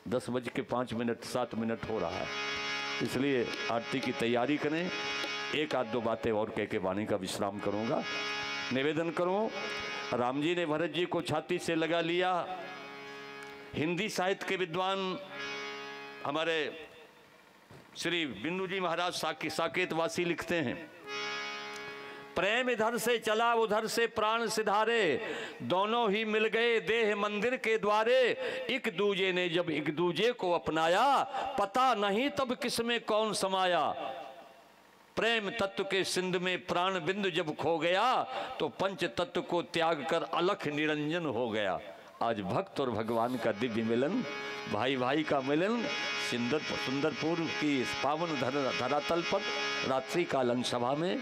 10:05 7 मिनट हो रहा है, इसलिए आरती की तैयारी करें। 1 आध 2 बातें और कह के वाणी का विश्राम करूंगा। निवेदन करूं, राम जी ने भरत जी को छाती से लगा लिया। हिंदी साहित्य के विद्वान हमारे श्री बिंदु जी महाराज साकेतवासी लिखते हैं, प्रेम इधर से चला उधर से प्राण सिधारे, दोनों ही मिल गए देह मंदिर के द्वारे। एक दूजे ने जब एक दूजे को अपनाया, पता नहीं तब किसमें कौन समाया। प्रेम तत्व के सिंध में प्राण बिंदु जब खो गया, तो पंच तत्व को त्याग कर अलख निरंजन हो गया। आज भक्त और भगवान का दिव्य मिलन, भाई भाई का मिलन सुंदरपुर की इस पावन धरातल पर रात्रि कालन सभा में।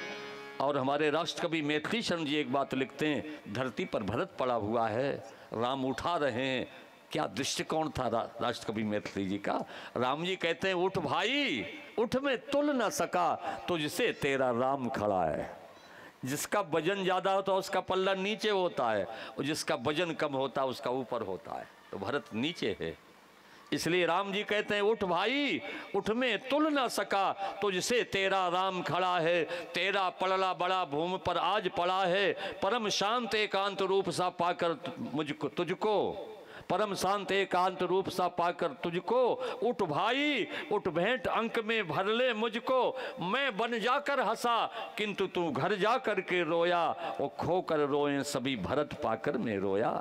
और हमारे राष्ट्र कवि मैथिली शरण जी एक बात लिखते हैं, धरती पर भरत पड़ा हुआ है, राम उठा रहे हैं। क्या दृष्टिकोण था राष्ट्र कवि मैथिली जी का। राम जी कहते हैं उठ भाई, उठ में तुल न सका, तुझसे तेरा राम खड़ा है। जिसका वजन ज़्यादा होता है उसका पल्ला नीचे होता है, और जिसका वजन कम होता है उसका ऊपर होता है। तो भरत नीचे है, इसलिए राम जी कहते हैं उठ भाई, उठ में तुल ना सका, तुझसे तेरा राम खड़ा है। तेरा पड़ला बड़ा भूमि पर आज पड़ा है, परम शांत एकांत रूप सा पाकर मुझको तुझको, परम शांत एकांत रूप सा पाकर तुझको। उठ भाई उठ, भेंट अंक में भर ले मुझको। मैं बन जाकर हंसा किंतु तू घर जाकर के रोया, वो खो कर रोए सभी भरत पाकर मैं रोया।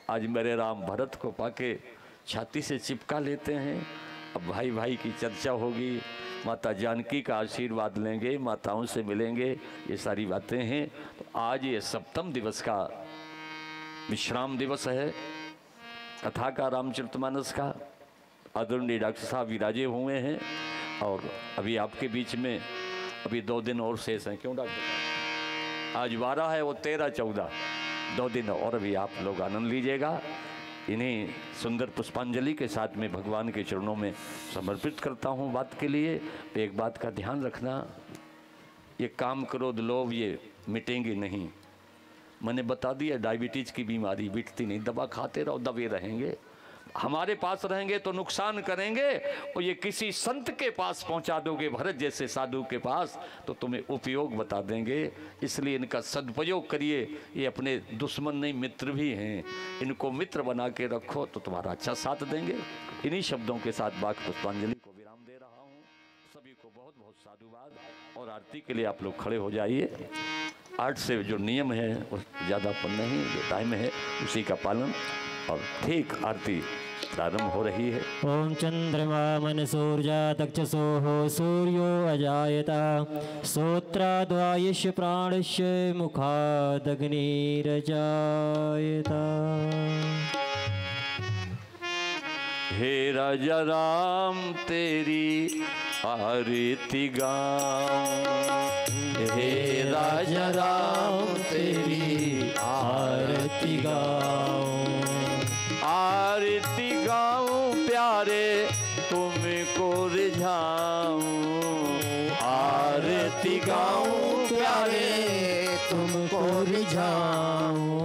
आज मेरे राम भरत को पाके छाती से चिपका लेते हैं। अब भाई भाई की चर्चा होगी, माता जानकी का आशीर्वाद लेंगे, माताओं से मिलेंगे, ये सारी बातें हैं। तो आज ये 7वें दिवस का विश्राम दिवस है, कथा का रामचरितमानस का। आदरणीय डॉक्टर साहब विराजे हुए हैं और अभी आपके बीच में अभी 2 दिन और शेष हैं। क्यों डॉक्टर साहब? आज 12 है, वो 13 14 2 दिन और अभी आप लोग आनंद लीजिएगा। इन्हीं सुंदर पुष्पांजलि के साथ में भगवान के चरणों में समर्पित करता हूँ। बात के लिए एक बात का ध्यान रखना, ये काम क्रोध लोभ ये मिटेंगे नहीं। मैंने बता दिया डायबिटीज़ की बीमारी मिटती नहीं, दवा खाते रहो, दबे रहेंगे। हमारे पास रहेंगे तो नुकसान करेंगे, और ये किसी संत के पास पहुंचा दोगे, भरत जैसे साधु के पास, तो तुम्हें उपयोग बता देंगे। इसलिए इनका सदुपयोग करिए। ये अपने दुश्मन नहीं मित्र भी हैं, इनको मित्र बना के रखो तो तुम्हारा अच्छा साथ देंगे। इन्हीं शब्दों के साथ बात पुष्पांजलि को विराम दे रहा हूँ। सभी को बहुत बहुत साधुवाद, और आरती के लिए आप लोग खड़े हो जाइए। 8 से जो नियम है उस ज़्यादा पर नहीं, जो टाइम है उसी का पालन, और ठीक आरती प्रारंभ हो रही है। ओम चंद्रमा मन सूर्या तक्षसोः सूर्यो अजायता श्रोत्राद्वायुष्य प्राणस्य मुखादग्निरजायता। हे राजा राम तेरी आरती गाऊं, हे राजा राम तेरी आरती गाऊं, आरती गाऊं प्यारे तुमको रिझाऊं, आरती गाऊं प्यारे तुमको रिझाऊं।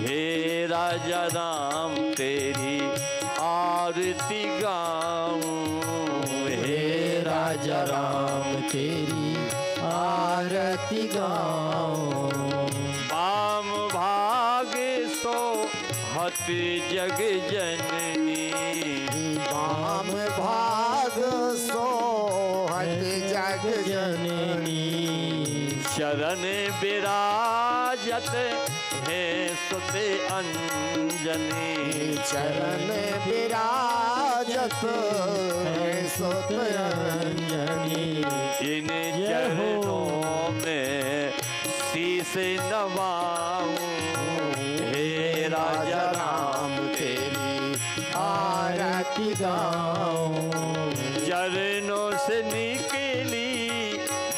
हे राजा राम तेरी आरती गाऊं, हे राजा राम तेरी आरती गाऊं। वाम भाग सो हत जग जननी, वाम भाग सोहत जग जननी। शरण विराजत है सुते अंजनी, चरण विराजत है सुत अंजनी। इन चरणों में शीस नवाऊं, हे राजा राम तेरी आरती गाऊं। चरणों से निकली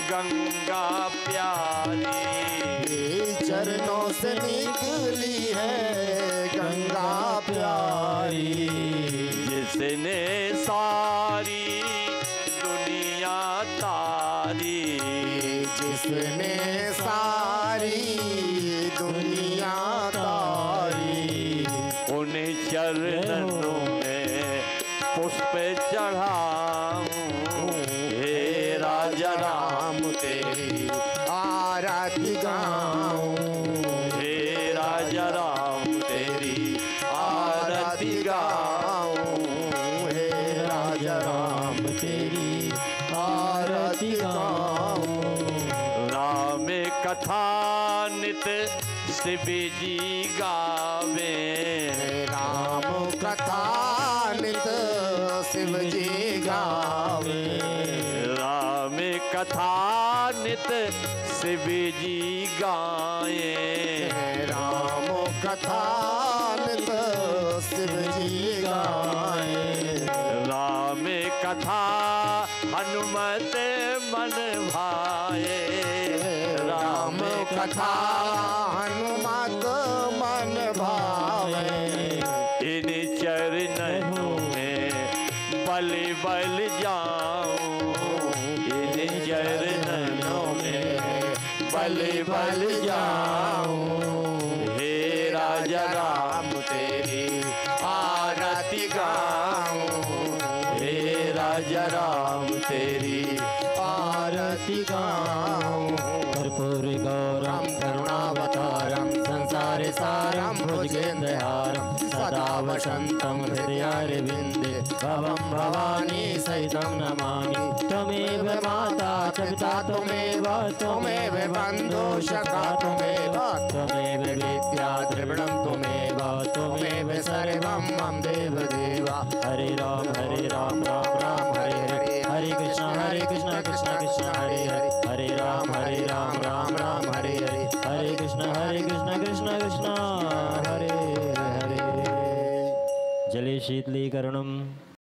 गंगा प्यारी, चरणों से निकली है गंगा प्यारी। जिसने सारी दुनिया तारी, जिसने सारी दुनिया तारी। उन चरणों में पुष्प चढ़ाऊं, हे राजा राम तेरी आरती गाऊं। हे राजा राम तेरी आरती गाऊं, हे राजा राम तेरी आरती गाऊं। राम कथा नित शिव जी गावे, राम कथा नित शिव जी गावे। राम कथा नित शिव जी गाए, राम कथा नित शिव जी गाए। राम कथा हनुमत मन भाए, राम कथा हनुमत मन भावे। इन चरणों में बल बल जाऊं, इन चरणों में बल बल जाऊं, हे राजा राम तेरी आरती गाऊं, हे राजा राम तेरी आरती गाऊं। कर्पूर गौरम करुणावतारं संसारे सारं भुजगेन्द्रहारं सदा वसन्तं हृदयारविन्दे भवं भवानी सहितं नमामि। त्वमेव माता च पिता त्वमेव त्वमेव बन्धु सखा त्वमेव त्वमेव विद्या द्रविणं त्वमेव त्वमेव सर्वं मम देवदेव। हरे राम राम राम हरे हरे, हरे कृष्ण कृष्ण कृष्ण हरे हरे, हरे राम राम राम हरे हरे, हरे कृष्ण कृष्ण कृष्ण हरे हरे। जले शीतलीकरणम्